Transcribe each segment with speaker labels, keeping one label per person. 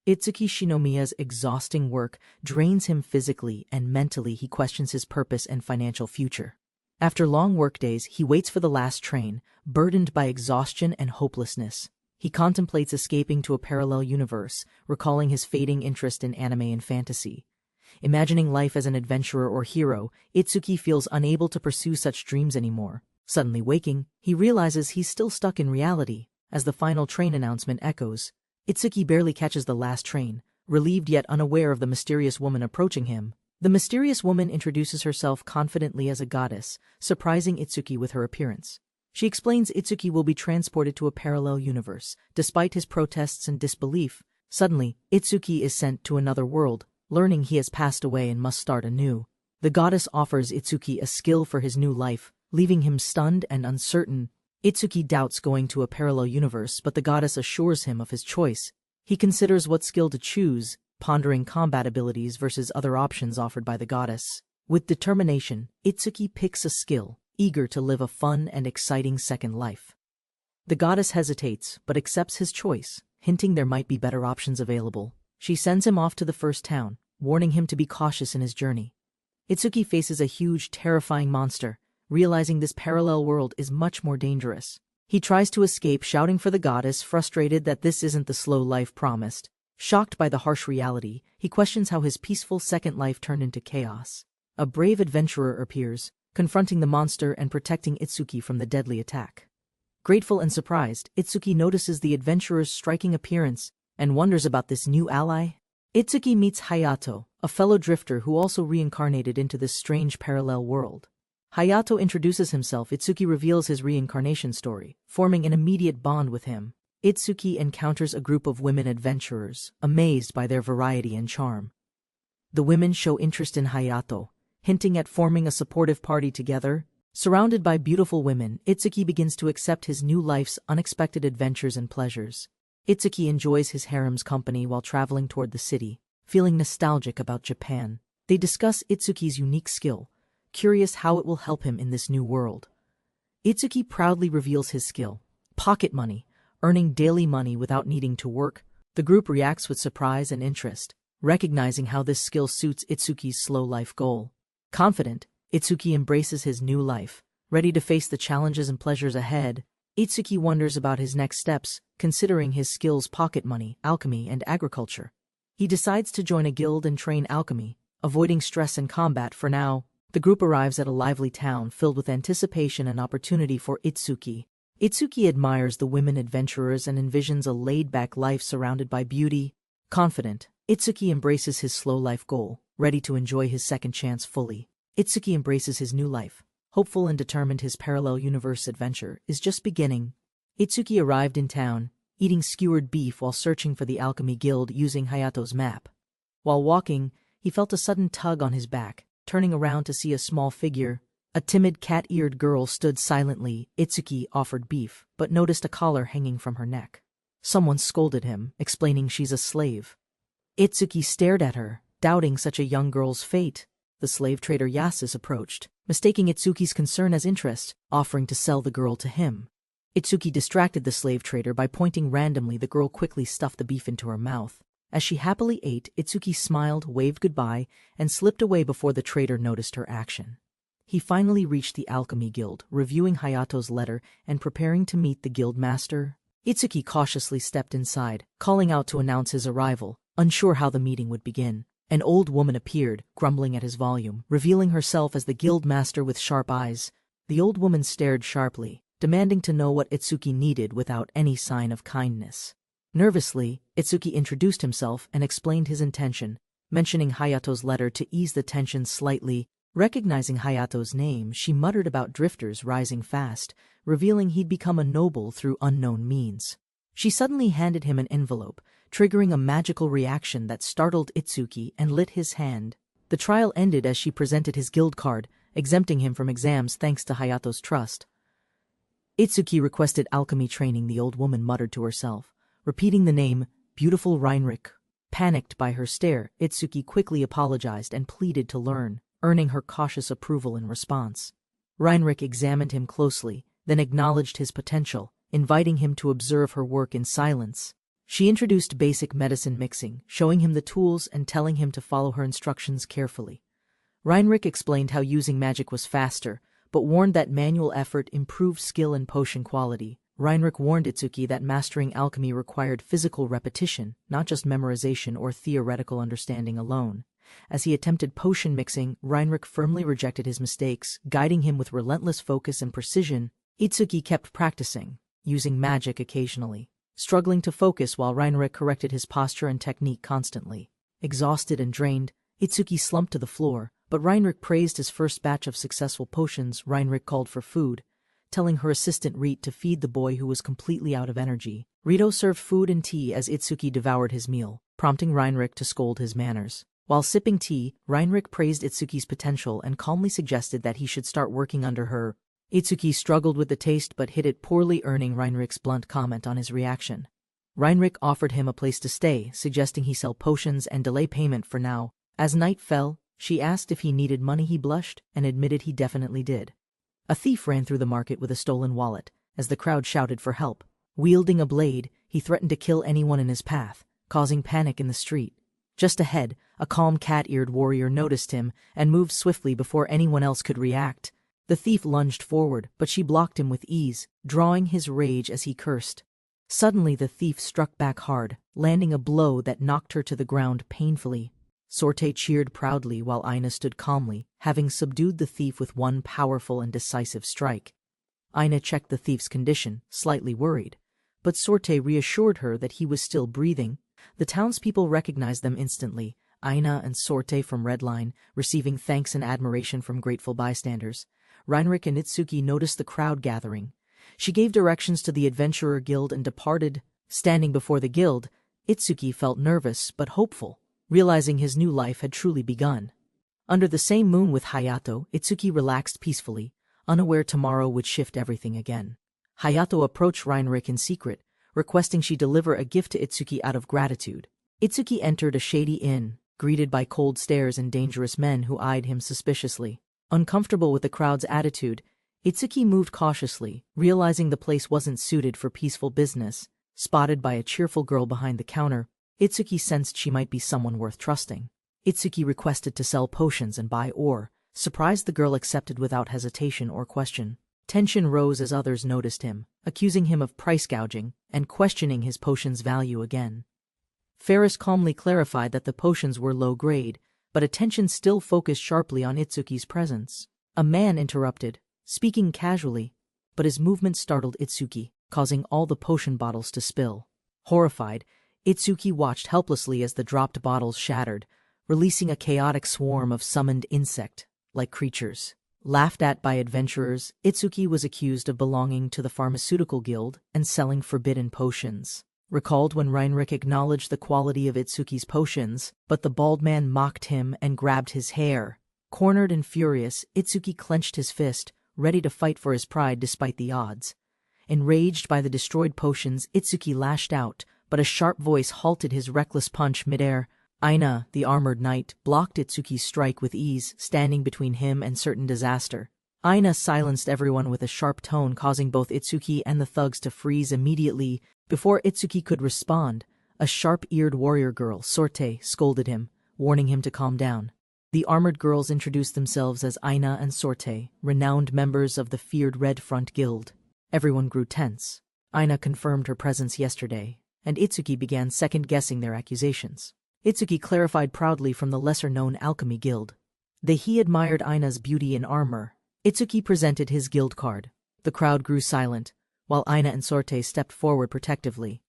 Speaker 1: Itsuki Shinomiya's exhausting work drains him physically and mentally. He questions his purpose and financial future. After long workdays, he waits for the last train, burdened by exhaustion and hopelessness. He contemplates escaping to a parallel universe, recalling his fading interest in anime and fantasy. Imagining life as an adventurer or hero, Itsuki feels unable to pursue such dreams anymore. Suddenly waking, he realizes he's still stuck in reality. As the final train announcement echoes, Itsuki barely catches the last train, relieved yet unaware of the mysterious woman approaching him. The mysterious woman introduces herself confidently as a goddess, surprising Itsuki with her appearance. She explains Itsuki will be transported to a parallel universe. Despite his protests and disbelief, suddenly, Itsuki is sent to another world, learning he has passed away and must start anew. The goddess offers Itsuki a skill for his new life, leaving him stunned and uncertain. Itsuki doubts going to a parallel universe, but the goddess assures him of his choice. He considers what skill to choose, pondering combat abilities versus other options offered by the goddess. With determination, Itsuki picks a skill, eager to live a fun and exciting second life. The goddess hesitates, but accepts his choice, hinting there might be better options available. She sends him off to the first town, warning him to be cautious in his journey. Itsuki faces a huge, terrifying monster, realizing this parallel world is much more dangerous. He tries to escape, shouting for the goddess, frustrated that this isn't the slow life promised. Shocked by the harsh reality, he questions how his peaceful second life turned into chaos. A brave adventurer appears, confronting the monster and protecting Itsuki from the deadly attack. Grateful and surprised, Itsuki notices the adventurer's striking appearance and wonders about this new ally. Itsuki meets Hayato, a fellow drifter who also reincarnated into this strange parallel world. Hayato introduces himself. Itsuki reveals his reincarnation story, forming an immediate bond with him. Itsuki encounters a group of women adventurers, amazed by their variety and charm. The women show interest in Hayato, hinting at forming a supportive party together. Surrounded by beautiful women, Itsuki begins to accept his new life's unexpected adventures and pleasures. Itsuki enjoys his harem's company while traveling toward the city, feeling nostalgic about Japan. They discuss Itsuki's unique skill, curious how it will help him in this new world. Itsuki proudly reveals his skill, pocket money, earning daily money without needing to work. The group reacts with surprise and interest, recognizing how this skill suits Itsuki's slow life goal. Confident, Itsuki embraces his new life, ready to face the challenges and pleasures ahead. Itsuki wonders about his next steps, considering his skills: pocket money, alchemy, and agriculture. He decides to join a guild and train alchemy, avoiding stress and combat for now. The group arrives at a lively town filled with anticipation and opportunity for Itsuki. Itsuki admires the women adventurers and envisions a laid-back life surrounded by beauty. Confident, Itsuki embraces his slow life goal, ready to enjoy his second chance fully. Itsuki embraces his new life, hopeful and determined his parallel universe adventure is just beginning. Itsuki arrived in town, eating skewered beef while searching for the alchemy guild using Hayato's map. While walking, he felt a sudden tug on his back. Turning around to see a small figure, a timid cat-eared girl stood silently. Itsuki offered beef, but noticed a collar hanging from her neck. Someone scolded him, explaining she's a slave. Itsuki stared at her, doubting such a young girl's fate. The slave trader Yasus approached, mistaking Itsuki's concern as interest, offering to sell the girl to him. Itsuki distracted the slave trader by pointing randomly. The girl quickly stuffed the beef into her mouth. As she happily ate, Itsuki smiled, waved goodbye, and slipped away before the trader noticed her action. He finally reached the alchemy guild, reviewing Hayato's letter and preparing to meet the guild master. Itsuki cautiously stepped inside, calling out to announce his arrival, unsure how the meeting would begin. An old woman appeared, grumbling at his volume, revealing herself as the guild master with sharp eyes. The old woman stared sharply, demanding to know what Itsuki needed without any sign of kindness. Nervously, Itsuki introduced himself and explained his intention, mentioning Hayato's letter to ease the tension slightly. Recognizing Hayato's name, she muttered about drifters rising fast, revealing he'd become a noble through unknown means. She suddenly handed him an envelope, triggering a magical reaction that startled Itsuki and lit his hand. The trial ended as she presented his guild card, exempting him from exams thanks to Hayato's trust. Itsuki requested alchemy training. The old woman muttered to herself, repeating the name, beautiful Reinrich. Panicked by her stare, Itsuki quickly apologized and pleaded to learn, earning her cautious approval in response. Reinrich examined him closely, then acknowledged his potential, inviting him to observe her work in silence. She introduced basic medicine mixing, showing him the tools and telling him to follow her instructions carefully. Heinrich explained how using magic was faster, but warned that manual effort improved skill and potion quality. Heinrich warned Itsuki that mastering alchemy required physical repetition, not just memorization or theoretical understanding alone. As he attempted potion mixing, Heinrich firmly rejected his mistakes, guiding him with relentless focus and precision. Itsuki kept practicing, using magic occasionally, struggling to focus while Heinrich corrected his posture and technique constantly. Exhausted and drained, Itsuki slumped to the floor, but Heinrich praised his first batch of successful potions. Heinrich called for food, telling her assistant Rito to feed the boy who was completely out of energy. Rito served food and tea as Itsuki devoured his meal, prompting Heinrich to scold his manners. While sipping tea, Heinrich praised Itsuki's potential and calmly suggested that he should start working under her. Itsuki struggled with the taste but hid it poorly, earning Heinrich's blunt comment on his reaction. Heinrich offered him a place to stay, suggesting he sell potions and delay payment for now. As night fell, she asked if he needed money. He blushed and admitted he definitely did. A thief ran through the market with a stolen wallet, as the crowd shouted for help. Wielding a blade, he threatened to kill anyone in his path, causing panic in the street. Just ahead, a calm cat-eared warrior noticed him and moved swiftly before anyone else could react. The thief lunged forward, but she blocked him with ease, drawing his rage as he cursed. Suddenly the thief struck back hard, landing a blow that knocked her to the ground painfully. Sorte cheered proudly while Aina stood calmly, having subdued the thief with one powerful and decisive strike. Aina checked the thief's condition, slightly worried, but Sorte reassured her that he was still breathing. The townspeople recognized them instantly, Aina and Sorte from Red Line, receiving thanks and admiration from grateful bystanders. Heinrich and Itsuki noticed the crowd gathering. She gave directions to the Adventurer Guild and departed. Standing before the guild, Itsuki felt nervous but hopeful, realizing his new life had truly begun. Under the same moon with Hayato, Itsuki relaxed peacefully, unaware tomorrow would shift everything again. Hayato approached Heinrich in secret, requesting she deliver a gift to Itsuki out of gratitude. Itsuki entered a shady inn, greeted by cold stares and dangerous men who eyed him suspiciously. Uncomfortable with the crowd's attitude, Itsuki moved cautiously, realizing the place wasn't suited for peaceful business. Spotted by a cheerful girl behind the counter, Itsuki sensed she might be someone worth trusting. Itsuki requested to sell potions and buy ore. Surprised, the girl accepted without hesitation or question. Tension rose as others noticed him, accusing him of price gouging and questioning his potion's value again. Ferris calmly clarified that the potions were low grade, but attention still focused sharply on Itsuki's presence. A man interrupted, speaking casually, but his movement startled Itsuki, causing all the potion bottles to spill. Horrified, Itsuki watched helplessly as the dropped bottles shattered, releasing a chaotic swarm of summoned insect-like creatures. Laughed at by adventurers, Itsuki was accused of belonging to the pharmaceutical guild and selling forbidden potions. Recalled when Heinrich acknowledged the quality of Itsuki's potions, but the bald man mocked him and grabbed his hair. Cornered and furious, Itsuki clenched his fist, ready to fight for his pride despite the odds. Enraged by the destroyed potions, Itsuki lashed out, but a sharp voice halted his reckless punch midair. Aina, the armored knight, blocked Itsuki's strike with ease, standing between him and certain disaster. Aina silenced everyone with a sharp tone, causing both Itsuki and the thugs to freeze immediately. Before Itsuki could respond, a sharp-eared warrior girl, Sorte, scolded him, warning him to calm down. The armored girls introduced themselves as Aina and Sorte, renowned members of the feared Red Front Guild. Everyone grew tense. Aina confirmed her presence yesterday, and Itsuki began second-guessing their accusations. Itsuki clarified proudly from the lesser-known Alchemy Guild. He admired Aina's beauty and armor. Itsuki presented his guild card. The crowd grew silent, while Aina and Sorte stepped forward protectively.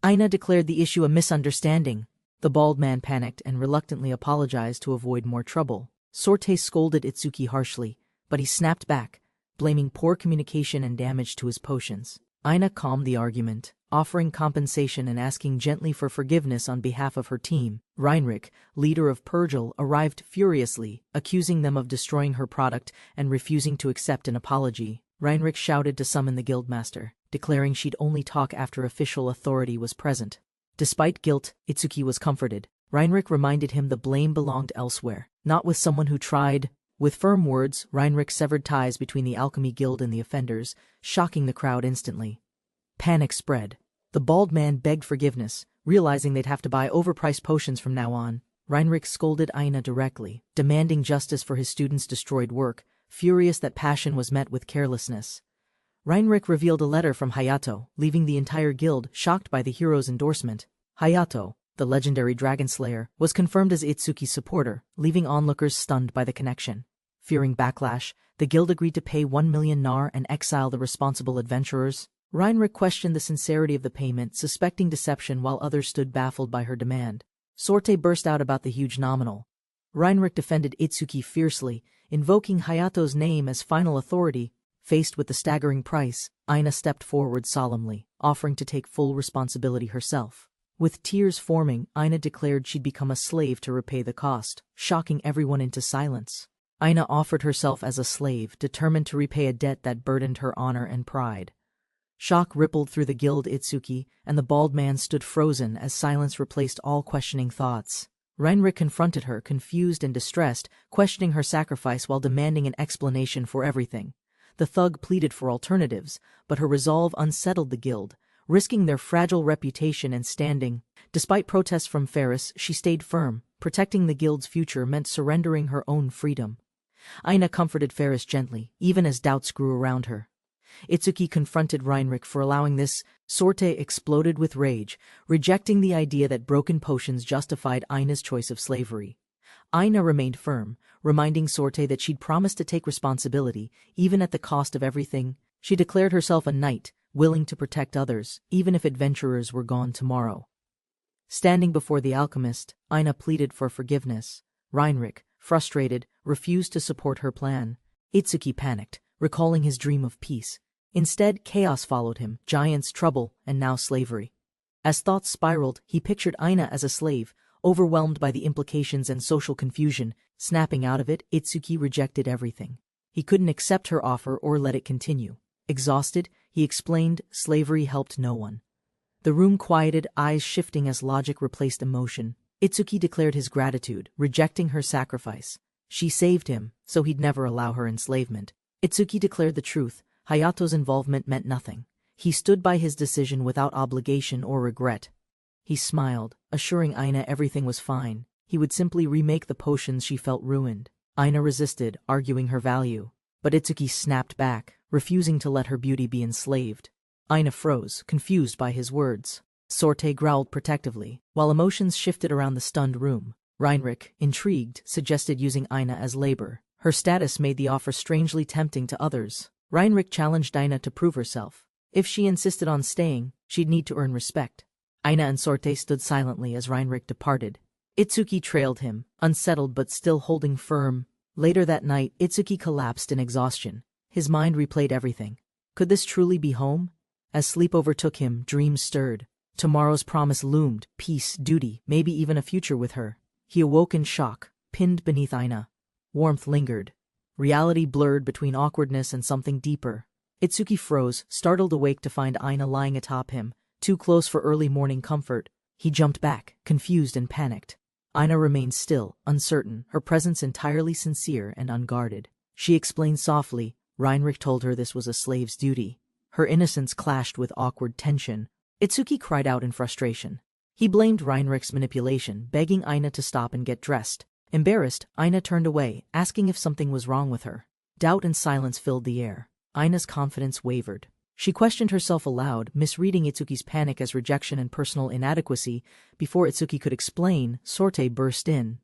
Speaker 1: Aina declared the issue a misunderstanding. The bald man panicked and reluctantly apologized to avoid more trouble. Sorte scolded Itsuki harshly, but he snapped back, blaming poor communication and damage to his potions. Aina calmed the argument, offering compensation and asking gently for forgiveness on behalf of her team. Heinrich, leader of Purgil, arrived furiously, accusing them of destroying her product and refusing to accept an apology. Heinrich shouted to summon the guildmaster, declaring she'd only talk after official authority was present. Despite guilt, Itsuki was comforted. Heinrich reminded him the blame belonged elsewhere, not with someone who tried. With firm words, Heinrich severed ties between the Alchemy Guild and the offenders, shocking the crowd instantly. Panic spread. The bald man begged forgiveness, realizing they'd have to buy overpriced potions from now on. Heinrich scolded Aina directly, demanding justice for his students' destroyed work, furious that passion was met with carelessness. Heinrich revealed a letter from Hayato, leaving the entire guild shocked by the hero's endorsement. Hayato, the legendary dragon slayer, was confirmed as Itsuki's supporter, leaving onlookers stunned by the connection. Fearing backlash, the guild agreed to pay 1 million nar and exile the responsible adventurers. Heinrich questioned the sincerity of the payment, suspecting deception while others stood baffled by her demand. Sorte burst out about the huge nominal. Heinrich defended Itsuki fiercely, invoking Hayato's name as final authority. Faced with the staggering price, Aina stepped forward solemnly, offering to take full responsibility herself. With tears forming, Aina declared she'd become a slave to repay the cost, shocking everyone into silence. Aina offered herself as a slave, determined to repay a debt that burdened her honor and pride. Shock rippled through the guild Itsuki, and the bald man stood frozen as silence replaced all questioning thoughts. Heinrich confronted her, confused and distressed, questioning her sacrifice while demanding an explanation for everything. The thug pleaded for alternatives, but her resolve unsettled the guild, risking their fragile reputation and standing. Despite protests from Ferris, she stayed firm. Protecting the guild's future meant surrendering her own freedom. Aina comforted Ferris gently, even as doubts grew around her. Itsuki confronted Heinrich for allowing this. Sorte exploded with rage, rejecting the idea that broken potions justified Aina's choice of slavery. Aina remained firm, reminding Sorte that she'd promised to take responsibility, even at the cost of everything. She declared herself a knight, willing to protect others, even if adventurers were gone tomorrow. Standing before the alchemist, Aina pleaded for forgiveness. Heinrich, frustrated, refused to support her plan. Itsuki panicked, recalling his dream of peace. Instead, chaos followed him, giants, trouble, and now slavery. As thoughts spiraled, he pictured Aina as a slave, overwhelmed by the implications and social confusion. Snapping out of it, Itsuki rejected everything. He couldn't accept her offer or let it continue. Exhausted, he explained slavery helped no one. The room quieted, eyes shifting as logic replaced emotion. Itsuki declared his gratitude, rejecting her sacrifice. She saved him, so he'd never allow her enslavement. Itsuki declared the truth. Hayato's involvement meant nothing. He stood by his decision without obligation or regret. He smiled, assuring Aina everything was fine. He would simply remake the potions she felt ruined. Aina resisted, arguing her value. But Itsuki snapped back, refusing to let her beauty be enslaved. Aina froze, confused by his words. Sorte growled protectively, while emotions shifted around the stunned room. Heinrich, intrigued, suggested using Aina as labor. Her status made the offer strangely tempting to others. Heinrich challenged Aina to prove herself. If she insisted on staying, she'd need to earn respect. Aina and Sorte stood silently as Heinrich departed. Itsuki trailed him, unsettled but still holding firm. Later that night, Itsuki collapsed in exhaustion. His mind replayed everything. Could this truly be home? As sleep overtook him, dreams stirred. Tomorrow's promise loomed, peace, duty, maybe even a future with her. He awoke in shock, pinned beneath Aina. Warmth lingered. Reality blurred between awkwardness and something deeper. Itsuki froze, startled awake to find Aina lying atop him, too close for early morning comfort. He jumped back, confused and panicked. Aina remained still, uncertain, her presence entirely sincere and unguarded. She explained softly. Heinrich told her this was a slave's duty. Her innocence clashed with awkward tension. Itsuki cried out in frustration. He blamed Heinrich's manipulation, begging Aina to stop and get dressed. Embarrassed, Aina turned away, asking if something was wrong with her. Doubt and silence filled the air. Aina's confidence wavered. She questioned herself aloud, misreading Itsuki's panic as rejection and personal inadequacy. Before Itsuki could explain, Sorte burst in.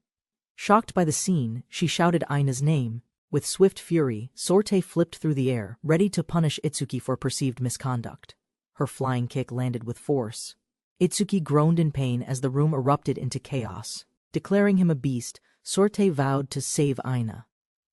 Speaker 1: Shocked by the scene, she shouted Aina's name. With swift fury, Sorte flipped through the air, ready to punish Itsuki for perceived misconduct. Her flying kick landed with force. Itsuki groaned in pain as the room erupted into chaos. Declaring him a beast, Sorte vowed to save Aina.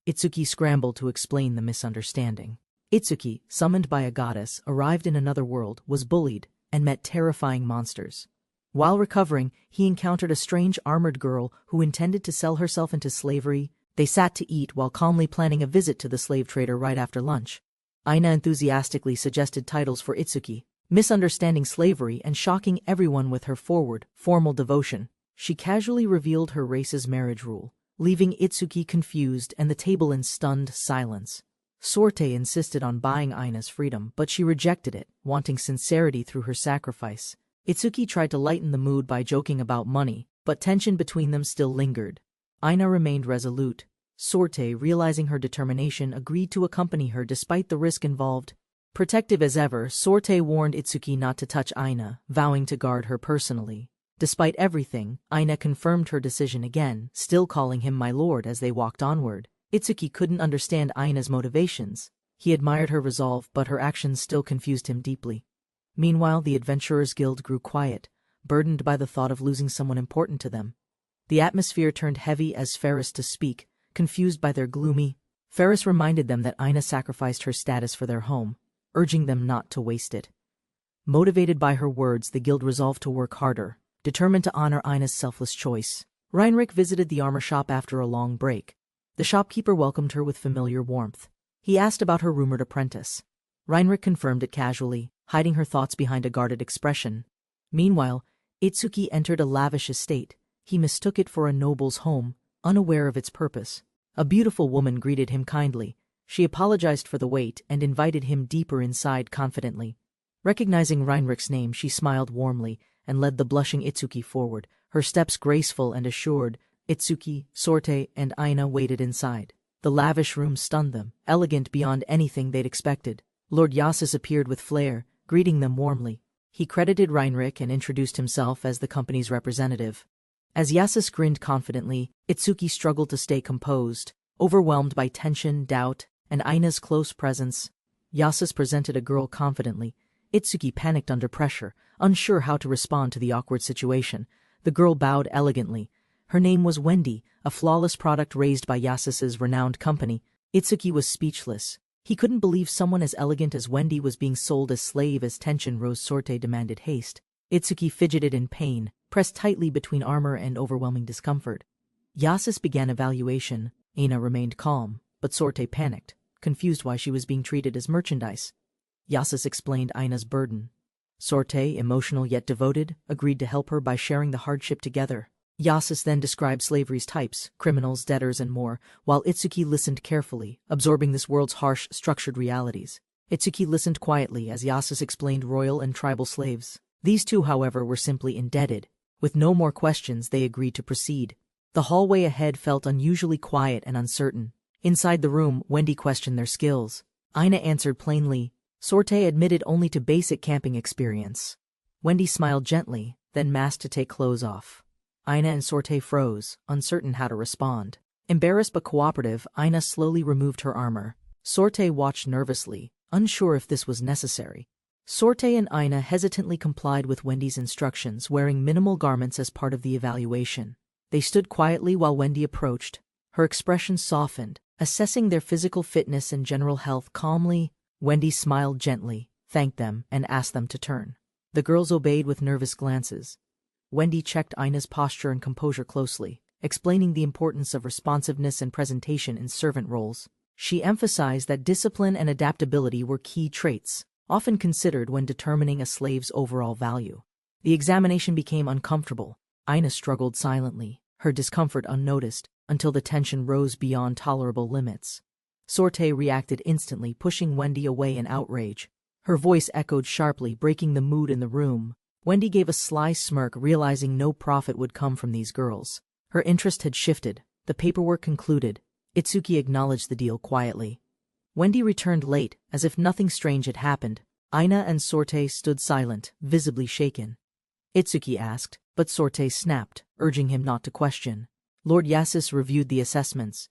Speaker 1: Itsuki scrambled to explain the misunderstanding. Itsuki, summoned by a goddess, arrived in another world, was bullied, and met terrifying monsters. While recovering, he encountered a strange armored girl who intended to sell herself into slavery. They sat to eat while calmly planning a visit to the slave trader right after lunch. Aina enthusiastically suggested titles for Itsuki, misunderstanding slavery and shocking everyone with her forward, formal devotion. She casually revealed her race's marriage rule, leaving Itsuki confused and the table in stunned silence. Sorte insisted on buying Ina's freedom, but she rejected it, wanting sincerity through her sacrifice. Itsuki tried to lighten the mood by joking about money, but tension between them still lingered. Ina remained resolute. Sorte, realizing her determination, agreed to accompany her despite the risk involved. Protective as ever, Sorte warned Itsuki not to touch Ina, vowing to guard her personally. Despite everything, Ina confirmed her decision again, still calling him my lord as they walked onward. Itsuki couldn't understand Ina's motivations. He admired her resolve, but her actions still confused him deeply. Meanwhile, the Adventurers Guild grew quiet, burdened by the thought of losing someone important to them. The atmosphere turned heavy as Ferris to speak, confused by their gloomy. Ferris reminded them that Ina sacrificed her status for their home, urging them not to waste it. Motivated by her words, the guild resolved to work harder, determined to honor Ina's selfless choice. Heinrich visited the armor shop after a long break. The shopkeeper welcomed her with familiar warmth. He asked about her rumored apprentice. Heinrich confirmed it casually, hiding her thoughts behind a guarded expression. Meanwhile, Itsuki entered a lavish estate. He mistook it for a noble's home, unaware of its purpose. A beautiful woman greeted him kindly. She apologized for the wait and invited him deeper inside confidently. Recognizing Heinrich's name, she smiled warmly and led the blushing Itsuki forward, her steps graceful and assured. Itsuki, Sorte, and Ina waited inside. The lavish room stunned them, elegant beyond anything they'd expected. Lord Yasus appeared with flair, greeting them warmly. He credited Heinrich and introduced himself as the company's representative. As Yasus grinned confidently, Itsuki struggled to stay composed, overwhelmed by tension, doubt, and Ina's close presence. Yasus presented a girl confidently. Itsuki panicked under pressure, unsure how to respond to the awkward situation. The girl bowed elegantly. Her name was Wendy, a flawless product raised by Yasus's renowned company. Itsuki was speechless. He couldn't believe someone as elegant as Wendy was being sold as slave. As tension rose, Sorte demanded haste. Itsuki fidgeted in pain, pressed tightly between armor and overwhelming discomfort. Yasus began evaluation. Ina remained calm, but Sorte panicked, confused why she was being treated as merchandise. Yasus explained Ina's burden. Sorte, emotional yet devoted, agreed to help her by sharing the hardship together. Yasus then described slavery's types, criminals, debtors, and more, while Itsuki listened carefully, absorbing this world's harsh, structured realities. Itsuki listened quietly as Yasus explained royal and tribal slaves. These two, however, were simply indebted. With no more questions, they agreed to proceed. The hallway ahead felt unusually quiet and uncertain. Inside the room, Wendy questioned their skills. Ina answered plainly. Sorte admitted only to basic camping experience. Wendy smiled gently, then masked to take clothes off. Ina and Sorte froze, uncertain how to respond. Embarrassed but cooperative, Ina slowly removed her armor. Sorte watched nervously, unsure if this was necessary. Sorte and Ina hesitantly complied with Wendy's instructions, wearing minimal garments as part of the evaluation. They stood quietly while Wendy approached. Her expression softened, assessing their physical fitness and general health calmly. Wendy smiled gently, thanked them, and asked them to turn. The girls obeyed with nervous glances. Wendy checked Ina's posture and composure closely, explaining the importance of responsiveness and presentation in servant roles. She emphasized that discipline and adaptability were key traits, often considered when determining a slave's overall value. The examination became uncomfortable. Ina struggled silently, her discomfort unnoticed, until the tension rose beyond tolerable limits. Sorte reacted instantly, pushing Wendy away in outrage. Her voice echoed sharply, breaking the mood in the room. Wendy gave a sly smirk, realizing no profit would come from these girls. Her interest had shifted. The paperwork concluded. Itsuki acknowledged the deal quietly. Wendy returned late, as if nothing strange had happened. Ina and Sorte stood silent, visibly shaken. Itsuki asked, but Sorte snapped, urging him not to question. Lord Yasus reviewed the assessments.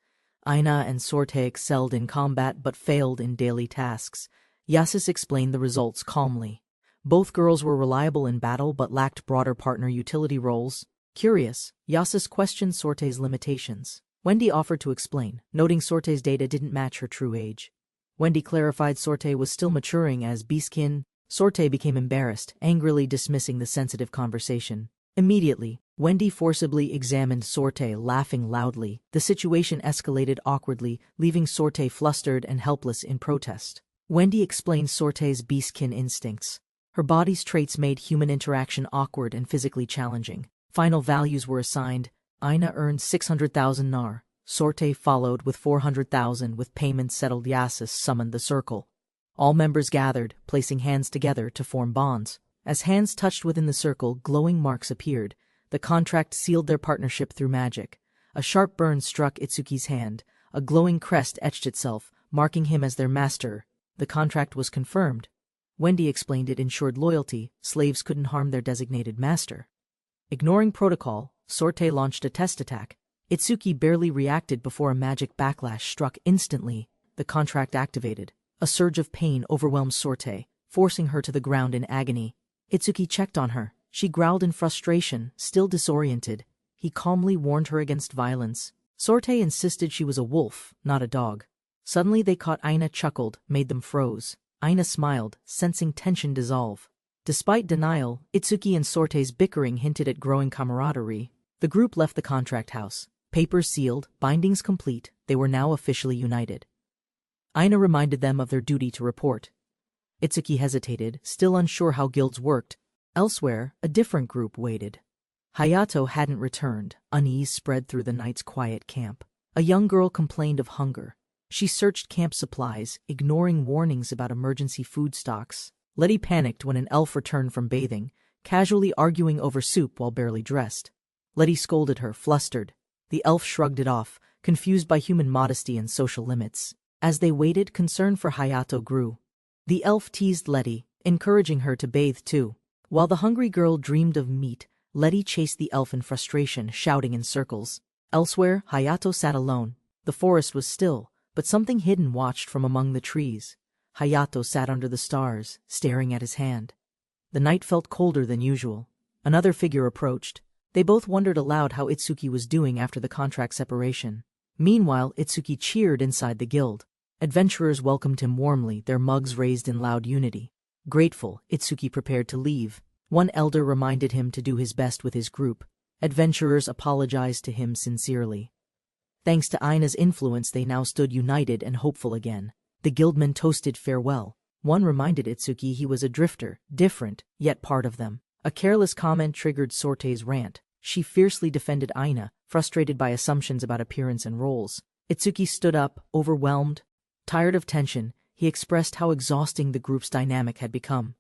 Speaker 1: Ina and Sorte excelled in combat but failed in daily tasks. Yasus explained the results calmly. Both girls were reliable in battle but lacked broader partner utility roles. Curious, Yasus questioned Sorte's limitations. Wendy offered to explain, noting Sorte's data didn't match her true age. Wendy clarified Sorte was still maturing as beastkin. Sorte became embarrassed, angrily dismissing the sensitive conversation. Immediately, Wendy forcibly examined Sorte, laughing loudly. The situation escalated awkwardly, leaving Sorte flustered and helpless in protest. Wendy explained Sorte's beastkin instincts. Her body's traits made human interaction awkward and physically challenging. Final values were assigned. Ina earned 600,000 nar. Sorte followed with 400,000 with payments settled. Yasus summoned the circle. All members gathered, placing hands together to form bonds. As hands touched within the circle, glowing marks appeared. The contract sealed their partnership through magic. A sharp burn struck Itsuki's hand. A glowing crest etched itself, marking him as their master. The contract was confirmed. Wendy explained it ensured loyalty. Slaves couldn't harm their designated master. Ignoring protocol, Sorte launched a test attack. Itsuki barely reacted before a magic backlash struck instantly. The contract activated. A surge of pain overwhelmed Sorte, forcing her to the ground in agony. Itsuki checked on her. She growled in frustration, still disoriented. He calmly warned her against violence. Sorte insisted she was a wolf, not a dog. Suddenly they caught Ina chuckled, made them froze. Ina smiled, sensing tension dissolve. Despite denial, Itsuki and Sorte's bickering hinted at growing camaraderie. The group left the contract house. Papers sealed, bindings complete, they were now officially united. Ina reminded them of their duty to report. Itsuki hesitated, still unsure how guilds worked. Elsewhere, a different group waited. Hayato hadn't returned. Unease spread through the night's quiet camp. A young girl complained of hunger. She searched camp supplies, ignoring warnings about emergency food stocks. Letty panicked when an elf returned from bathing, casually arguing over soup while barely dressed. Letty scolded her, flustered. The elf shrugged it off, confused by human modesty and social limits. As they waited, concern for Hayato grew. The elf teased Letty, encouraging her to bathe too. While the hungry girl dreamed of meat, Letty chased the elf in frustration, shouting in circles. Elsewhere, Hayato sat alone. The forest was still, but something hidden watched from among the trees. Hayato sat under the stars, staring at his hand. The night felt colder than usual. Another figure approached. They both wondered aloud how Itsuki was doing after the contract separation. Meanwhile, Itsuki cheered inside the guild. Adventurers welcomed him warmly, their mugs raised in loud unity. Grateful, Itsuki prepared to leave. One elder reminded him to do his best with his group. Adventurers apologized to him sincerely. Thanks to Ina's influence, they now stood united and hopeful again. The guildmen toasted farewell. One reminded Itsuki he was a drifter, different, yet part of them. A careless comment triggered Sorte's rant. She fiercely defended Ina, frustrated by assumptions about appearance and roles. Itsuki stood up, overwhelmed. Tired of tension, he expressed how exhausting the group's dynamic had become.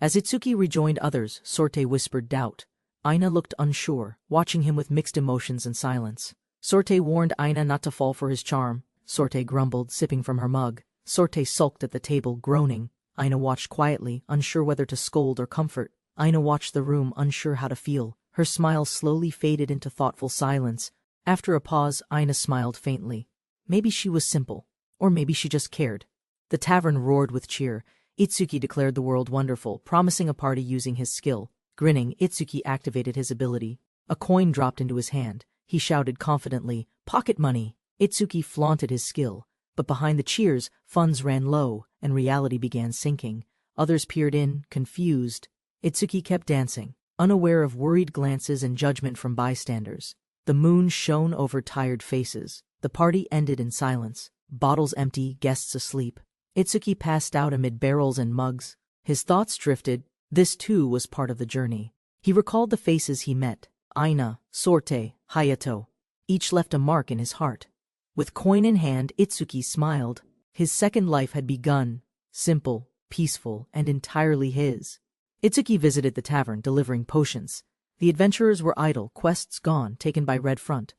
Speaker 1: As Itsuki rejoined others, Sorte whispered doubt. Ina looked unsure, watching him with mixed emotions and silence. Sorte warned Ina not to fall for his charm. Sorte grumbled, sipping from her mug. Sorte sulked at the table, groaning. Ina watched quietly, unsure whether to scold or comfort. Ina watched the room, unsure how to feel. Her smile slowly faded into thoughtful silence. After a pause, Ina smiled faintly. Maybe she was simple. Or maybe she just cared. The tavern roared with cheer. Itsuki declared the world wonderful, promising a party using his skill. Grinning, Itsuki activated his ability. A coin dropped into his hand. He shouted confidently, "Pocket money!" Itsuki flaunted his skill. But behind the cheers, funds ran low, and reality began sinking. Others peered in, confused. Itsuki kept dancing, unaware of worried glances and judgment from bystanders. The moon shone over tired faces. The party ended in silence. Bottles empty, guests asleep. Itsuki passed out amid barrels and mugs. His thoughts drifted. This too was part of the journey. He recalled the faces he met. Ina, Sorte, Hayato. Each left a mark in his heart. With coin in hand, Itsuki smiled. His second life had begun. Simple, peaceful, and entirely his. Itsuki visited the tavern, delivering potions. The adventurers were idle, quests gone, taken by Red Front.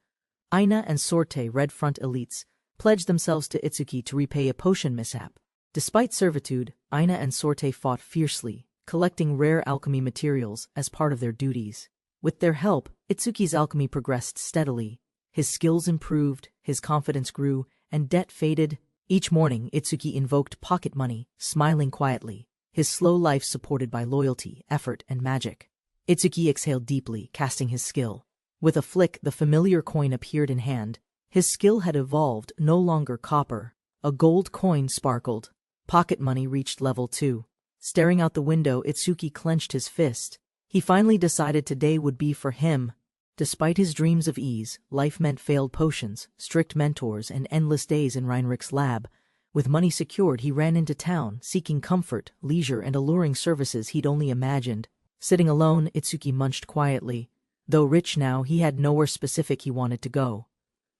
Speaker 1: Ina and Sorte, Red Front elites, pledged themselves to Itsuki to repay a potion mishap. Despite servitude, Ina and Sorte fought fiercely, collecting rare alchemy materials as part of their duties. With their help, Itsuki's alchemy progressed steadily. His skills improved, his confidence grew, and debt faded. Each morning, Itsuki invoked pocket money, smiling quietly, his slow life supported by loyalty, effort, and magic. Itsuki exhaled deeply, casting his skill. With a flick, the familiar coin appeared in hand. His skill had evolved, no longer copper. A gold coin sparkled. Pocket money reached level 2. Staring out the window, Itsuki clenched his fist. He finally decided today would be for him. Despite his dreams of ease, life meant failed potions, strict mentors, and endless days in Reinrich's lab. With money secured, he ran into town, seeking comfort, leisure, and alluring services he'd only imagined. Sitting alone, Itsuki munched quietly. Though rich now, he had nowhere specific he wanted to go.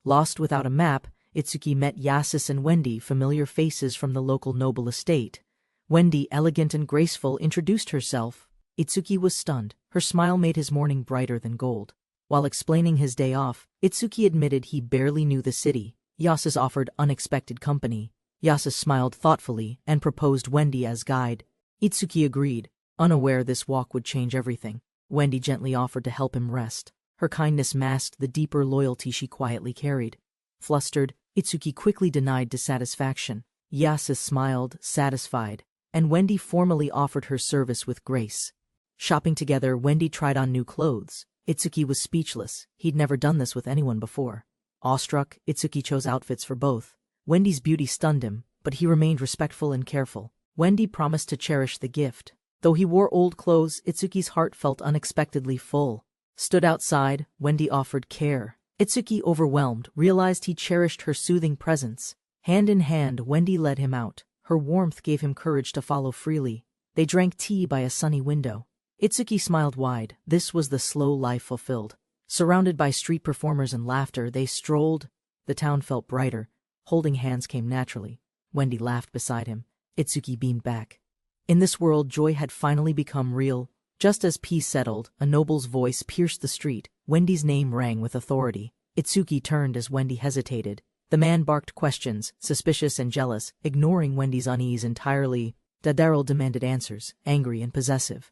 Speaker 1: Lost without a map, Itsuki met Yasus and Wendy, familiar faces from the local noble estate. Wendy, elegant and graceful, introduced herself. Itsuki was stunned. Her smile made his morning brighter than gold. While explaining his day off, Itsuki admitted he barely knew the city. Yasus offered unexpected company. Yasus smiled thoughtfully and proposed Wendy as guide. Itsuki agreed, unaware this walk would change everything. Wendy gently offered to help him rest. Her kindness masked the deeper loyalty she quietly carried. Flustered, Itsuki quickly denied dissatisfaction. Yasus smiled, satisfied, and Wendy formally offered her service with grace. Shopping together, Wendy tried on new clothes. Itsuki was speechless. He'd never done this with anyone before. Awestruck, Itsuki chose outfits for both. Wendy's beauty stunned him, but he remained respectful and careful. Wendy promised to cherish the gift. Though he wore old clothes, Itsuki's heart felt unexpectedly full. Stood outside, Wendy offered care. Itsuki, overwhelmed, realized he cherished her soothing presence. Hand in hand, Wendy led him out. Her warmth gave him courage to follow freely. They drank tea by a sunny window. Itsuki smiled wide. This was the slow life fulfilled. Surrounded by street performers and laughter, they strolled. The town felt brighter. Holding hands came naturally. Wendy laughed beside him. Itsuki beamed back. In this world, joy had finally become real. Just as peace settled, a noble's voice pierced the street. Wendy's name rang with authority. Itsuki turned as Wendy hesitated. The man barked questions, suspicious and jealous, ignoring Wendy's unease entirely. Dadaro demanded answers, angry and possessive.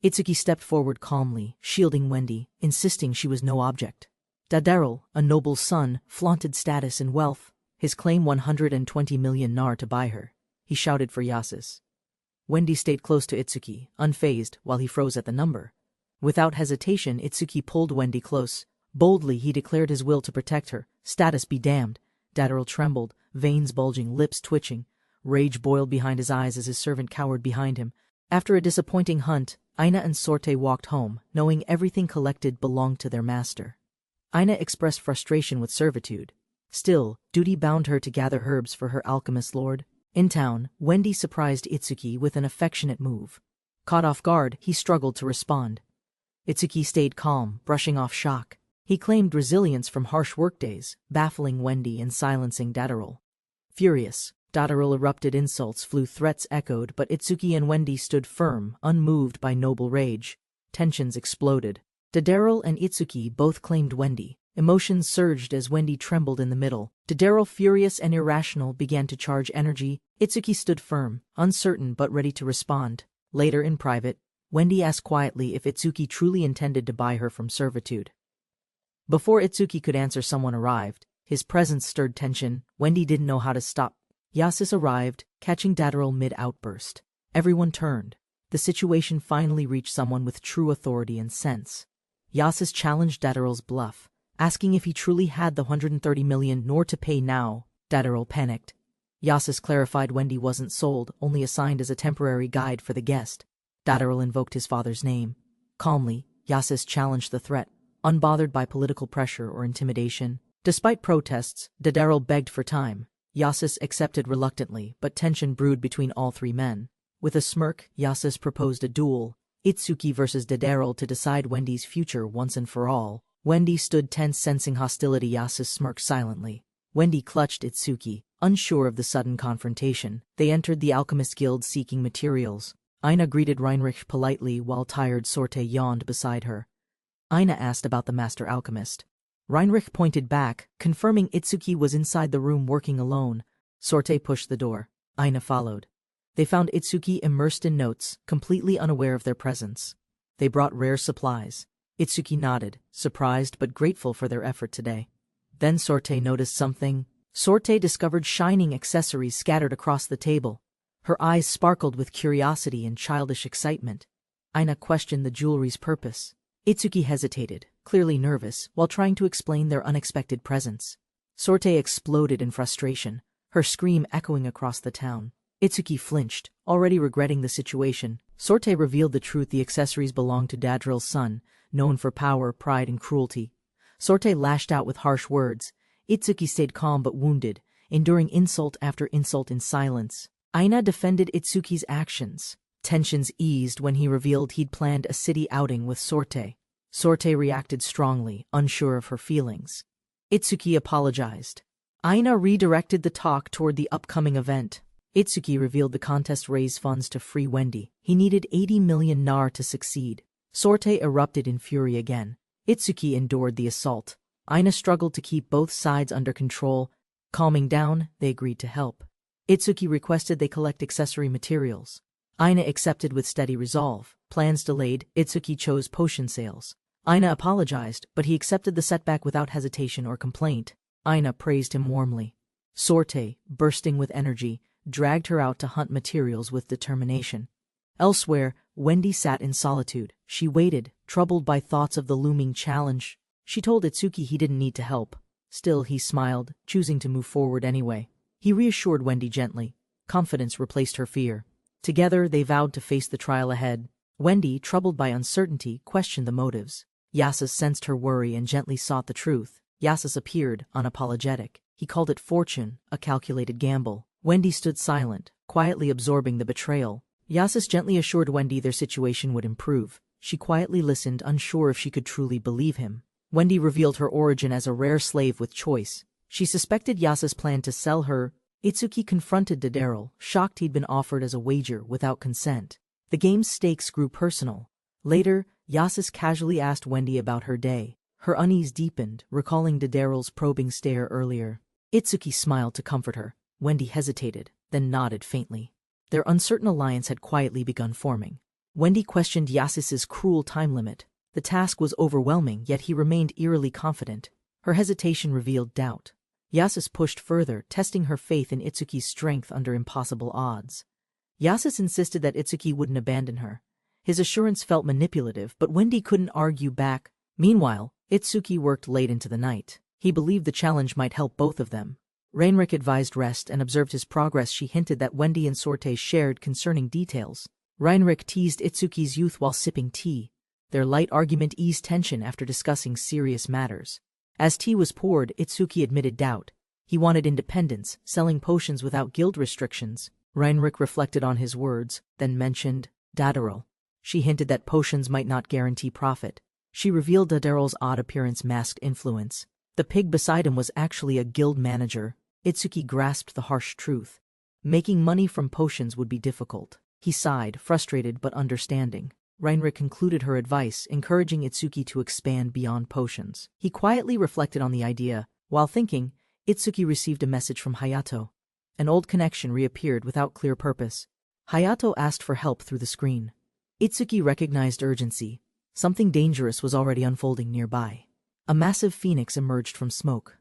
Speaker 1: Itsuki stepped forward calmly, shielding Wendy, insisting she was no object. Dadaro, a noble's son, flaunted status and wealth. His claim 120 million nar to buy her. He shouted for Yasus. Wendy stayed close to Itsuki, unfazed, while he froze at the number. Without hesitation, Itsuki pulled Wendy close. Boldly, he declared his will to protect her. Status be damned. Dadaro trembled, veins bulging, lips twitching. Rage boiled behind his eyes as his servant cowered behind him. After a disappointing hunt, Aina and Sorte walked home, knowing everything collected belonged to their master. Aina expressed frustration with servitude. Still, duty bound her to gather herbs for her alchemist lord. In town, Wendy surprised Itsuki with an affectionate move. Caught off guard, he struggled to respond. Itsuki stayed calm, brushing off shock. He claimed resilience from harsh workdays, baffling Wendy and silencing Dadaro. Furious, Dadaro erupted. Insults flew, threats echoed, but Itsuki and Wendy stood firm, unmoved by noble rage. Tensions exploded. Dadaro and Itsuki both claimed Wendy. Emotions surged as Wendy trembled in the middle. Dadaro, furious and irrational, began to charge energy. Itsuki stood firm, uncertain but ready to respond. Later, in private, Wendy asked quietly if Itsuki truly intended to buy her from servitude. Before Itsuki could answer, someone arrived. His presence stirred tension. Wendy didn't know how to stop. Yasus arrived, catching Dadaro mid-outburst. Everyone turned. The situation finally reached someone with true authority and sense. Yasus challenged Dadaro's bluff, asking if he truly had the 130 million nor to pay now. Dadaro panicked. Yasus clarified Wendy wasn't sold, only assigned as a temporary guide for the guest. Dadaro invoked his father's name. Calmly, Yasus challenged the threat, unbothered by political pressure or intimidation. Despite protests, Dadaro begged for time. Yasus accepted reluctantly, but tension brewed between all three men. With a smirk, Yasus proposed a duel, Itsuki versus Dadaro, to decide Wendy's future once and for all. Wendy stood tense, sensing hostility. Yasus smirked silently. Wendy clutched Itsuki, unsure of the sudden confrontation. They entered the Alchemist Guild seeking materials. Aina greeted Reinrich politely while tired Sorte yawned beside her. Aina asked about the master alchemist. Reinrich pointed back, confirming Itsuki was inside the room working alone. Sorte pushed the door. Aina followed. They found Itsuki immersed in notes, completely unaware of their presence. They brought rare supplies. Itsuki nodded, surprised but grateful for their effort today. Then Sorte noticed something. Sorte discovered shining accessories scattered across the table. Her eyes sparkled with curiosity and childish excitement. Aina questioned the jewelry's purpose. Itsuki hesitated, clearly nervous, while trying to explain their unexpected presence. Sorte exploded in frustration, her scream echoing across the town. Itsuki flinched, already regretting the situation. Sorte revealed the truth: the accessories belonged to Dadril's son, known for power, pride, and cruelty. Sorte lashed out with harsh words. Itsuki stayed calm but wounded, enduring insult after insult in silence. Aina defended Itsuki's actions. Tensions eased when he revealed he'd planned a city outing with Sorte. Sorte reacted strongly, unsure of her feelings. Itsuki apologized. Aina redirected the talk toward the upcoming event. Itsuki revealed the contest raised funds to free Wendy. He needed 80 million nar to succeed. Sorte erupted in fury again. Itsuki endured the assault. Aina struggled to keep both sides under control. Calming down, they agreed to help. Itsuki requested they collect accessory materials. Aina accepted with steady resolve. Plans delayed, Itsuki chose potion sales. Aina apologized, but he accepted the setback without hesitation or complaint. Aina praised him warmly. Sorte, bursting with energy, dragged her out to hunt materials with determination. Elsewhere, Wendy sat in solitude. She waited, troubled by thoughts of the looming challenge. She told Itsuki he didn't need to help. Still, he smiled, choosing to move forward anyway. He reassured Wendy gently. Confidence replaced her fear. Together, they vowed to face the trial ahead. Wendy, troubled by uncertainty, questioned the motives. Yasus sensed her worry and gently sought the truth. Yasus appeared, unapologetic. He called it fortune, a calculated gamble. Wendy stood silent, quietly absorbing the betrayal. Yasus gently assured Wendy their situation would improve. She quietly listened, unsure if she could truly believe him. Wendy revealed her origin as a rare slave with choice. She suspected Yasus planned to sell her. Itsuki confronted Daryl, shocked he'd been offered as a wager without consent. The game's stakes grew personal. Later, Yasus casually asked Wendy about her day. Her unease deepened, recalling Daryl's probing stare earlier. Itsuki smiled to comfort her. Wendy hesitated, then nodded faintly. Their uncertain alliance had quietly begun forming. Wendy questioned Yasus's cruel time limit. The task was overwhelming, yet he remained eerily confident. Her hesitation revealed doubt. Yasus pushed further, testing her faith in Itsuki's strength under impossible odds. Yasus insisted that Itsuki wouldn't abandon her. His assurance felt manipulative, but Wendy couldn't argue back. Meanwhile, Itsuki worked late into the night. He believed the challenge might help both of them. Rainrick advised rest and observed his progress. She hinted that Wendy and Sorte shared concerning details. Rainrick teased Itsuki's youth while sipping tea. Their light argument eased tension after discussing serious matters. As tea was poured, Itsuki admitted doubt. He wanted independence, selling potions without guild restrictions. Rainrick reflected on his words, then mentioned Daryl. She hinted that potions might not guarantee profit. She revealed Daryl's odd appearance masked influence. The pig beside him was actually a guild manager. Itsuki grasped the harsh truth. Making money from potions would be difficult. He sighed, frustrated but understanding. Rainrick concluded her advice, encouraging Itsuki to expand beyond potions. He quietly reflected on the idea. While thinking, Itsuki received a message from Hayato. An old connection reappeared without clear purpose. Hayato asked for help through the screen. Itsuki recognized urgency. Something dangerous was already unfolding nearby. A massive phoenix emerged from smoke.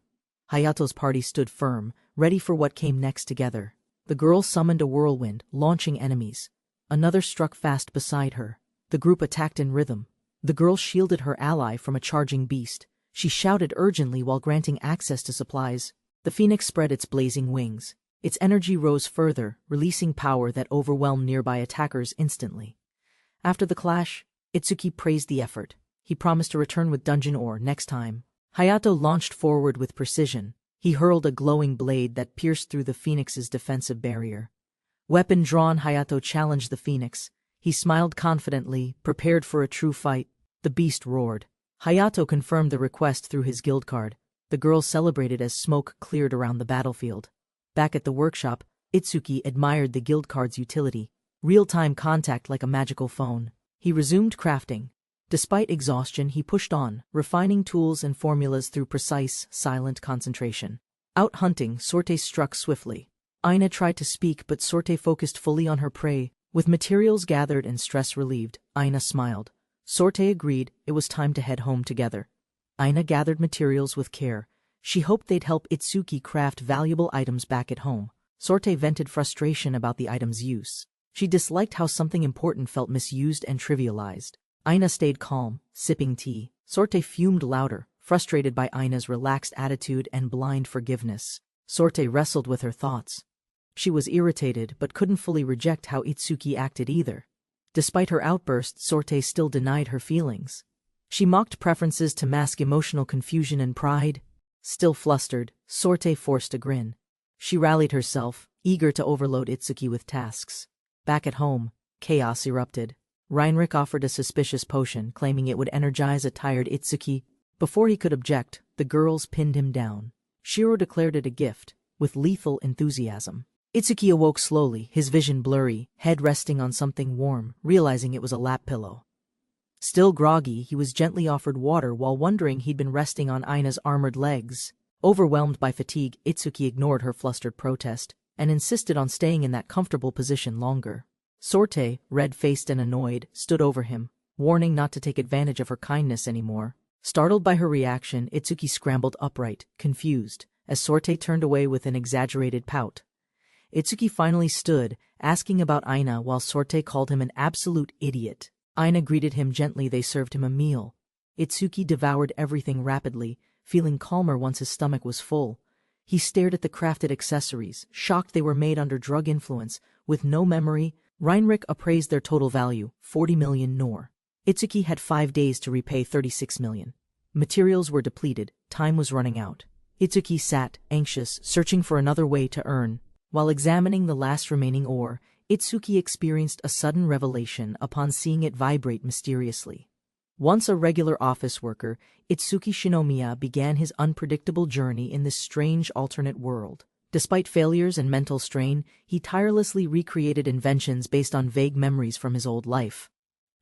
Speaker 1: Hayato's party stood firm, ready for what came next together. The girl summoned a whirlwind, launching enemies. Another struck fast beside her. The group attacked in rhythm. The girl shielded her ally from a charging beast. She shouted urgently while granting access to supplies. The phoenix spread its blazing wings. Its energy rose further, releasing power that overwhelmed nearby attackers instantly. After the clash, Itsuki praised the effort. He promised to return with dungeon ore next time. Hayato launched forward with precision. He hurled a glowing blade that pierced through the phoenix's defensive barrier. Weapon drawn, Hayato challenged the phoenix. He smiled confidently, prepared for a true fight. The beast roared. Hayato confirmed the request through his guild card. The girls celebrated as smoke cleared around the battlefield. Back at the workshop, Itsuki admired the guild card's utility. Real-time contact like a magical phone. He resumed crafting. Despite exhaustion, he pushed on, refining tools and formulas through precise, silent concentration. Out hunting, Sorte struck swiftly. Aina tried to speak, but Sorte focused fully on her prey. With materials gathered and stress relieved, Aina smiled. Sorte agreed it was time to head home together. Aina gathered materials with care. She hoped they'd help Itsuki craft valuable items back at home. Sorte vented frustration about the item's use. She disliked how something important felt misused and trivialized. Aina stayed calm, sipping tea. Sorte fumed louder, frustrated by Aina's relaxed attitude and blind forgiveness. Sorte wrestled with her thoughts. She was irritated but couldn't fully reject how Itsuki acted either. Despite her outbursts, Sorte still denied her feelings. She mocked preferences to mask emotional confusion and pride. Still flustered, Sorte forced a grin. She rallied herself, eager to overload Itsuki with tasks. Back at home, chaos erupted. Rainrick offered a suspicious potion, claiming it would energize a tired Itsuki. Before he could object, the girls pinned him down. Shiro declared it a gift, with lethal enthusiasm. Itsuki awoke slowly, his vision blurry, head resting on something warm, realizing it was a lap pillow. Still groggy, he was gently offered water while wondering he'd been resting on Aina's armored legs. Overwhelmed by fatigue, Itsuki ignored her flustered protest and insisted on staying in that comfortable position longer. Sorte, red-faced and annoyed, stood over him, warning not to take advantage of her kindness anymore. Startled by her reaction, Itsuki scrambled upright, confused, as Sorte turned away with an exaggerated pout. Itsuki finally stood, asking about Aina while Sorte called him an absolute idiot. Aina greeted him gently. They served him a meal. Itsuki devoured everything rapidly, feeling calmer once his stomach was full. He stared at the crafted accessories, shocked they were made under drug influence, with no memory. Heinrich appraised their total value, 40 million nor. Itsuki had 5 days to repay 36 million. Materials were depleted, time was running out. Itsuki sat, anxious, searching for another way to earn. While examining the last remaining ore, Itsuki experienced a sudden revelation upon seeing it vibrate mysteriously. Once a regular office worker, Itsuki Shinomiya began his unpredictable journey in this strange alternate world. Despite failures and mental strain, he tirelessly recreated inventions based on vague memories from his old life.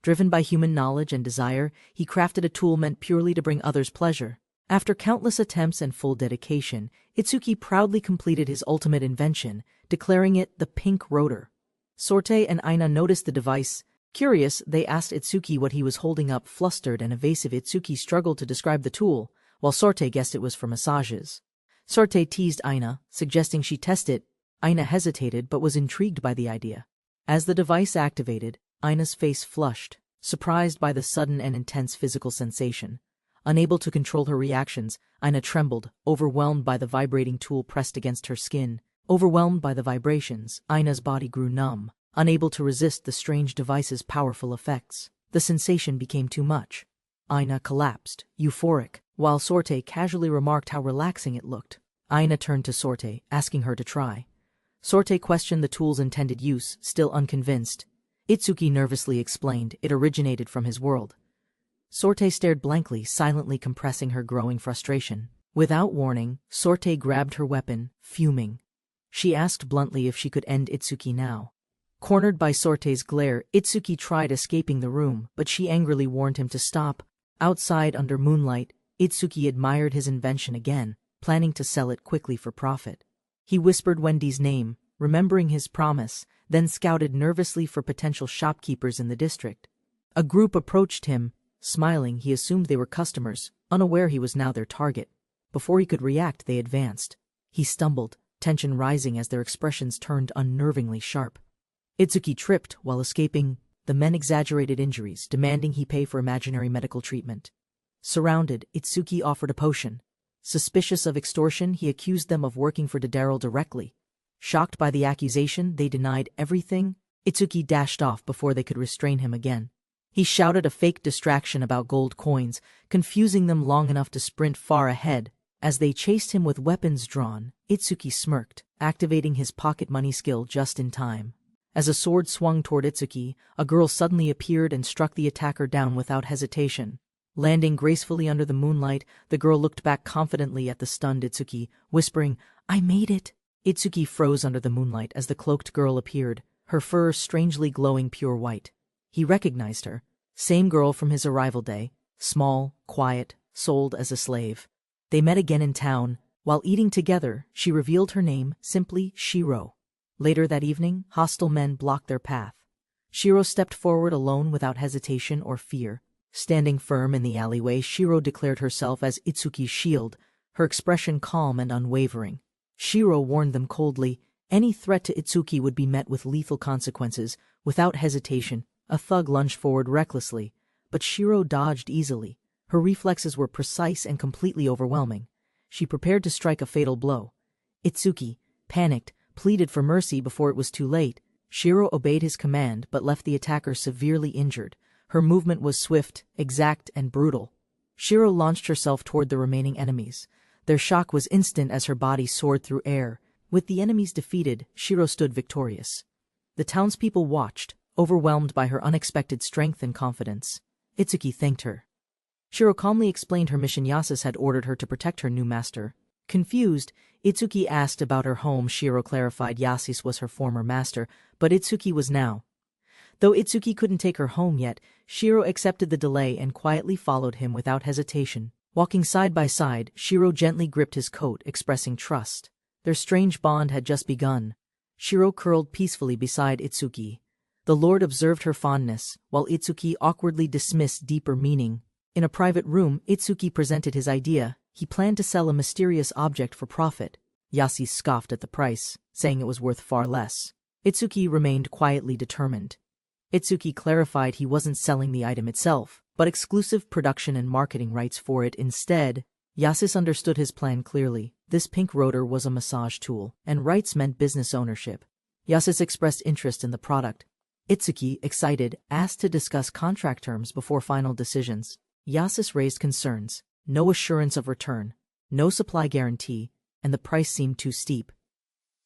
Speaker 1: Driven by human knowledge and desire, he crafted a tool meant purely to bring others pleasure. After countless attempts and full dedication, Itsuki proudly completed his ultimate invention, declaring it the pink rotor. Sorte and Aina noticed the device. Curious, they asked Itsuki what he was holding up. Flustered and evasive, Itsuki struggled to describe the tool, while Sorte guessed it was for massages. Sorte teased Aina, suggesting she test it. Aina hesitated but was intrigued by the idea. As the device activated, Aina's face flushed, surprised by the sudden and intense physical sensation. Unable to control her reactions, Aina trembled, overwhelmed by the vibrating tool pressed against her skin. Overwhelmed by the vibrations, Aina's body grew numb, unable to resist the strange device's powerful effects. The sensation became too much. Aina collapsed, euphoric, while Sorte casually remarked how relaxing it looked. Aina turned to Sorte, asking her to try. Sorte questioned the tool's intended use, still unconvinced. Itsuki nervously explained it originated from his world. Sorte stared blankly, silently compressing her growing frustration. Without warning, Sorte grabbed her weapon, fuming. She asked bluntly if she could end Itsuki now. Cornered by Sorte's glare, Itsuki tried escaping the room, but she angrily warned him to stop. Outside under moonlight, Itsuki admired his invention again, planning to sell it quickly for profit. He whispered Wendy's name, remembering his promise, then scouted nervously for potential shopkeepers in the district. A group approached him. Smiling, he assumed they were customers, unaware he was now their target. Before he could react, they advanced. He stumbled, tension rising as their expressions turned unnervingly sharp. Itsuki tripped while escaping. The men exaggerated injuries, demanding he pay for imaginary medical treatment. Surrounded, Itsuki offered a potion. Suspicious of extortion, he accused them of working for Daryl directly. Shocked by the accusation, they denied everything. Itsuki dashed off before they could restrain him again. He shouted a fake distraction about gold coins, confusing them long enough to sprint far ahead. As they chased him with weapons drawn, Itsuki smirked, activating his pocket money skill just in time. As a sword swung toward Itsuki, a girl suddenly appeared and struck the attacker down without hesitation. Landing gracefully under the moonlight, the girl looked back confidently at the stunned Itsuki, whispering, "I made it." Itsuki froze under the moonlight as the cloaked girl appeared, her fur strangely glowing pure white. He recognized her. Same girl from his arrival day, small, quiet, sold as a slave. They met again in town. While eating together, she revealed her name, simply Shiro. Later that evening, hostile men blocked their path. Shiro stepped forward alone without hesitation or fear. Standing firm in the alleyway, Shiro declared herself as Itsuki's shield, her expression calm and unwavering. Shiro warned them coldly, any threat to Itsuki would be met with lethal consequences. Without hesitation, a thug lunged forward recklessly, but Shiro dodged easily. Her reflexes were precise and completely overwhelming. She prepared to strike a fatal blow. Itsuki, panicked, pleaded for mercy before it was too late. Shiro obeyed his command but left the attacker severely injured. Her movement was swift, exact, and brutal. Shiro launched herself toward the remaining enemies. Their shock was instant as her body soared through air. With the enemies defeated, Shiro stood victorious. The townspeople watched, overwhelmed by her unexpected strength and confidence. Itsuki thanked her. Shiro calmly explained her mission. Yasus had ordered her to protect her new master. Confused, Itsuki asked about her home. Shiro clarified Yasus was her former master, but Itsuki was now. Though Itsuki couldn't take her home yet, Shiro accepted the delay and quietly followed him without hesitation. Walking side by side, Shiro gently gripped his coat, expressing trust. Their strange bond had just begun. Shiro curled peacefully beside Itsuki. The Lord observed her fondness, while Itsuki awkwardly dismissed deeper meaning. In a private room, Itsuki presented his idea. He planned to sell a mysterious object for profit. Yasus scoffed at the price, saying it was worth far less. Itsuki remained quietly determined. Itsuki clarified he wasn't selling the item itself, but exclusive production and marketing rights for it instead. Yasus understood his plan clearly. This pink rotor was a massage tool, and rights meant business ownership. Yasus expressed interest in the product. Itsuki, excited, asked to discuss contract terms before final decisions. Yasus raised concerns. No assurance of return, no supply guarantee, and the price seemed too steep.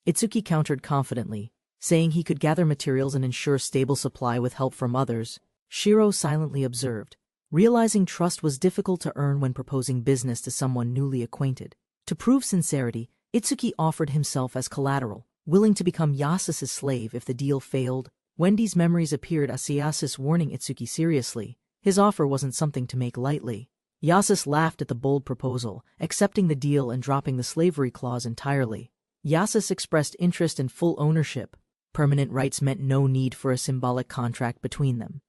Speaker 1: Itsuki countered confidently, saying he could gather materials and ensure stable supply with help from others. Shiro silently observed, realizing trust was difficult to earn when proposing business to someone newly acquainted. To prove sincerity, Itsuki offered himself as collateral, willing to become Yasus's slave if the deal failed. Wendy's memories appeared as Yasus warning Itsuki seriously. His offer wasn't something to make lightly. Yasus laughed at the bold proposal, accepting the deal and dropping the slavery clause entirely. Yasus expressed interest in full ownership. Permanent rights meant no need for a symbolic contract between them.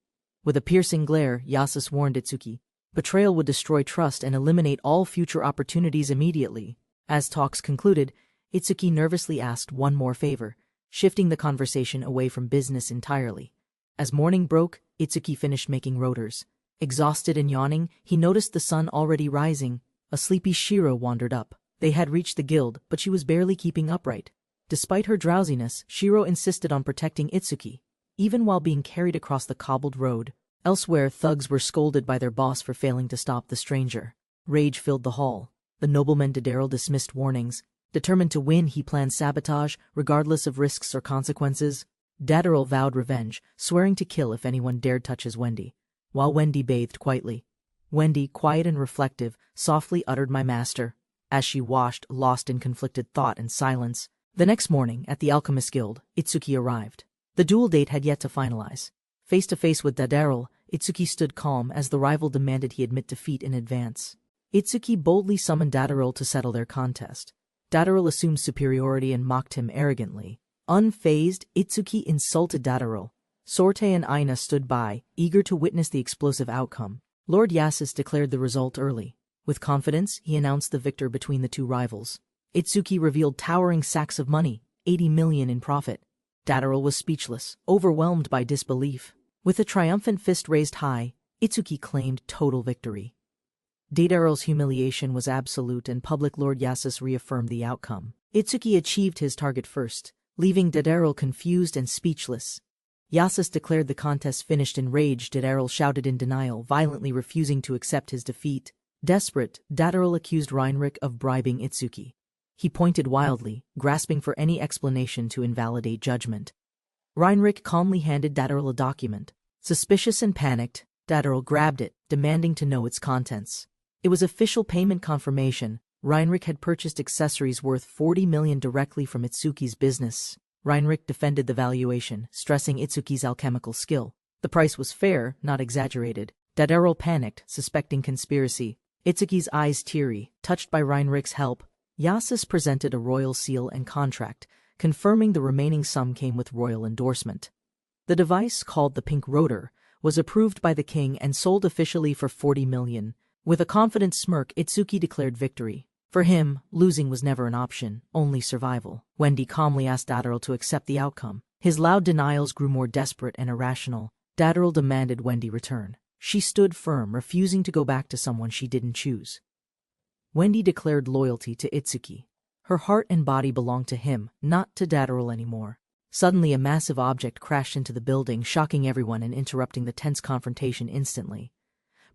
Speaker 1: With a piercing glare, Yasus warned Itsuki. Betrayal would destroy trust and eliminate all future opportunities immediately. As talks concluded, Itsuki nervously asked one more favor, shifting the conversation away from business entirely. As morning broke, Itsuki finished making rotors. Exhausted and yawning, he noticed the sun already rising. A sleepy Shiro wandered up. They had reached the guild, but she was barely keeping upright. Despite her drowsiness, Shiro insisted on protecting Itsuki, even while being carried across the cobbled road. Elsewhere, thugs were scolded by their boss for failing to stop the stranger. Rage filled the hall. The nobleman Dadarel dismissed warnings. Determined to win, he planned sabotage, regardless of risks or consequences. Dadarel vowed revenge, swearing to kill if anyone dared touch his Wendy. While Wendy bathed quietly. Wendy, quiet and reflective, softly uttered, "My master," as she washed, lost in conflicted thought and silence. The next morning, at the Alchemist Guild, Itsuki arrived. The duel date had yet to finalize. Face to face with Dadarel, Itsuki stood calm as the rival demanded he admit defeat in advance. Itsuki boldly summoned Dadarel to settle their contest. Dadarel assumed superiority and mocked him arrogantly. Unfazed, Itsuki insulted Dadarel. Sorte and Aina stood by, eager to witness the explosive outcome. Lord Yasus declared the result early. With confidence, he announced the victor between the two rivals. Itsuki revealed towering sacks of money, 80 million in profit. Dadarel was speechless, overwhelmed by disbelief. With a triumphant fist raised high, Itsuki claimed total victory. Dadarel's humiliation was absolute, and public Lord Yasus reaffirmed the outcome. Itsuki achieved his target first, leaving Dadarel confused and speechless. Yasus declared the contest finished. Enraged, Dadarel shouted in denial, violently refusing to accept his defeat. Desperate, Dadarel accused Reinrich of bribing Itsuki. He pointed wildly, grasping for any explanation to invalidate judgment. Reinrich calmly handed Dadarel a document. Suspicious and panicked, Dadarel grabbed it, demanding to know its contents. It was official payment confirmation. Reinrich had purchased accessories worth 40 million directly from Itsuki's business. Reinrich defended the valuation, stressing Itsuki's alchemical skill. The price was fair, not exaggerated. Dadarel panicked, suspecting conspiracy. Itsuki's eyes teary, touched by Reinrich's help. Yasus presented a royal seal and contract, confirming the remaining sum came with royal endorsement. The device, called the Pink Rotor, was approved by the king and sold officially for 40 million. With a confident smirk, Itsuki declared victory. For him, losing was never an option, only survival. Wendy calmly asked Dadarel to accept the outcome. His loud denials grew more desperate and irrational. Dadarel demanded Wendy return. She stood firm, refusing to go back to someone she didn't choose. Wendy declared loyalty to Itsuki. Her heart and body belonged to him, not to Dadarel anymore. Suddenly, a massive object crashed into the building, shocking everyone and interrupting the tense confrontation instantly.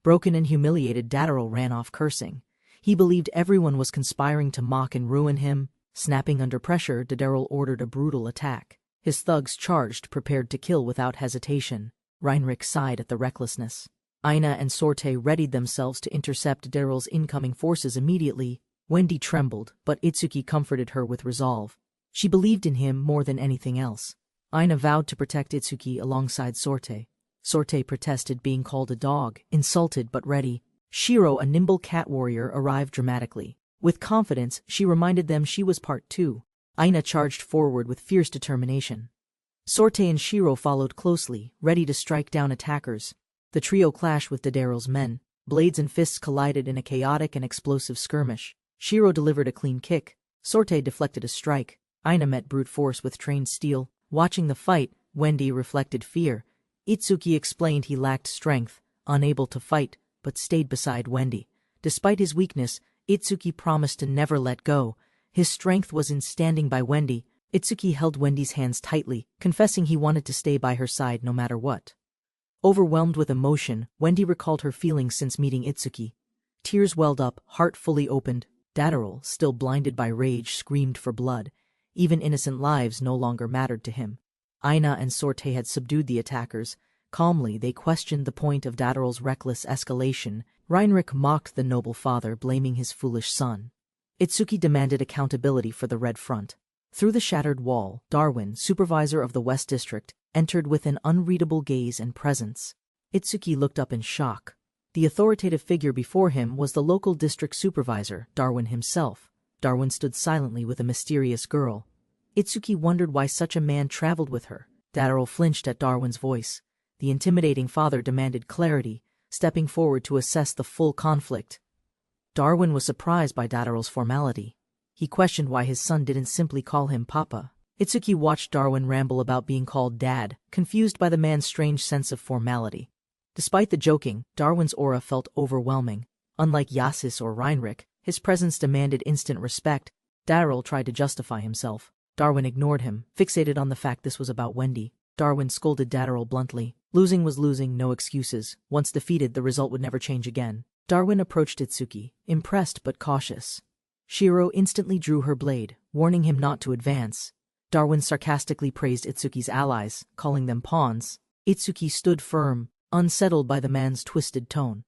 Speaker 1: Broken and humiliated, Dadarel ran off cursing. He believed everyone was conspiring to mock and ruin him. Snapping under pressure, Dadarel ordered a brutal attack. His thugs charged, prepared to kill without hesitation. Reinrich sighed at the recklessness. Ina and Sorte readied themselves to intercept Daryl's incoming forces immediately. Wendy trembled, but Itsuki comforted her with resolve. She believed in him more than anything else. Ina vowed to protect Itsuki alongside Sorte. Sorte protested being called a dog, insulted but ready. Shiro, a nimble cat warrior, arrived dramatically. With confidence, she reminded them she was part too. Ina charged forward with fierce determination. Sorte and Shiro followed closely, ready to strike down attackers. The trio clashed with Daryl's men. Blades and fists collided in a chaotic and explosive skirmish. Shiro delivered a clean kick. Sorte deflected a strike. Ina met brute force with trained steel. Watching the fight, Wendy reflected fear. Itsuki explained he lacked strength, unable to fight, but stayed beside Wendy. Despite his weakness, Itsuki promised to never let go. His strength was in standing by Wendy. Itsuki held Wendy's hands tightly, confessing he wanted to stay by her side no matter what. Overwhelmed with emotion, Wendy recalled her feelings since meeting Itsuki. Tears welled up, heart fully opened. Daryl, still blinded by rage, screamed for blood. Even innocent lives no longer mattered to him. Ina and Sorte had subdued the attackers. Calmly, they questioned the point of Daryl's reckless escalation. Heinrich mocked the noble father, blaming his foolish son. Itsuki demanded accountability for the Red Front. Through the shattered wall, Darwin, supervisor of the West District, entered with an unreadable gaze and presence. Itsuki looked up in shock. The authoritative figure before him was the local district supervisor, Darwin himself. Darwin stood silently with a mysterious girl. Itsuki wondered why such a man traveled with her. Daryl flinched at Darwin's voice. The intimidating father demanded clarity, stepping forward to assess the full conflict. Darwin was surprised by Daryl's formality. He questioned why his son didn't simply call him Papa. Itsuki watched Darwin ramble about being called Dad, confused by the man's strange sense of formality. Despite the joking, Darwin's aura felt overwhelming. Unlike Yasis or Heinrich, his presence demanded instant respect. Daryl tried to justify himself. Darwin ignored him, fixated on the fact this was about Wendy. Darwin scolded Daryl bluntly. Losing was losing, no excuses. Once defeated, the result would never change again. Darwin approached Itsuki, impressed but cautious. Shiro instantly drew her blade, warning him not to advance. Darwin sarcastically praised Itsuki's allies, calling them pawns. Itsuki stood firm, unsettled by the man's twisted tone.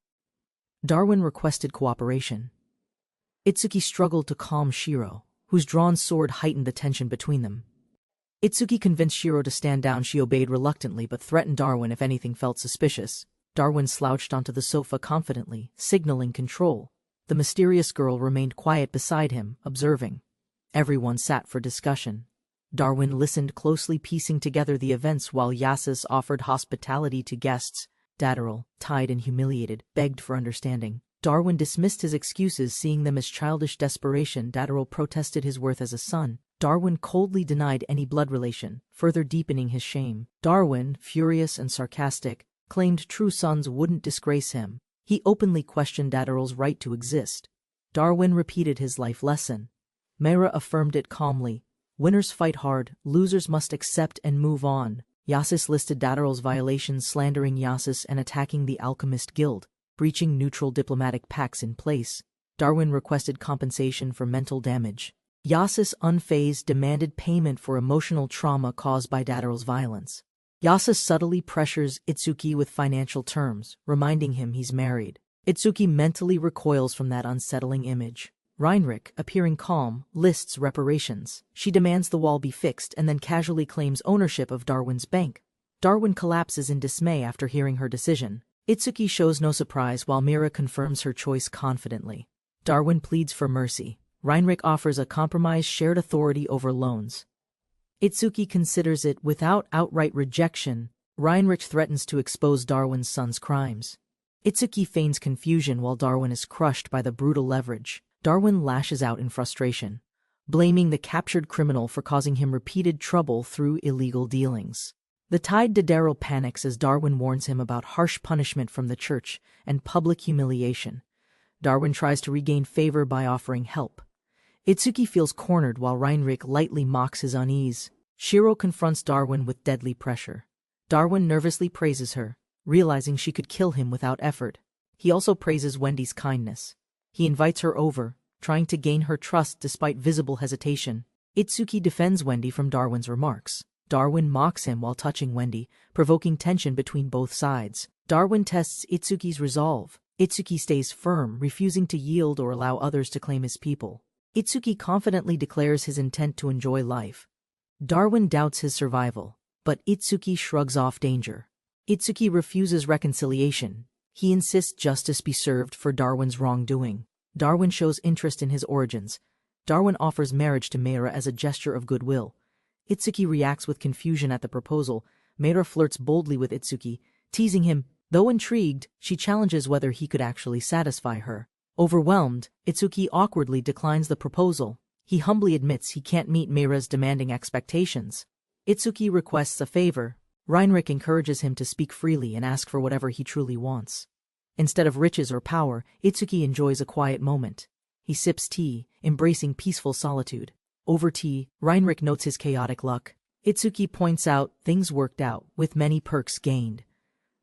Speaker 1: Darwin requested cooperation. Itsuki struggled to calm Shiro, whose drawn sword heightened the tension between them. Itsuki convinced Shiro to stand down. She obeyed reluctantly but threatened Darwin if anything felt suspicious. Darwin slouched onto the sofa confidently, signaling control. The mysterious girl remained quiet beside him, observing. Everyone sat for discussion. Darwin listened closely, piecing together the events while Yasis offered hospitality to guests. Daryl, tied and humiliated, begged for understanding. Darwin dismissed his excuses, seeing them as childish desperation. Daryl protested his worth as a son. Darwin coldly denied any blood relation, further deepening his shame. Darwin, furious and sarcastic, claimed true sons wouldn't disgrace him. He openly questioned Daryl's right to exist. Darwin repeated his life lesson. Mera affirmed it calmly. Winners fight hard, losers must accept and move on. Yasis listed Daryl's violations, slandering Yasis and attacking the Alchemist Guild, breaching neutral diplomatic pacts in place. Darwin requested compensation for mental damage. Yasis, unfazed, demanded payment for emotional trauma caused by Daryl's violence. Yasis subtly pressures Itsuki with financial terms, reminding him he's married. Itsuki mentally recoils from that unsettling image. Heinrich, appearing calm, lists reparations. She demands the wall be fixed and then casually claims ownership of Darwin's bank. Darwin collapses in dismay after hearing her decision. Itsuki shows no surprise while Mira confirms her choice confidently. Darwin pleads for mercy. Heinrich offers a compromise: shared authority over loans. Itsuki considers it without outright rejection. Heinrich threatens to expose Darwin's son's crimes. Itsuki feigns confusion while Darwin is crushed by the brutal leverage. Darwin lashes out in frustration, blaming the captured criminal for causing him repeated trouble through illegal dealings. The tied Daryl panics as Darwin warns him about harsh punishment from the church and public humiliation. Darwin tries to regain favor by offering help. Itsuki feels cornered while Heinrich lightly mocks his unease. Shiro confronts Darwin with deadly pressure. Darwin nervously praises her, realizing she could kill him without effort. He also praises Wendy's kindness. He invites her over, trying to gain her trust despite visible hesitation. Itsuki defends Wendy from Darwin's remarks. Darwin mocks him while touching Wendy, provoking tension between both sides. Darwin tests Itsuki's resolve. Itsuki stays firm, refusing to yield or allow others to claim his people. Itsuki confidently declares his intent to enjoy life. Darwin doubts his survival, but Itsuki shrugs off danger. Itsuki refuses reconciliation. He insists justice be served for Darwin's wrongdoing. Darwin shows interest in his origins. Darwin offers marriage to Meira as a gesture of goodwill. Itsuki reacts with confusion at the proposal. Meira flirts boldly with Itsuki, teasing him. Though intrigued, she challenges whether he could actually satisfy her. Overwhelmed, Itsuki awkwardly declines the proposal. He humbly admits he can't meet Meira's demanding expectations. Itsuki requests a favor. Heinrich encourages him to speak freely and ask for whatever he truly wants. Instead of riches or power, Itsuki enjoys a quiet moment. He sips tea, embracing peaceful solitude. Over tea, Heinrich notes his chaotic luck. Itsuki points out things worked out, with many perks gained.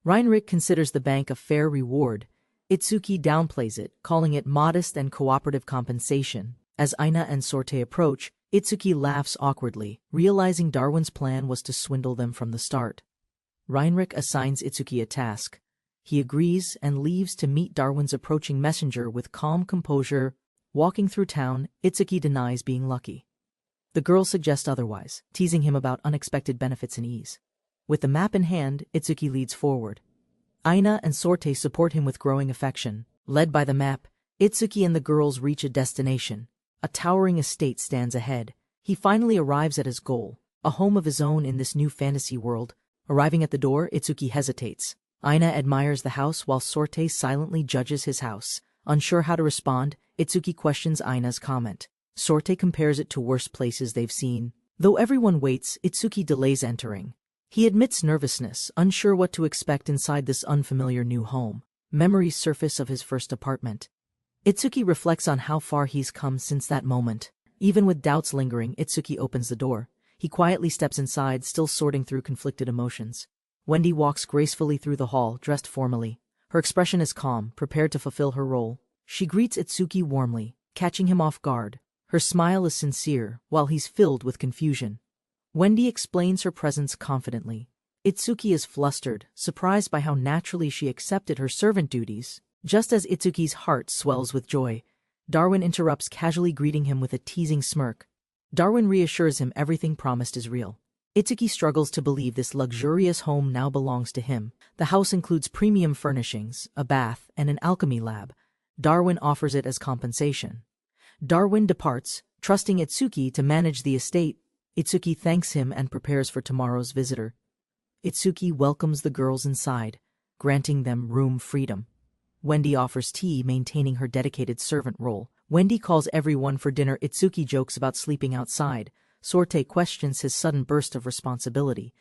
Speaker 1: Heinrich considers the bank a fair reward. Itsuki downplays it, calling it modest and cooperative compensation. As Aina and Sorte approach, Itsuki laughs awkwardly, realizing Darwin's plan was to swindle them from the start. Heinrich assigns Itsuki a task. He agrees and leaves to meet Darwin's approaching messenger with calm composure. Walking through town, Itsuki denies being lucky. The girl suggests otherwise, teasing him about unexpected benefits and ease. With the map in hand, Itsuki leads forward. Aina and Sorte support him with growing affection. Led by the map, Itsuki and the girls reach a destination. A towering estate stands ahead. He finally arrives at his goal, a home of his own in this new fantasy world. Arriving at the door, Itsuki hesitates. Aina admires the house while Sorte silently judges his house. Unsure how to respond, Itsuki questions Aina's comment. Sorte compares it to worse places they've seen. Though everyone waits, Itsuki delays entering. He admits nervousness, unsure what to expect inside this unfamiliar new home. Memories surface of his first apartment. Itsuki reflects on how far he's come since that moment. Even with doubts lingering, Itsuki opens the door. He quietly steps inside, still sorting through conflicted emotions. Wendy walks gracefully through the hall, dressed formally. Her expression is calm, prepared to fulfill her role. She greets Itsuki warmly, catching him off guard. Her smile is sincere, while he's filled with confusion. Wendy explains her presence confidently. Itsuki is flustered, surprised by how naturally she accepted her servant duties. Just as Itsuki's heart swells with joy, Darwin interrupts, casually greeting him with a teasing smirk. Darwin reassures him everything promised is real. Itsuki struggles to believe this luxurious home now belongs to him. The house includes premium furnishings, a bath, and an alchemy lab. Darwin offers it as compensation. Darwin departs, trusting Itsuki to manage the estate. Itsuki thanks him and prepares for tomorrow's visitor. Itsuki welcomes the girls inside, granting them room freedom. Wendy offers tea, maintaining her dedicated servant role. Wendy calls everyone for dinner. Itsuki jokes about sleeping outside. Sorte questions his sudden burst of responsibility.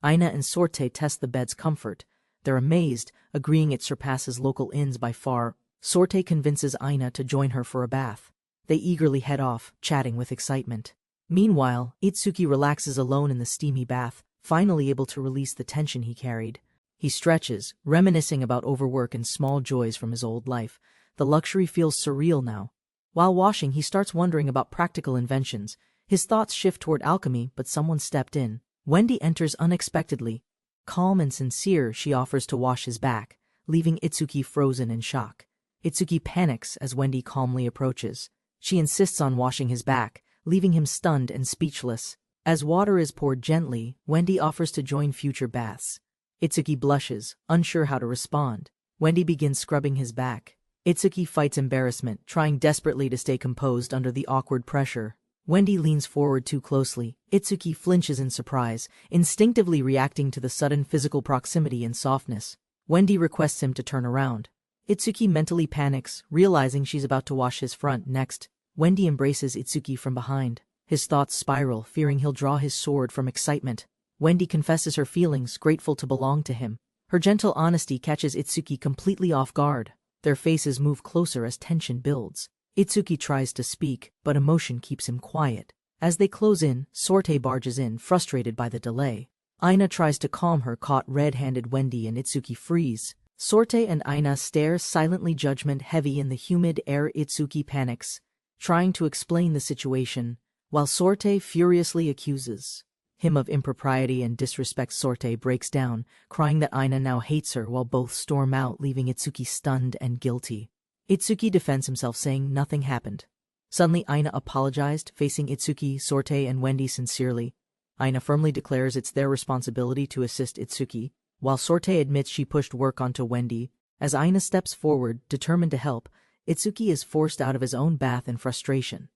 Speaker 1: Aina and Sorte test the bed's comfort. They're amazed, agreeing it surpasses local inns by far. Sorte convinces Aina to join her for a bath. They eagerly head off, chatting with excitement. Meanwhile, Itsuki relaxes alone in the steamy bath, finally able to release the tension he carried. He stretches, reminiscing about overwork and small joys from his old life. The luxury feels surreal now. While washing, he starts wondering about practical inventions. His thoughts shift toward alchemy, but someone stepped in. Wendy enters unexpectedly. Calm and sincere, she offers to wash his back, leaving Itsuki frozen in shock. Itsuki panics as Wendy calmly approaches. She insists on washing his back, leaving him stunned and speechless. As water is poured gently, Wendy offers to join future baths. Itsuki blushes, unsure how to respond. Wendy begins scrubbing his back. Itsuki fights embarrassment, trying desperately to stay composed under the awkward pressure. Wendy leans forward too closely. Itsuki flinches in surprise, instinctively reacting to the sudden physical proximity and softness. Wendy requests him to turn around. Itsuki mentally panics, realizing she's about to wash his front next. Wendy embraces Itsuki from behind. His thoughts spiral, fearing he'll draw his sword from excitement. Wendy confesses her feelings, grateful to belong to him. Her gentle honesty catches Itsuki completely off guard. Their faces move closer as tension builds. Itsuki tries to speak, but emotion keeps him quiet. As they close in, Sorte barges in, frustrated by the delay. Aina tries to calm her, caught red-handed. Wendy and Itsuki freeze. Sorte and Aina stare, silently, judgment heavy in the humid air. Itsuki panics, trying to explain the situation, while Sorte furiously accuses. hymn of impropriety and disrespect. Sorte breaks down, crying that Aina now hates her while both storm out, leaving Itsuki stunned and guilty. Itsuki defends himself, saying nothing happened. Suddenly Aina apologized, facing Itsuki, Sorte, and Wendy sincerely. Aina firmly declares it's their responsibility to assist Itsuki, while Sorte admits she pushed work onto Wendy. As Aina steps forward, determined to help, Itsuki is forced out of his own bath in frustration.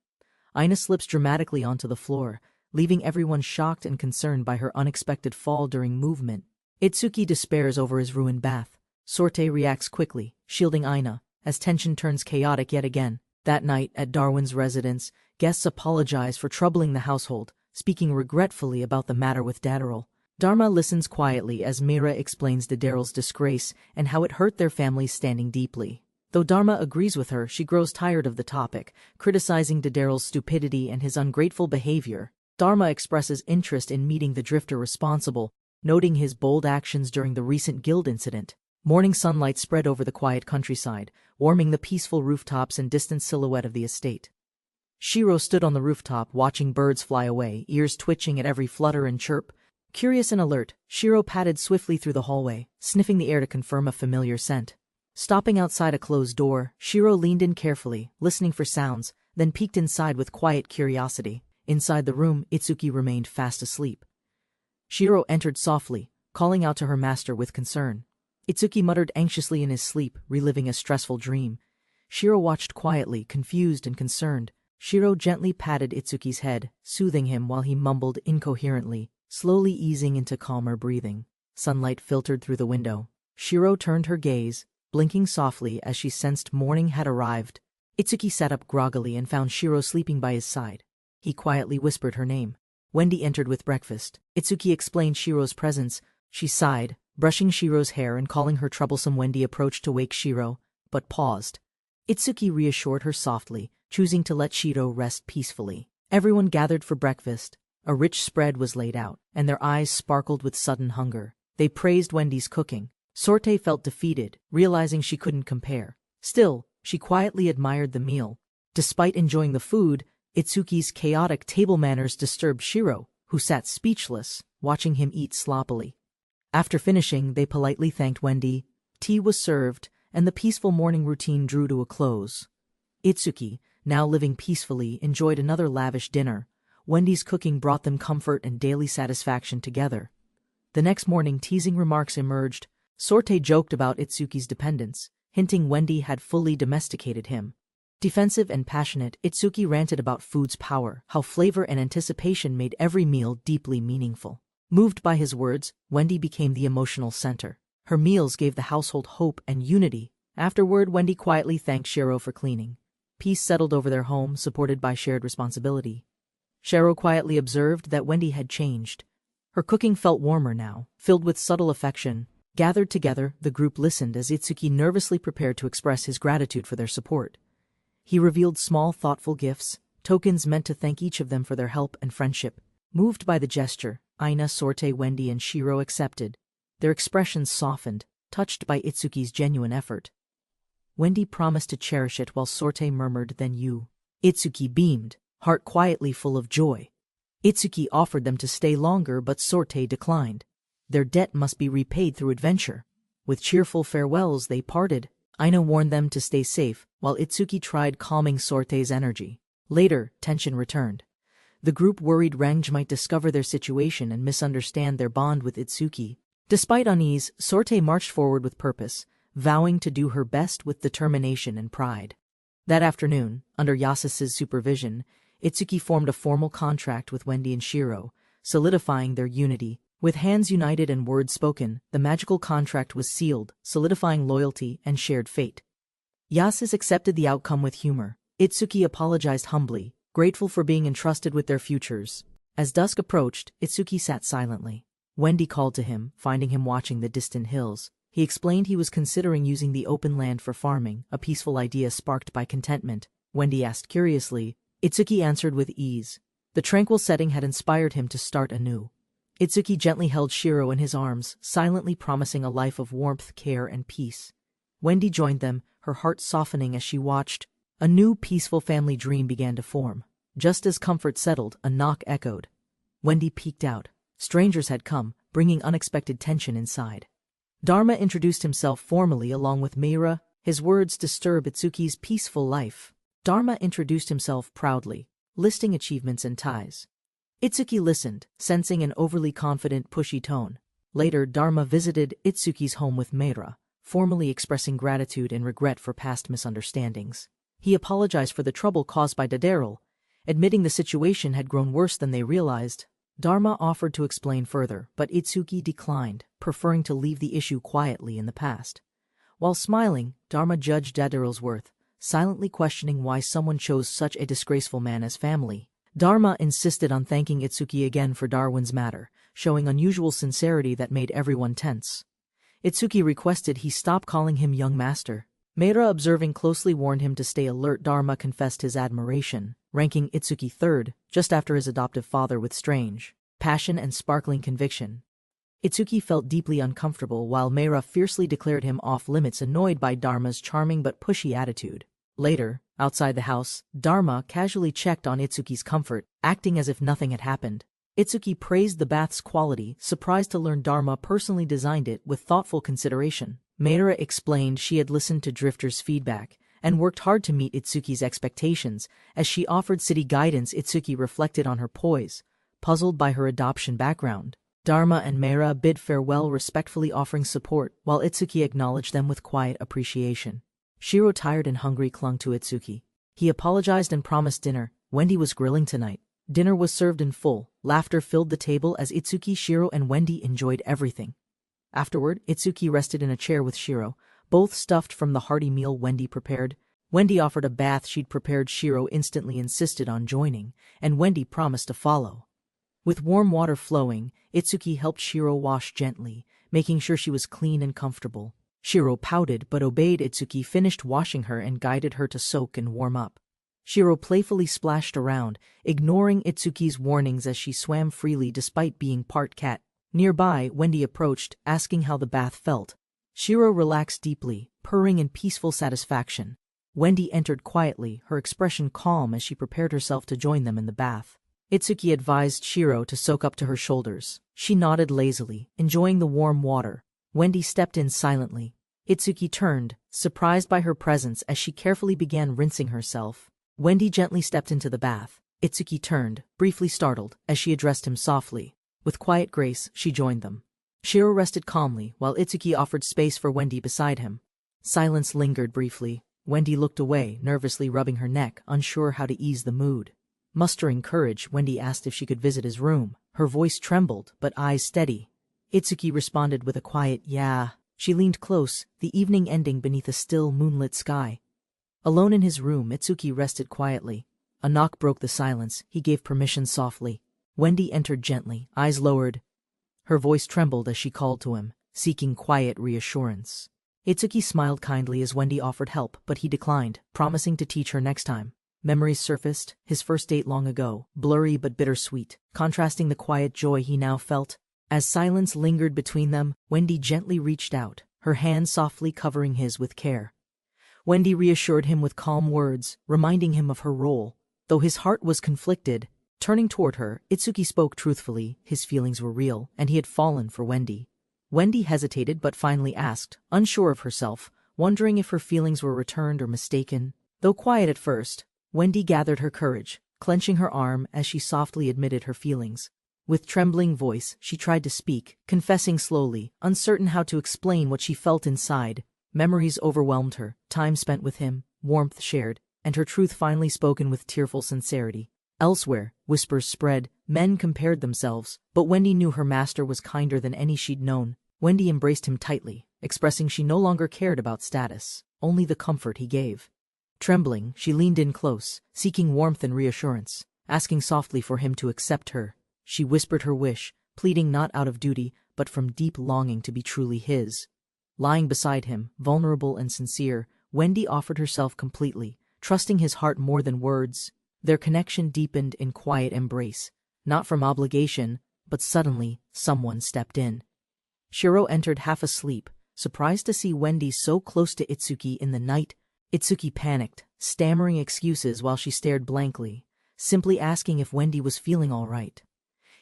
Speaker 1: Aina slips dramatically onto the floor, leaving everyone shocked and concerned by her unexpected fall during movement. Itsuki despairs over his ruined bath. Sorte reacts quickly, shielding Aina, as tension turns chaotic yet again. That night, at Darwin's residence, guests apologize for troubling the household, speaking regretfully about the matter with Daryl. Dharma listens quietly as Mira explains Daryl's disgrace and how it hurt their family, standing deeply. Though Dharma agrees with her, she grows tired of the topic, criticizing Daryl's stupidity and his ungrateful behavior. Dharma expresses interest in meeting the drifter responsible, noting his bold actions during the recent guild incident. Morning sunlight spread over the quiet countryside, warming the peaceful rooftops and distant silhouette of the estate. Shiro stood on the rooftop, watching birds fly away, ears twitching at every flutter and chirp. Curious and alert, Shiro padded swiftly through the hallway, sniffing the air to confirm a familiar scent. Stopping outside a closed door, Shiro leaned in carefully, listening for sounds, then peeked inside with quiet curiosity. Inside the room, Itsuki remained fast asleep. Shiro entered softly, calling out to her master with concern. Itsuki muttered anxiously in his sleep, reliving a stressful dream. Shiro watched quietly, confused and concerned. Shiro gently patted Itsuki's head, soothing him while he mumbled incoherently, slowly easing into calmer breathing. Sunlight filtered through the window. Shiro turned her gaze, blinking softly as she sensed morning had arrived. Itsuki sat up groggily and found Shiro sleeping by his side. He quietly whispered her name. Wendy entered with breakfast. Itsuki explained Shiro's presence. She sighed, brushing Shiro's hair and calling her troublesome. Wendy approached to wake Shiro, but paused. Itsuki reassured her softly, choosing to let Shiro rest peacefully. Everyone gathered for breakfast. A rich spread was laid out, and their eyes sparkled with sudden hunger. They praised Wendy's cooking. Sorte felt defeated, realizing she couldn't compare. Still, she quietly admired the meal. Despite enjoying the food, Itsuki's chaotic table manners disturbed Shiro, who sat speechless, watching him eat sloppily. After finishing, they politely thanked Wendy. Tea was served, and the peaceful morning routine drew to a close. Itsuki, now living peacefully, enjoyed another lavish dinner. Wendy's cooking brought them comfort and daily satisfaction together. The next morning, teasing remarks emerged. Sorte joked about Itsuki's dependence, hinting Wendy had fully domesticated him. Defensive and passionate, Itsuki ranted about food's power, how flavor and anticipation made every meal deeply meaningful. Moved by his words, Wendy became the emotional center. Her meals gave the household hope and unity. Afterward, Wendy quietly thanked Shiro for cleaning. Peace settled over their home, supported by shared responsibility. Shiro quietly observed that Wendy had changed. Her cooking felt warmer now, filled with subtle affection. Gathered together, the group listened as Itsuki nervously prepared to express his gratitude for their support. He revealed small, thoughtful gifts, tokens meant to thank each of them for their help and friendship. Moved by the gesture, Aina, Sorte, Wendy, and Shiro accepted. Their expressions softened, touched by Itsuki's genuine effort. Wendy promised to cherish it while Sorte murmured, "Then you." Itsuki beamed, heart quietly full of joy. Itsuki offered them to stay longer, but Sorte declined. Their debt must be repaid through adventure. With cheerful farewells, they parted. Aina warned them to stay safe, while Itsuki tried calming Sorte's energy. Later, tension returned. The group worried Range might discover their situation and misunderstand their bond with Itsuki. Despite unease, Sorte marched forward with purpose, vowing to do her best with determination and pride. That afternoon, under Yasu's supervision, Itsuki formed a formal contract with Wendy and Shiro, solidifying their unity. With hands united and words spoken, the magical contract was sealed, solidifying loyalty and shared fate. Yasu accepted the outcome with humor. Itsuki apologized humbly, grateful for being entrusted with their futures. As dusk approached, Itsuki sat silently. Wendy called to him, finding him watching the distant hills. He explained he was considering using the open land for farming, a peaceful idea sparked by contentment. Wendy asked curiously. Itsuki answered with ease. The tranquil setting had inspired him to start anew. Itsuki gently held Shiro in his arms, silently promising a life of warmth, care, and peace. Wendy joined them, her heart softening as she watched. A new peaceful family dream began to form. Just as comfort settled, a knock echoed. Wendy peeked out. Strangers had come, bringing unexpected tension inside. Dharma introduced himself formally along with Meira. His words disturbed Itsuki's peaceful life. Dharma introduced himself proudly, listing achievements and ties. Itsuki listened, sensing an overly confident, pushy tone. Later, Dharma visited Itsuki's home with Meira, formally expressing gratitude and regret for past misunderstandings. He apologized for the trouble caused by Daryl, admitting the situation had grown worse than they realized. Dharma offered to explain further, but Itsuki declined, preferring to leave the issue quietly in the past. While smiling, Dharma judged Daryl's worth, silently questioning why someone chose such a disgraceful man as family. Dharma insisted on thanking Itsuki again for Darwin's matter, showing unusual sincerity that made everyone tense. Itsuki requested he stop calling him young master. Meira, observing closely, warned him to stay alert. Dharma confessed his admiration, ranking Itsuki third, just after his adoptive father, with strange passion and sparkling conviction. Itsuki felt deeply uncomfortable while Meira fiercely declared him off-limits, annoyed by Dharma's charming but pushy attitude. Later, outside the house, Dharma casually checked on Itsuki's comfort, acting as if nothing had happened. Itsuki praised the bath's quality, surprised to learn Dharma personally designed it with thoughtful consideration. Meira explained she had listened to Drifter's feedback and worked hard to meet Itsuki's expectations. As she offered city guidance, Itsuki reflected on her poise, puzzled by her adoption background. Dharma and Meira bid farewell, respectfully offering support, while Itsuki acknowledged them with quiet appreciation. Shiro, tired and hungry, clung to Itsuki. He apologized and promised dinner. Wendy was grilling tonight. Dinner was served in full. Laughter filled the table as Itsuki, Shiro, and Wendy enjoyed everything. Afterward, Itsuki rested in a chair with Shiro, both stuffed from the hearty meal Wendy prepared. Wendy offered a bath she'd prepared. Shiro instantly insisted on joining, and Wendy promised to follow. With warm water flowing, Itsuki helped Shiro wash gently, making sure she was clean and comfortable. Shiro pouted but obeyed. Itsuki finished washing her and guided her to soak and warm up. Shiro playfully splashed around, ignoring Itsuki's warnings as she swam freely despite being part cat. Nearby, Wendy approached, asking how the bath felt. Shiro relaxed deeply, purring in peaceful satisfaction. Wendy entered quietly, her expression calm as she prepared herself to join them in the bath. Itsuki advised Shiro to soak up to her shoulders. She nodded lazily, enjoying the warm water. Wendy stepped in silently. Itsuki turned, surprised by her presence as she carefully began rinsing herself. Wendy gently stepped into the bath. Itsuki turned, briefly startled, as she addressed him softly. With quiet grace, she joined them. Shiro rested calmly, while Itsuki offered space for Wendy beside him. Silence lingered briefly. Wendy looked away, nervously rubbing her neck, unsure how to ease the mood. Mustering courage, Wendy asked if she could visit his room. Her voice trembled, but eyes steady. Itsuki responded with a quiet "yeah." She leaned close, the evening ending beneath a still, moonlit sky. Alone in his room, Itsuki rested quietly. A knock broke the silence. He gave permission softly. Wendy entered gently, eyes lowered. Her voice trembled as she called to him, seeking quiet reassurance. Itsuki smiled kindly as Wendy offered help, but he declined, promising to teach her next time. Memories surfaced, his first date long ago, blurry but bittersweet, contrasting the quiet joy he now felt. As silence lingered between them, Wendy gently reached out, her hand softly covering his with care. Wendy reassured him with calm words, reminding him of her role. Though his heart was conflicted, turning toward her, Itsuki spoke truthfully. His feelings were real, and he had fallen for Wendy. Wendy hesitated but finally asked, unsure of herself, wondering if her feelings were returned or mistaken. Though quiet at first, Wendy gathered her courage, clenching her arm as she softly admitted her feelings. With trembling voice, she tried to speak, confessing slowly, uncertain how to explain what she felt inside. Memories overwhelmed her, time spent with him, warmth shared, and her truth finally spoken with tearful sincerity. Elsewhere, whispers spread, men compared themselves, but Wendy knew her master was kinder than any she'd known. Wendy embraced him tightly, expressing she no longer cared about status, only the comfort he gave. Trembling, she leaned in close, seeking warmth and reassurance, asking softly for him to accept her. She whispered her wish, pleading not out of duty, but from deep longing to be truly his. Lying beside him, vulnerable and sincere, Wendy offered herself completely, trusting his heart more than words. Their connection deepened in quiet embrace, not from obligation, but suddenly, someone stepped in. Shiro entered half asleep, surprised to see Wendy so close to Itsuki in the night. Itsuki panicked, stammering excuses while she stared blankly, simply asking if Wendy was feeling all right.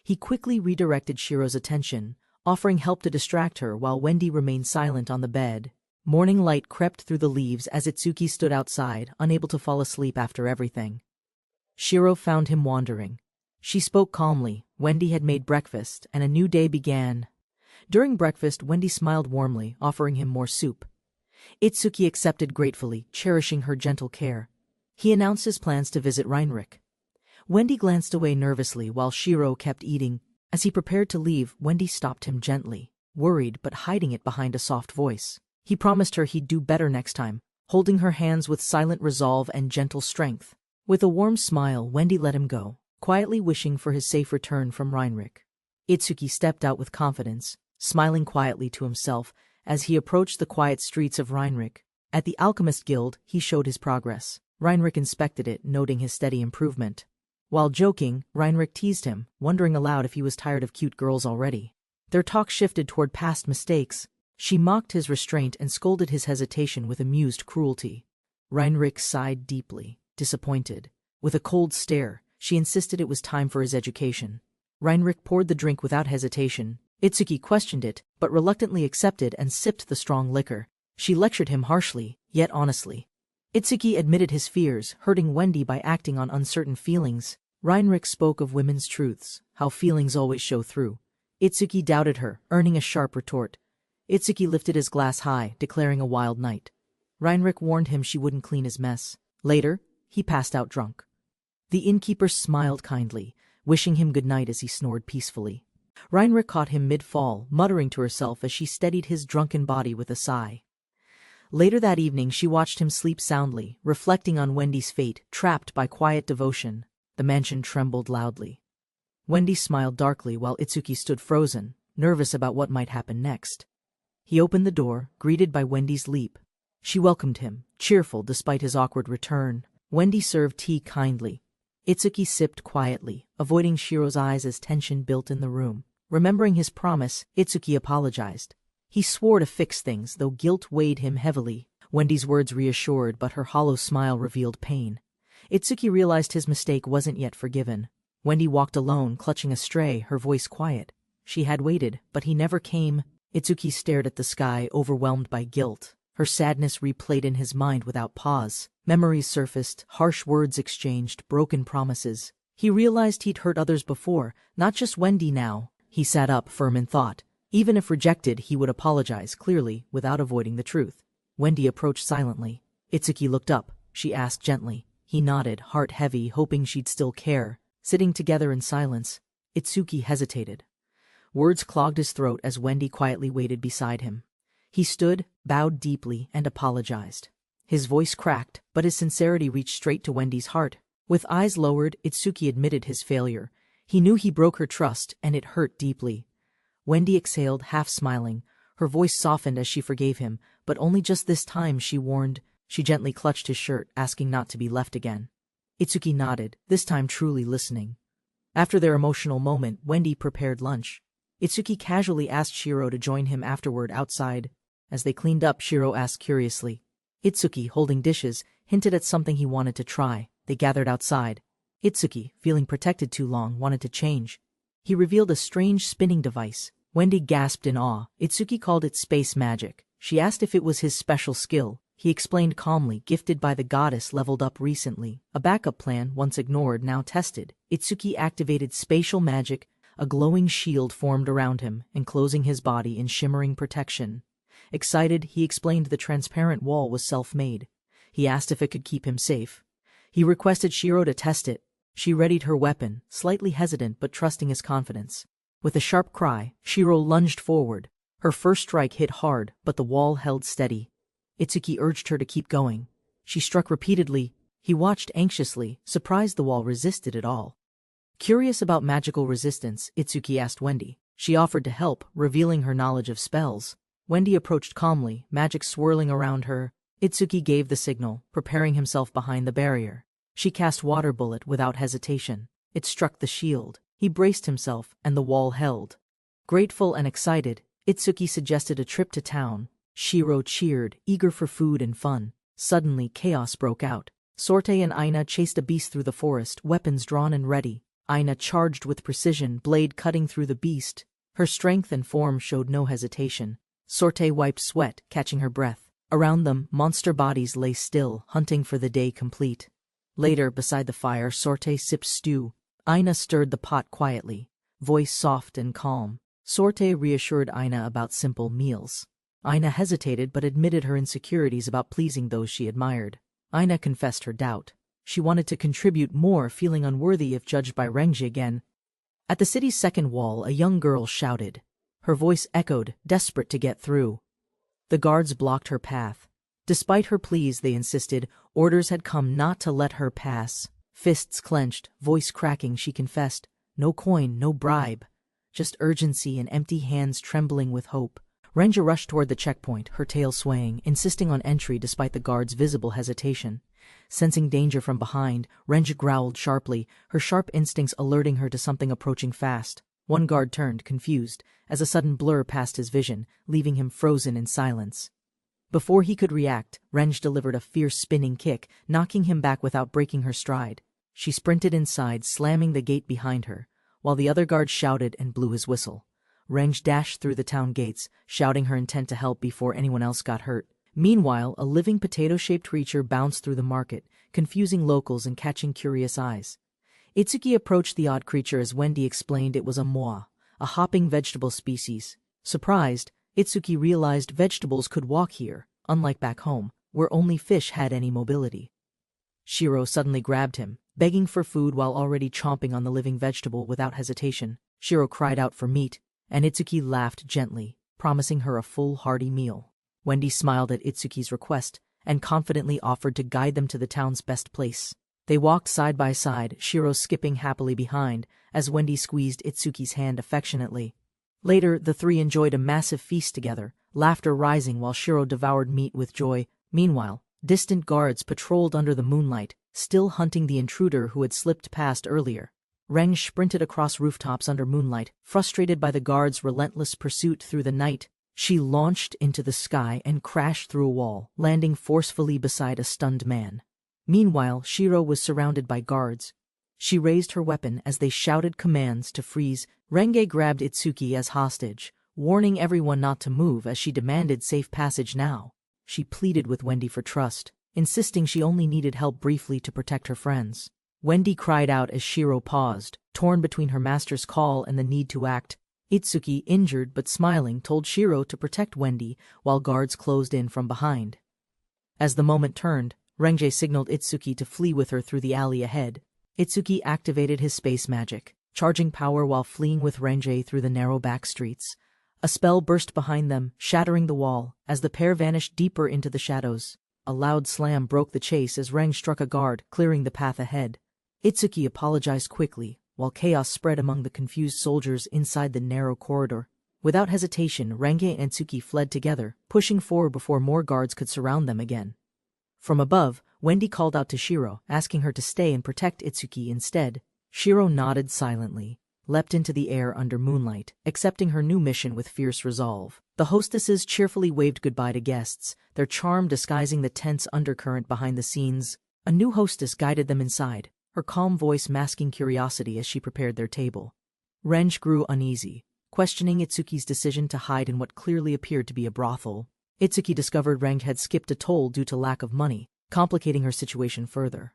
Speaker 1: He quickly redirected Shiro's attention, offering help to distract her while Wendy remained silent on the bed. Morning light crept through the leaves as Itsuki stood outside, unable to fall asleep after everything. Shiro found him wandering. She spoke calmly. Wendy had made breakfast, and a new day began. During breakfast, Wendy smiled warmly, offering him more soup. Itsuki accepted gratefully, cherishing her gentle care. He announced his plans to visit Heinrich. Wendy glanced away nervously while Shiro kept eating. As he prepared to leave, Wendy stopped him gently, worried but hiding it behind a soft voice. He promised her he'd do better next time, holding her hands with silent resolve and gentle strength. With a warm smile, Wendy let him go, quietly wishing for his safe return from Heinrich. Itsuki stepped out with confidence, smiling quietly to himself as he approached the quiet streets of Heinrich. At the Alchemist Guild, he showed his progress. Heinrich inspected it, noting his steady improvement. While joking, Heinrich teased him, wondering aloud if he was tired of cute girls already. Their talk shifted toward past mistakes. She mocked his restraint and scolded his hesitation with amused cruelty. Heinrich sighed deeply, disappointed. With a cold stare, she insisted it was time for his education. Heinrich poured the drink without hesitation. Itsuki questioned it, but reluctantly accepted and sipped the strong liquor. She lectured him harshly, yet honestly. Itsuki admitted his fears, hurting Wendy by acting on uncertain feelings. Heinrich spoke of women's truths, how feelings always show through. Itsuki doubted her, earning a sharp retort. Itsuki lifted his glass high, declaring a wild night. Heinrich warned him she wouldn't clean his mess. Later, he passed out drunk. The innkeeper smiled kindly, wishing him good night as he snored peacefully. Heinrich caught him mid-fall, muttering to herself as she steadied his drunken body with a sigh. Later that evening, she watched him sleep soundly, reflecting on Wendy's fate, trapped by quiet devotion. The mansion trembled loudly. Wendy smiled darkly while Itsuki stood frozen, nervous about what might happen next. He opened the door, greeted by Wendy's leap. She welcomed him, cheerful despite his awkward return. Wendy served tea kindly. Itsuki sipped quietly, avoiding Shiro's eyes as tension built in the room. Remembering his promise, Itsuki apologized. He swore to fix things, though guilt weighed him heavily. Wendy's words reassured, but her hollow smile revealed pain. Itsuki realized his mistake wasn't yet forgiven. Wendy walked alone, clutching a stray, her voice quiet. She had waited, but he never came. Itsuki stared at the sky, overwhelmed by guilt. Her sadness replayed in his mind without pause. Memories surfaced, harsh words exchanged, broken promises. He realized he'd hurt others before, not just Wendy now. He sat up, firm in thought. Even if rejected, he would apologize clearly, without avoiding the truth. Wendy approached silently. Itsuki looked up. She asked gently. He nodded, heart heavy, hoping she'd still care. Sitting together in silence, Itsuki hesitated. Words clogged his throat as Wendy quietly waited beside him. He stood, bowed deeply, and apologized. His voice cracked, but his sincerity reached straight to Wendy's heart. With eyes lowered, Itsuki admitted his failure. He knew he broke her trust, and it hurt deeply. Wendy exhaled, half smiling. Her voice softened as she forgave him, but only just this time, she warned. She gently clutched his shirt, asking not to be left again. Itsuki nodded, this time truly listening. After their emotional moment, Wendy prepared lunch. Itsuki casually asked Shiro to join him afterward outside. As they cleaned up, Shiro asked curiously. Itsuki, holding dishes, hinted at something he wanted to try. They gathered outside. Itsuki, feeling protected too long, wanted to change. He revealed a strange spinning device. Wendy gasped in awe. Itsuki called it space magic. She asked if it was his special skill. He explained calmly, gifted by the goddess, leveled up recently. A backup plan, once ignored, now tested. Itsuki activated spatial magic. A glowing shield formed around him, enclosing his body in shimmering protection. Excited, he explained the transparent wall was self-made. He asked if it could keep him safe. He requested Shiro to test it. She readied her weapon, slightly hesitant but trusting his confidence. With a sharp cry, Shiro lunged forward. Her first strike hit hard, but the wall held steady. Itsuki urged her to keep going. She struck repeatedly. He watched anxiously, surprised the wall resisted it all. Curious about magical resistance, Itsuki asked Wendy. She offered to help, revealing her knowledge of spells. Wendy approached calmly, magic swirling around her. Itsuki gave the signal, preparing himself behind the barrier. She cast water bullet without hesitation. It struck the shield. He braced himself, and the wall held. Grateful and excited, Itsuki suggested a trip to town. Shiro cheered, eager for food and fun. Suddenly, chaos broke out. Sorte and Aina chased a beast through the forest, weapons drawn and ready. Aina charged with precision, blade cutting through the beast. Her strength and form showed no hesitation. Sorte wiped sweat, catching her breath. Around them, monster bodies lay still, hunting for the day complete. Later, beside the fire, Sorte sipped stew. Aina stirred the pot quietly, voice soft and calm. Sorte reassured Aina about simple meals. Aina hesitated but admitted her insecurities about pleasing those she admired. Aina confessed her doubt. She wanted to contribute more, feeling unworthy if judged by Renji again. At the city's second wall, a young girl shouted. Her voice echoed, desperate to get through. The guards blocked her path. Despite her pleas, they insisted, orders had come not to let her pass. Fists clenched, voice cracking, she confessed. No coin, no bribe. Just urgency and empty hands trembling with hope. Renji rushed toward the checkpoint, her tail swaying, insisting on entry despite the guards' visible hesitation. Sensing danger from behind, Renji growled sharply, her sharp instincts alerting her to something approaching fast. One guard turned, confused, as a sudden blur passed his vision, leaving him frozen in silence. Before he could react, Renji delivered a fierce spinning kick, knocking him back without breaking her stride. She sprinted inside, slamming the gate behind her, while the other guard shouted and blew his whistle. Renji dashed through the town gates, shouting her intent to help before anyone else got hurt. Meanwhile, a living potato-shaped creature bounced through the market, confusing locals and catching curious eyes. Itsuki approached the odd creature as Wendy explained it was a moa, a hopping vegetable species. Surprised, Itsuki realized vegetables could walk here, unlike back home, where only fish had any mobility. Shiro suddenly grabbed him, begging for food while already chomping on the living vegetable without hesitation. Shiro cried out for meat, and Itsuki laughed gently, promising her a full, hearty meal. Wendy smiled at Itsuki's request and confidently offered to guide them to the town's best place. They walked side by side, Shiro skipping happily behind, as Wendy squeezed Itsuki's hand affectionately. Later, the three enjoyed a massive feast together, laughter rising while Shiro devoured meat with joy. Meanwhile, distant guards patrolled under the moonlight, still hunting the intruder who had slipped past earlier. Renji sprinted across rooftops under moonlight, frustrated by the guards' relentless pursuit through the night. She launched into the sky and crashed through a wall, landing forcefully beside a stunned man. Meanwhile, Shiro was surrounded by guards. She raised her weapon as they shouted commands to freeze. Renge grabbed Itsuki as hostage, warning everyone not to move as she demanded safe passage now. She pleaded with Wendy for trust, insisting she only needed help briefly to protect her friends. Wendy cried out as Shiro paused, torn between her master's call and the need to act. Itsuki, injured but smiling, told Shiro to protect Wendy while guards closed in from behind. As the moment turned, Renji signaled Itsuki to flee with her through the alley ahead. Itsuki activated his space magic, charging power while fleeing with Renji through the narrow back streets. A spell burst behind them, shattering the wall, as the pair vanished deeper into the shadows. A loud slam broke the chase as Renji struck a guard, clearing the path ahead. Itsuki apologized quickly, while chaos spread among the confused soldiers inside the narrow corridor. Without hesitation, Renge and Itsuki fled together, pushing forward before more guards could surround them again. From above, Wendy called out to Shiro, asking her to stay and protect Itsuki instead. Shiro nodded silently, leapt into the air under moonlight, accepting her new mission with fierce resolve. The hostesses cheerfully waved goodbye to guests, their charm disguising the tense undercurrent behind the scenes. A new hostess guided them inside, her calm voice masking curiosity as she prepared their table. Renji grew uneasy, questioning Itsuki's decision to hide in what clearly appeared to be a brothel. Itsuki discovered Renji had skipped a toll due to lack of money, complicating her situation further.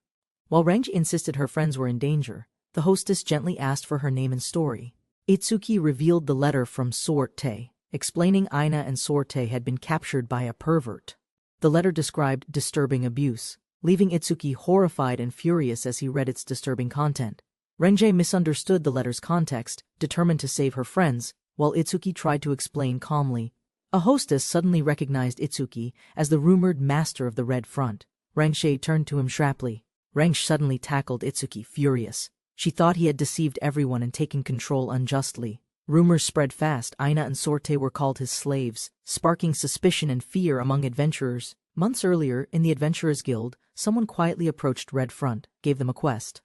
Speaker 1: While Renji insisted her friends were in danger, the hostess gently asked for her name and story. Itsuki revealed the letter from Sorte, explaining Aina and Sorte had been captured by a pervert. The letter described disturbing abuse, leaving Itsuki horrified and furious as he read its disturbing content. Renji misunderstood the letter's context, determined to save her friends, while Itsuki tried to explain calmly. A hostess suddenly recognized Itsuki as the rumored master of the Red Front. Renji turned to him sharply. Renji suddenly tackled Itsuki, furious. She thought he had deceived everyone and taken control unjustly. Rumors spread fast. Aina and Sorte were called his slaves, sparking suspicion and fear among adventurers. Months earlier, in the Adventurers Guild, someone quietly approached Red Front, gave them a quest.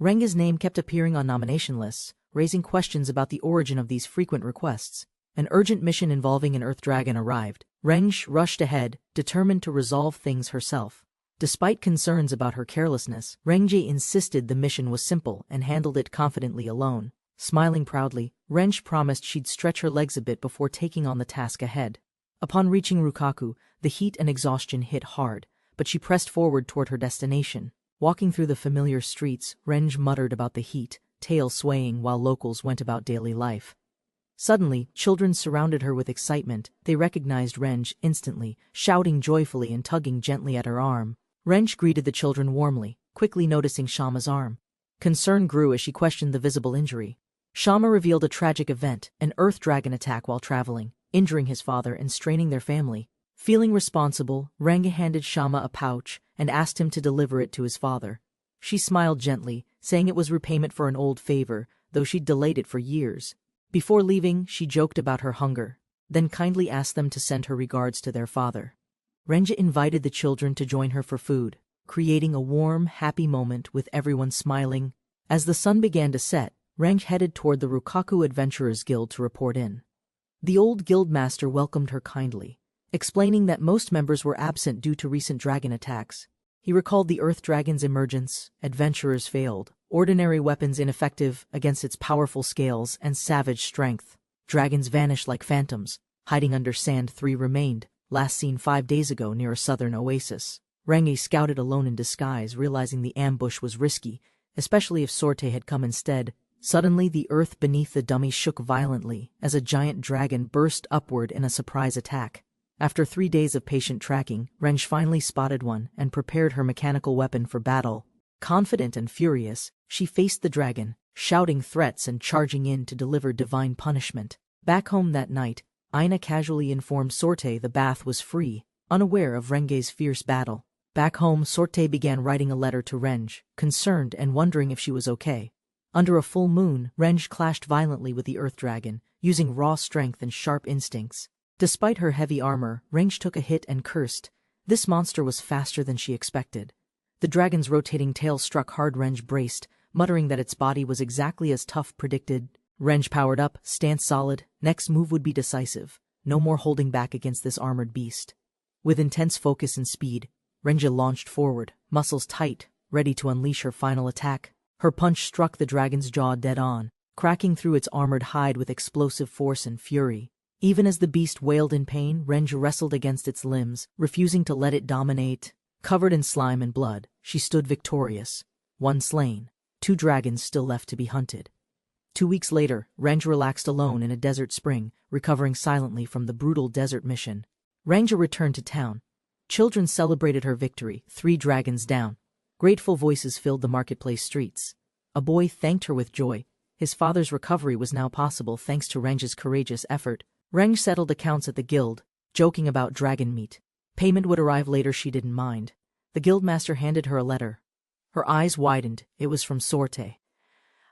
Speaker 1: Renge's name kept appearing on nomination lists, raising questions about the origin of these frequent requests. An urgent mission involving an Earth Dragon arrived. Renji rushed ahead, determined to resolve things herself. Despite concerns about her carelessness, Renji insisted the mission was simple and handled it confidently alone. Smiling proudly, Renji promised she'd stretch her legs a bit before taking on the task ahead. Upon reaching Rukaku, the heat and exhaustion hit hard, but she pressed forward toward her destination. Walking through the familiar streets, Renji muttered about the heat, tail swaying while locals went about daily life. Suddenly, children surrounded her with excitement. They recognized Renji instantly, shouting joyfully and tugging gently at her arm. Renji greeted the children warmly, quickly noticing Shama's arm. Concern grew as she questioned the visible injury. Shama revealed a tragic event, an earth dragon attack while traveling, injuring his father and straining their family. Feeling responsible, Renji handed Shama a pouch and asked him to deliver it to his father. She smiled gently, saying it was repayment for an old favor, though she'd delayed it for years. Before leaving, she joked about her hunger, then kindly asked them to send her regards to their father. Renji invited the children to join her for food, creating a warm, happy moment with everyone smiling. As the sun began to set, Renji headed toward the Rukaku Adventurers Guild to report in. The old guildmaster welcomed her kindly, explaining that most members were absent due to recent dragon attacks. He recalled the Earth Dragon's emergence. Adventurers failed, ordinary weapons ineffective against its powerful scales and savage strength. Dragons vanished like phantoms, hiding under sand. 3 remained, last seen 5 days ago near a southern oasis. Renji scouted alone in disguise, realizing the ambush was risky, especially if Sorte had come instead. Suddenly, the earth beneath the dummy shook violently as a giant dragon burst upward in a surprise attack. After 3 days of patient tracking, Renji finally spotted one and prepared her mechanical weapon for battle. Confident and furious, she faced the dragon, shouting threats and charging in to deliver divine punishment. Back home that night, Aina casually informed Sorte the bath was free, unaware of Renji's fierce battle. Back home, Sorte began writing a letter to Renji, concerned and wondering if she was okay. Under a full moon, Renji clashed violently with the earth dragon, using raw strength and sharp instincts. Despite her heavy armor, Renji took a hit and cursed. This monster was faster than she expected. The dragon's rotating tail struck hard. Renji braced, muttering that its body was exactly as tough predicted. Renji powered up, stance solid. Next move would be decisive. No more holding back against this armored beast. With intense focus and speed, Renji launched forward, muscles tight, ready to unleash her final attack. Her punch struck the dragon's jaw dead on, cracking through its armored hide with explosive force and fury. Even as the beast wailed in pain, Renji wrestled against its limbs, refusing to let it dominate. Covered in slime and blood, she stood victorious. 1 slain, 2 dragons still left to be hunted. 2 weeks later, Renji relaxed alone in a desert spring, recovering silently from the brutal desert mission. Renji returned to town. Children celebrated her victory, 3 dragons down. Grateful voices filled the marketplace streets. A boy thanked her with joy. His father's recovery was now possible thanks to Renji's courageous effort. Renji settled accounts at the guild, joking about dragon meat. Payment would arrive later. She didn't mind. The guildmaster handed her a letter. Her eyes widened. It was from Sorte.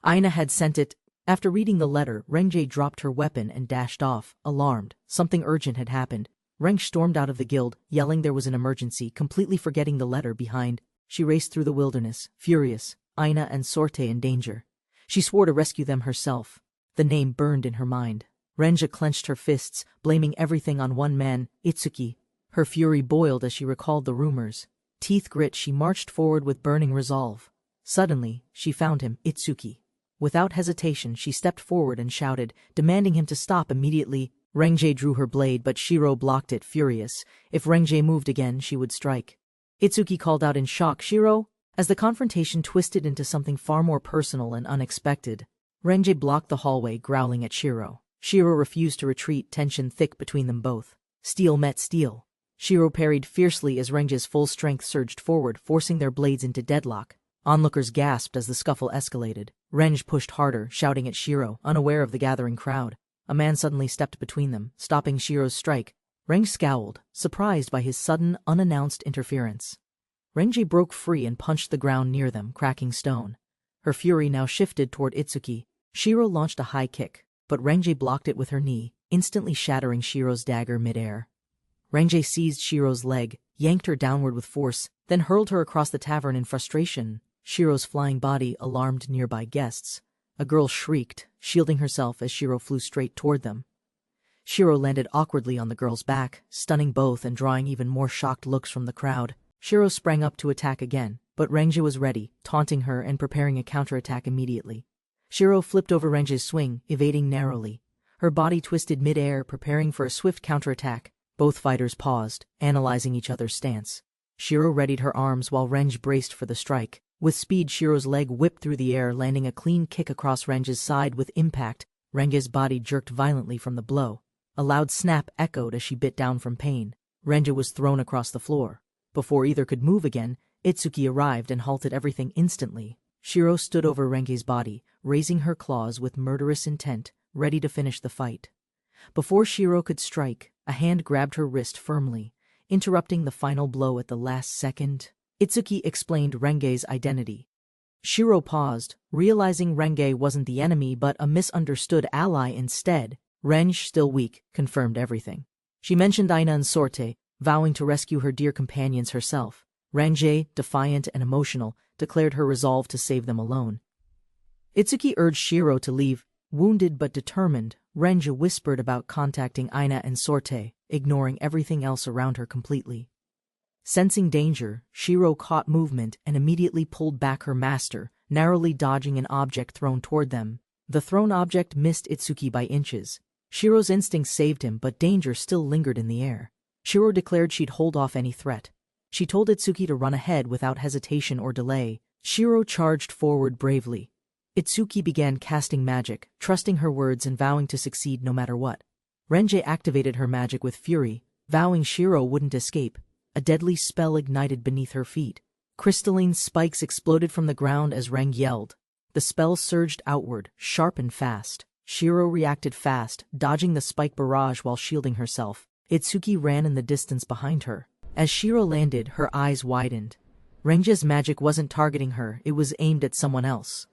Speaker 1: Aina had sent it. After reading the letter, Renji dropped her weapon and dashed off, alarmed. Something urgent had happened. Renji stormed out of the guild, yelling there was an emergency, completely forgetting the letter behind. She raced through the wilderness, furious, Aina and Sorte in danger. She swore to rescue them herself. The name burned in her mind. Renji clenched her fists, blaming everything on one man, Itsuki. Her fury boiled as she recalled the rumors. Teeth grit, she marched forward with burning resolve. Suddenly, she found him, Itsuki. Without hesitation, she stepped forward and shouted, demanding him to stop immediately. Renji drew her blade, but Shiro blocked it, furious. If Renji moved again, she would strike. Itsuki called out in shock, "Shiro!" As the confrontation twisted into something far more personal and unexpected. Renji blocked the hallway, growling at Shiro. Shiro refused to retreat, tension thick between them both. Steel met steel. Shiro parried fiercely as Renji's full strength surged forward, forcing their blades into deadlock. Onlookers gasped as the scuffle escalated. Renji pushed harder, shouting at Shiro, unaware of the gathering crowd. A man suddenly stepped between them, stopping Shiro's strike. Renji scowled, surprised by his sudden, unannounced interference. Renji broke free and punched the ground near them, cracking stone. Her fury now shifted toward Itsuki. Shiro launched a high kick, but Renji blocked it with her knee, instantly shattering Shiro's dagger midair. Renji seized Shiro's leg, yanked her downward with force, then hurled her across the tavern in frustration. Shiro's flying body alarmed nearby guests. A girl shrieked, shielding herself as Shiro flew straight toward them. Shiro landed awkwardly on the girl's back, stunning both and drawing even more shocked looks from the crowd. Shiro sprang up to attack again, but Renji was ready, taunting her and preparing a counterattack immediately. Shiro flipped over Renji's swing, evading narrowly. Her body twisted mid-air, preparing for a swift counterattack. Both fighters paused, analyzing each other's stance. Shiro readied her arms while Renji braced for the strike. With speed, Shiro's leg whipped through the air, landing a clean kick across Renji's side with impact. Renji's body jerked violently from the blow. A loud snap echoed as she bit down from pain. Renji was thrown across the floor. Before either could move again, Itsuki arrived and halted everything instantly. Shiro stood over Renji's body, raising her claws with murderous intent, ready to finish the fight. Before Shiro could strike, a hand grabbed her wrist firmly, interrupting the final blow at the last second. Itsuki explained Renji's identity. Shiro paused, realizing Renji wasn't the enemy but a misunderstood ally instead. Renji, still weak, confirmed everything. She mentioned Ina and Sorte, vowing to rescue her dear companions herself. Renji, defiant and emotional, declared her resolve to save them alone. Itsuki urged Shiro to leave. Wounded but determined, Renji whispered about contacting Ina and Sorte, ignoring everything else around her completely. Sensing danger, Shiro caught movement and immediately pulled back her master, narrowly dodging an object thrown toward them. The thrown object missed Itsuki by inches. Shiro's instincts saved him, but danger still lingered in the air. Shiro declared she'd hold off any threat. She told Itsuki to run ahead without hesitation or delay. Shiro charged forward bravely. Itsuki began casting magic, trusting her words and vowing to succeed no matter what. Renji activated her magic with fury, vowing Shiro wouldn't escape. A deadly spell ignited beneath her feet. Crystalline spikes exploded from the ground as Renji yelled. The spell surged outward, sharp and fast. Shiro reacted fast, dodging the spike barrage while shielding herself. Itsuki ran in the distance behind her. As Shiro landed, her eyes widened. Renji's magic wasn't targeting her, it was aimed at someone else.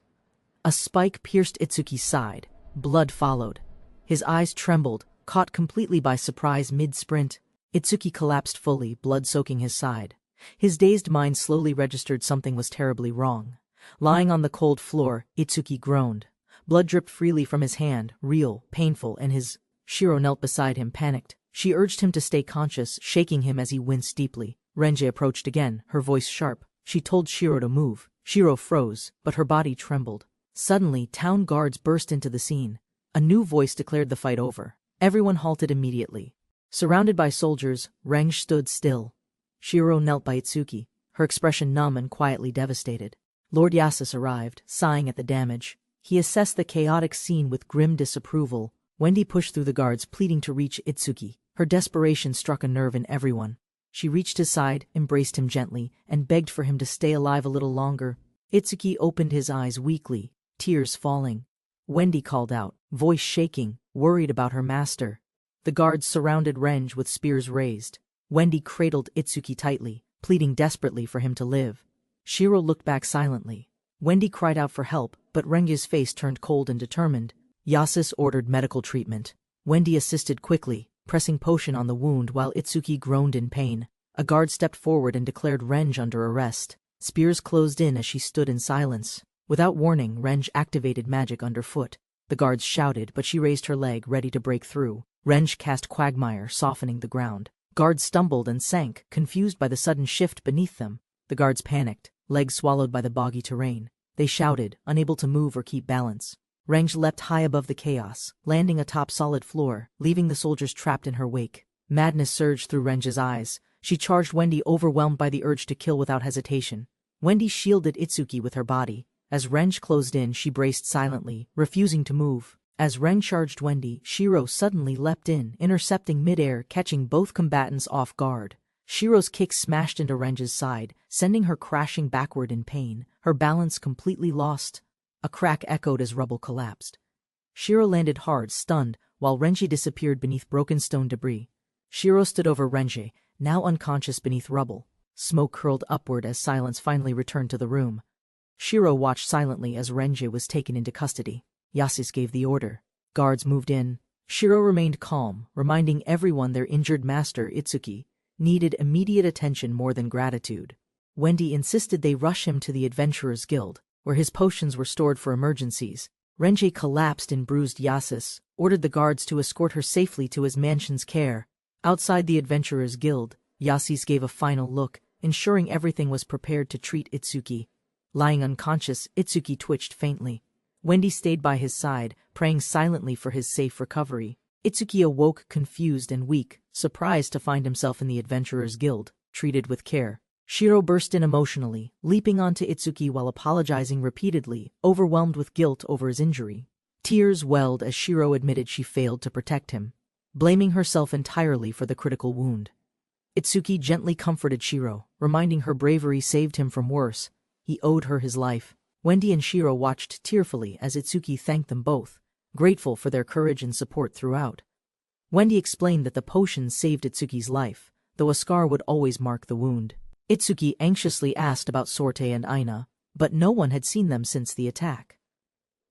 Speaker 1: A spike pierced Itsuki's side. Blood followed. His eyes trembled, caught completely by surprise mid-sprint. Itsuki collapsed fully, blood soaking his side. His dazed mind slowly registered something was terribly wrong. Lying on the cold floor, Itsuki groaned. Blood dripped freely from his hand, real, painful, and his... Shiro knelt beside him, panicked. She urged him to stay conscious, shaking him as he winced deeply. Renji approached again, her voice sharp. She told Shiro to move. Shiro froze, but her body trembled. Suddenly, town guards burst into the scene. A new voice declared the fight over. Everyone halted immediately. Surrounded by soldiers, Renji stood still. Shiro knelt by Itsuki, her expression numb and quietly devastated. Lord Yasus arrived, sighing at the damage. He assessed the chaotic scene with grim disapproval. Wendy pushed through the guards, pleading to reach Itsuki. Her desperation struck a nerve in everyone. She reached his side, embraced him gently, and begged for him to stay alive a little longer. Itsuki opened his eyes weakly, tears falling. Wendy called out, voice shaking, worried about her master. The guards surrounded Renji with spears raised. Wendy cradled Itsuki tightly, pleading desperately for him to live. Shiro looked back silently. Wendy cried out for help, but Renji's face turned cold and determined. Yasus ordered medical treatment. Wendy assisted quickly, pressing potion on the wound while Itsuki groaned in pain. A guard stepped forward and declared Renji under arrest. Spears closed in as she stood in silence. Without warning, Renji activated magic underfoot. The guards shouted, but she raised her leg, ready to break through. Renji cast quagmire, softening the ground. Guards stumbled and sank, confused by the sudden shift beneath them. The guards panicked, legs swallowed by the boggy terrain. They shouted, unable to move or keep balance. Renji leapt high above the chaos, landing atop solid floor, leaving the soldiers trapped in her wake. Madness surged through Renji's eyes. She charged Wendy, overwhelmed by the urge to kill without hesitation. Wendy shielded Itsuki with her body. As Renji closed in, she braced silently, refusing to move. As Renji charged Wendy, Shiro suddenly leapt in, intercepting midair, catching both combatants off guard. Shiro's kick smashed into Renji's side, sending her crashing backward in pain, her balance completely lost. A crack echoed as rubble collapsed. Shiro landed hard, stunned, while Renji disappeared beneath broken stone debris. Shiro stood over Renji, now unconscious beneath rubble. Smoke curled upward as silence finally returned to the room. Shiro watched silently as Renji was taken into custody. Yasus gave the order. Guards moved in. Shiro remained calm, reminding everyone their injured master, Itsuki, needed immediate attention more than gratitude. Wendy insisted they rush him to the Adventurers Guild, where his potions were stored for emergencies. Renji collapsed in bruised. Yasus ordered the guards to escort her safely to his mansion's care. Outside the Adventurers Guild, Yasus gave a final look, ensuring everything was prepared to treat Itsuki. Lying unconscious, Itsuki twitched faintly. Wendy stayed by his side, praying silently for his safe recovery. Itsuki awoke confused and weak, surprised to find himself in the Adventurers Guild, treated with care. Shiro burst in emotionally, leaping onto Itsuki while apologizing repeatedly, overwhelmed with guilt over his injury. Tears welled as Shiro admitted she failed to protect him, blaming herself entirely for the critical wound. Itsuki gently comforted Shiro, reminding her bravery saved him from worse. He owed her his life. Wendy and Shiro watched tearfully as Itsuki thanked them both, grateful for their courage and support throughout. Wendy explained that the potion saved Itsuki's life, though a scar would always mark the wound. Itsuki anxiously asked about Sorte and Aina, but no one had seen them since the attack.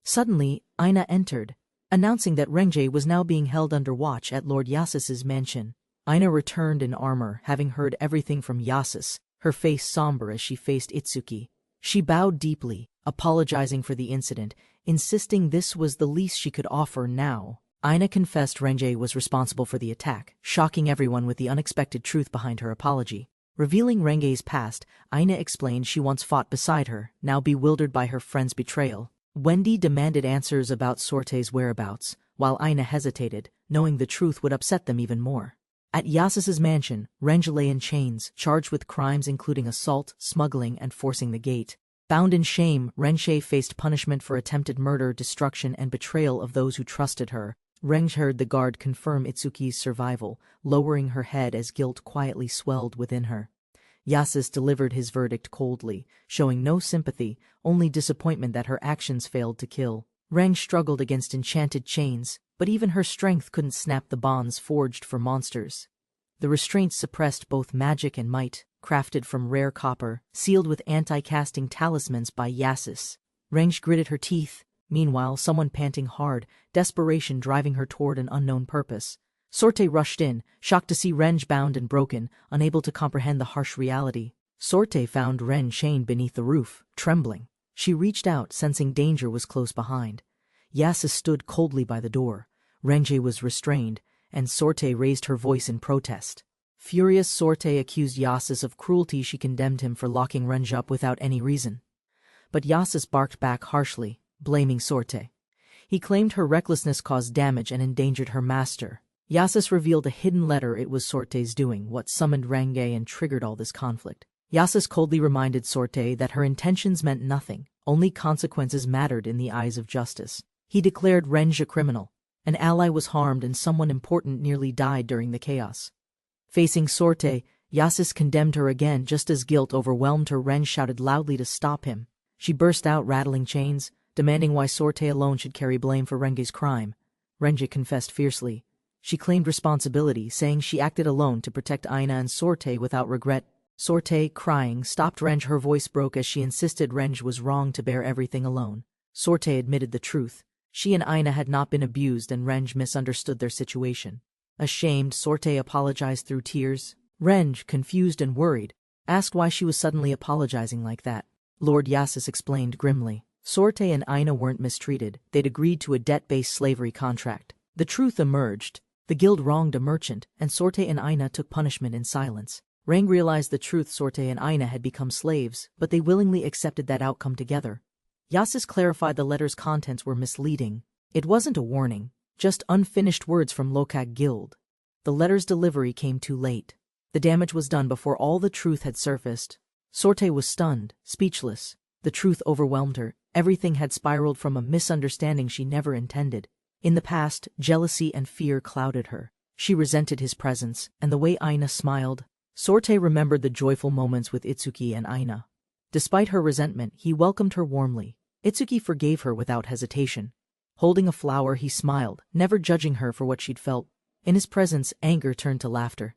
Speaker 1: Suddenly, Aina entered, announcing that Renji was now being held under watch at Lord Yassus's mansion. Aina returned in armor, having heard everything from Yassus, her face somber as she faced Itsuki. She bowed deeply, apologizing for the incident, insisting this was the least she could offer now. Aina confessed Renji was responsible for the attack, shocking everyone with the unexpected truth behind her apology. Revealing Renge's past, Aina explained she once fought beside her, now bewildered by her friend's betrayal. Wendy demanded answers about Sorte's whereabouts, while Aina hesitated, knowing the truth would upset them even more. At Yassus's mansion, Renji lay in chains, charged with crimes including assault, smuggling, and forcing the gate. Bound in shame, Renji faced punishment for attempted murder, destruction, and betrayal of those who trusted her. Renji heard the guard confirm Itsuki's survival, lowering her head as guilt quietly swelled within her. Yassus delivered his verdict coldly, showing no sympathy, only disappointment that her actions failed to kill. Renji struggled against enchanted chains, but even her strength couldn't snap the bonds forged for monsters. The restraints suppressed both magic and might, crafted from rare copper, sealed with anti-casting talismans by Yassus. Renji gritted her teeth. Meanwhile, someone panting hard, desperation driving her toward an unknown purpose. Sorte rushed in, shocked to see Renji bound and broken, unable to comprehend the harsh reality. Sorte found Renji chained beneath the roof, trembling. She reached out, sensing danger was close behind. Yassus stood coldly by the door. Renji was restrained, and Sorte raised her voice in protest. Furious, Sorte accused Yassus of cruelty. She condemned him for locking Renji up without any reason. But Yassus barked back harshly, blaming Sorte. He claimed her recklessness caused damage and endangered her master. Yassus revealed a hidden letter. It was Sorte's doing what summoned Renji and triggered all this conflict. Yassus coldly reminded Sorte that her intentions meant nothing, only consequences mattered in the eyes of justice. He declared Renji a criminal. An ally was harmed and someone important nearly died during the chaos. Facing Sorte, Yassus condemned her again just as guilt overwhelmed her. Renji shouted loudly to stop him. She burst out, rattling chains, demanding why Sorte alone should carry blame for Renji's crime. Renji confessed fiercely. She claimed responsibility, saying she acted alone to protect Aina and Sorte without regret. Sorte, crying, stopped Renji. Her voice broke as she insisted Renji was wrong to bear everything alone. Sorte admitted the truth. She and Aina had not been abused and Renji misunderstood their situation. Ashamed, Sorte apologized through tears. Renji, confused and worried, asked why she was suddenly apologizing like that. Lord Yassus explained grimly. Sorte and Aina weren't mistreated. They'd agreed to a debt-based slavery contract. The truth emerged. The guild wronged a merchant, and Sorte and Aina took punishment in silence. Renji realized the truth. Sorte and Aina had become slaves, but they willingly accepted that outcome together. Yassus clarified the letter's contents were misleading. It wasn't a warning, just unfinished words from Lokag Guild. The letter's delivery came too late. The damage was done before all the truth had surfaced. Sorte was stunned, speechless. The truth overwhelmed her. Everything had spiraled from a misunderstanding she never intended. In the past, jealousy and fear clouded her. She resented his presence, and the way Aina smiled. Sorte remembered the joyful moments with Itsuki and Aina. Despite her resentment, he welcomed her warmly. Itsuki forgave her without hesitation. Holding a flower, he smiled, never judging her for what she'd felt. In his presence, anger turned to laughter.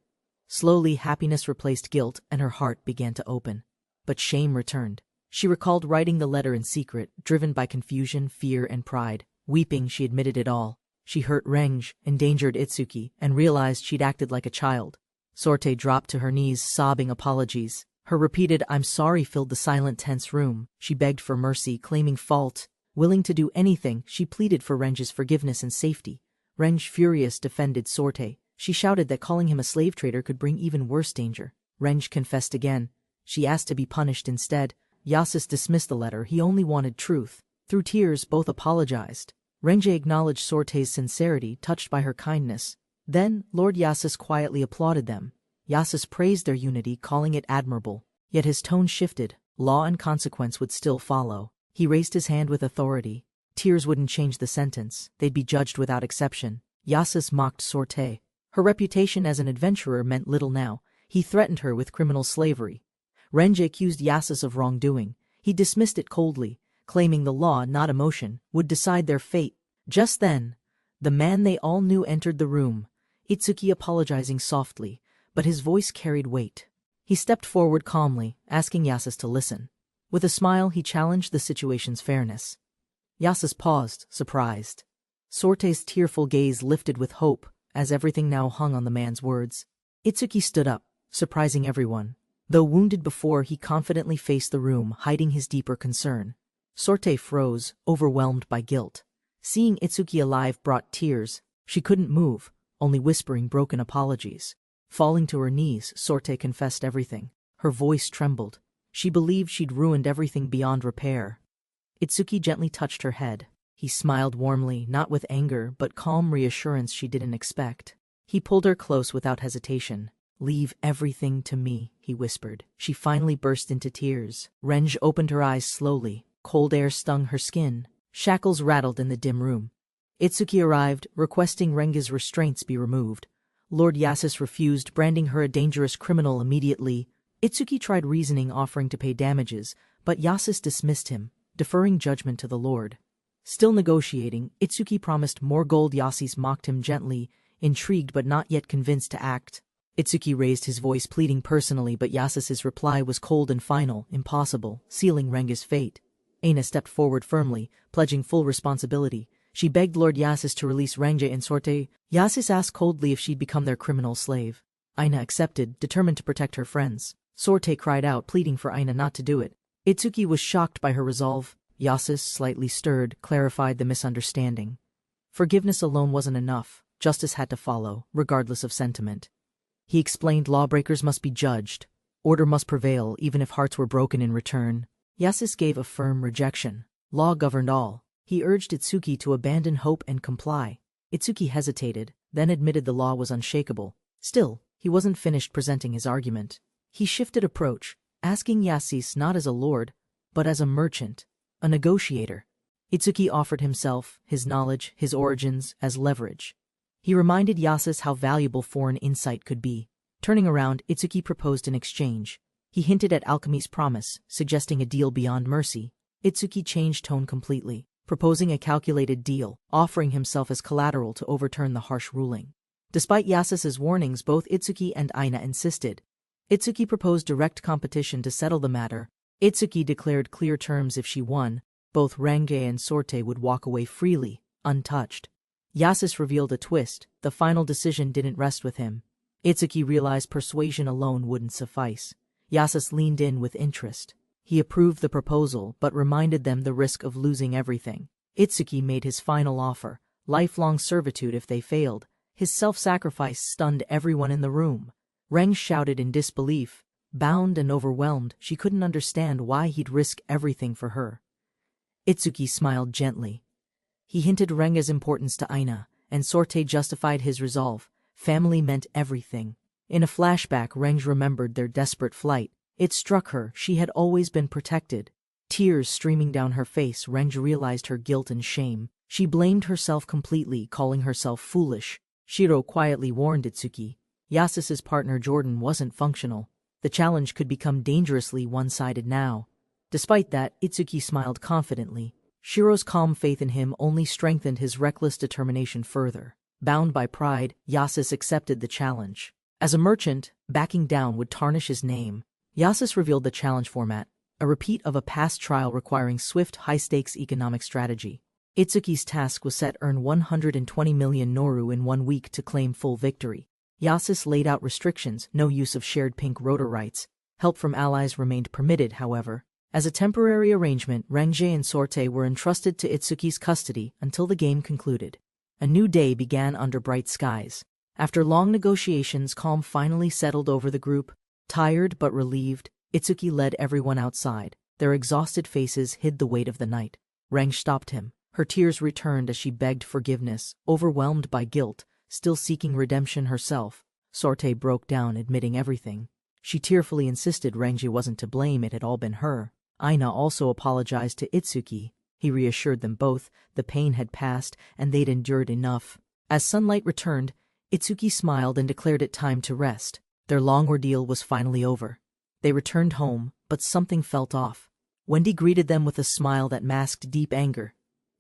Speaker 1: Slowly, happiness replaced guilt, and her heart began to open. But shame returned. She recalled writing the letter in secret, driven by confusion, fear, and pride. Weeping, she admitted it all. She hurt Renji, endangered Itsuki, and realized she'd acted like a child. Sorte dropped to her knees, sobbing apologies. Her repeated "I'm sorry" filled the silent, tense room. She begged for mercy, claiming fault. Willing to do anything, she pleaded for Renji's forgiveness and safety. Renji, furious, defended Sorte. She shouted that calling him a slave trader could bring even worse danger. Renji confessed again. She asked to be punished instead. Yasis dismissed the letter. He only wanted truth. Through tears, both apologized. Renji acknowledged Sorte's sincerity, touched by her kindness. Then, Lord Yasis quietly applauded them. Yasis praised their unity, calling it admirable. Yet his tone shifted. Law and consequence would still follow. He raised his hand with authority. Tears wouldn't change the sentence. They'd be judged without exception. Yasis mocked Sorte. Her reputation as an adventurer meant little now. He threatened her with criminal slavery. Renji accused Yasis of wrongdoing. He dismissed it coldly, claiming the law, not emotion, would decide their fate. Just then, the man they all knew entered the room, Itsuki apologizing softly, but his voice carried weight. He stepped forward calmly, asking Yasis to listen. With a smile, he challenged the situation's fairness. Yasis paused, surprised. Sorte's tearful gaze lifted with hope, as everything now hung on the man's words. Itsuki stood up, surprising everyone. Though wounded before, he confidently faced the room, hiding his deeper concern. Sorte froze, overwhelmed by guilt. Seeing Itsuki alive brought tears. She couldn't move, only whispering broken apologies. Falling to her knees, Sorte confessed everything. Her voice trembled. She believed she'd ruined everything beyond repair. Itsuki gently touched her head. He smiled warmly, not with anger, but calm reassurance she didn't expect. He pulled her close without hesitation. "Leave everything to me," he whispered. She finally burst into tears. Renji opened her eyes slowly. Cold air stung her skin. Shackles rattled in the dim room. Itsuki arrived, requesting Renge's restraints be removed. Lord Yasis refused, branding her a dangerous criminal immediately. Itsuki tried reasoning, offering to pay damages, but Yasis dismissed him, deferring judgment to the Lord. Still negotiating, Itsuki promised more gold. Yasis mocked him gently, intrigued but not yet convinced to act. Itsuki raised his voice, pleading personally, but Yasis's reply was cold and final, impossible, sealing Renge's fate. Aina stepped forward firmly, pledging full responsibility. She begged Lord Yasis to release Renge and Sorte. Yasis asked coldly if she'd become their criminal slave. Aina accepted, determined to protect her friends. Sorte cried out, pleading for Aina not to do it. Itsuki was shocked by her resolve. Yasis, slightly stirred, clarified the misunderstanding. Forgiveness alone wasn't enough. Justice had to follow, regardless of sentiment. He explained lawbreakers must be judged. Order must prevail, even if hearts were broken in return. Yasis gave a firm rejection. Law governed all. He urged Itsuki to abandon hope and comply. Itsuki hesitated, then admitted the law was unshakable. Still, he wasn't finished presenting his argument. He shifted approach, asking Yasis not as a lord, but as a merchant, a negotiator. Itsuki offered himself, his knowledge, his origins, as leverage. He reminded Yasis how valuable foreign insight could be. Turning around, Itsuki proposed an exchange. He hinted at Alchemist's promise, suggesting a deal beyond mercy. Itsuki changed tone completely, proposing a calculated deal, offering himself as collateral to overturn the harsh ruling. Despite Yasis's warnings, both Itsuki and Aina insisted. Itsuki proposed direct competition to settle the matter. Itsuki declared clear terms: if she won, both Renge and Sorte would walk away freely, untouched. Yasis revealed a twist. The final decision didn't rest with him. Itsuki realized persuasion alone wouldn't suffice. Yasis leaned in with interest. He approved the proposal, but reminded them the risk of losing everything. Itsuki made his final offer: lifelong servitude if they failed. His self-sacrifice stunned everyone in the room. Renge shouted in disbelief. Bound and overwhelmed, she couldn't understand why he'd risk everything for her. Itsuki smiled gently. He hinted Renge's importance to Aina, and Sorte justified his resolve. Family meant everything. In a flashback, Renge remembered their desperate flight. It struck her, she had always been protected. Tears streaming down her face, Renge realized her guilt and shame. She blamed herself completely, calling herself foolish. Shiro quietly warned Itsuki. Yasis's partner Jordan wasn't functional. The challenge could become dangerously one-sided now. Despite that, Itsuki smiled confidently. Shiro's calm faith in him only strengthened his reckless determination further. Bound by pride, Yasis accepted the challenge. As a merchant, backing down would tarnish his name. Yasis revealed the challenge format, a repeat of a past trial requiring swift, high-stakes economic strategy. Itsuki's task was set: earn 120 million Noru in 1 week to claim full victory. Yasis laid out restrictions: no use of shared pink rotor rights. Help from allies remained permitted, however. As a temporary arrangement, Renge and Sorte were entrusted to Itsuki's custody until the game concluded. A new day began under bright skies. After long negotiations, calm finally settled over the group. Tired but relieved, Itsuki led everyone outside. Their exhausted faces hid the weight of the night. Reng stopped him. Her tears returned as she begged forgiveness, overwhelmed by guilt, still seeking redemption herself. Sorte broke down, admitting everything. She tearfully insisted Renji wasn't to blame, it had all been her. Aina also apologized to Itsuki. He reassured them both, the pain had passed and they'd endured enough. As sunlight returned, Itsuki smiled and declared it time to rest. Their long ordeal was finally over. They returned home, but something felt off. Wendy greeted them with a smile that masked deep anger.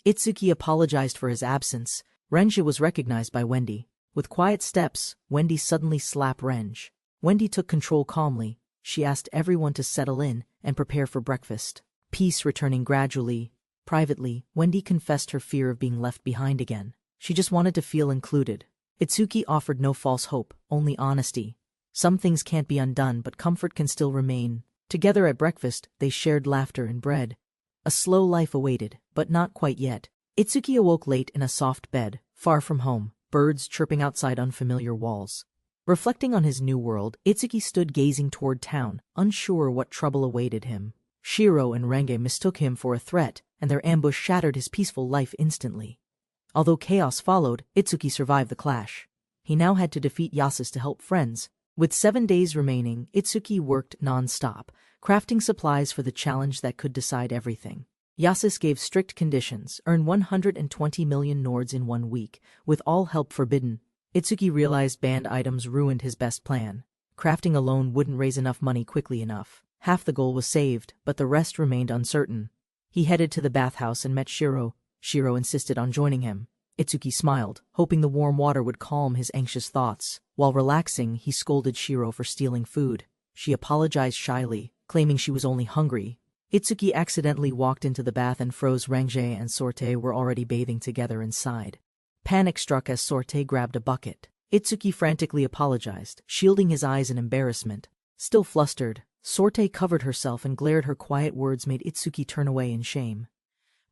Speaker 1: Itsuki apologized for his absence. Renji was recognized by Wendy. With quiet steps, Wendy suddenly slapped Renji. Wendy took control calmly. She asked everyone to settle in and prepare for breakfast. Peace returning gradually. Privately, Wendy confessed her fear of being left behind again. She just wanted to feel included. Itsuki offered no false hope, only honesty. Some things can't be undone, but comfort can still remain. Together at breakfast, they shared laughter and bread. A slow life awaited, but not quite yet. Itsuki awoke late in a soft bed, far from home, birds chirping outside unfamiliar walls. Reflecting on his new world, Itsuki stood gazing toward town, unsure what trouble awaited him. Shiro and Renge mistook him for a threat, and their ambush shattered his peaceful life instantly. Although chaos followed, Itsuki survived the clash. He now had to defeat Yasus to help friends. With 7 days remaining, Itsuki worked non-stop, crafting supplies for the challenge that could decide everything. Yasus gave strict conditions: earn 120 million Nords in 1 week, with all help forbidden. Itsuki realized banned items ruined his best plan. Crafting alone wouldn't raise enough money quickly enough. Half the goal was saved, but the rest remained uncertain. He headed to the bathhouse and met Shiro. Shiro insisted on joining him. Itsuki smiled, hoping the warm water would calm his anxious thoughts. While relaxing, he scolded Shiro for stealing food. She apologized shyly, claiming she was only hungry. Itsuki accidentally walked into the bath and froze. Renge and Sorte were already bathing together inside. Panic struck as Sorte grabbed a bucket. Itsuki frantically apologized, shielding his eyes in embarrassment. Still flustered, Sorte covered herself and glared. Her quiet words made Itsuki turn away in shame.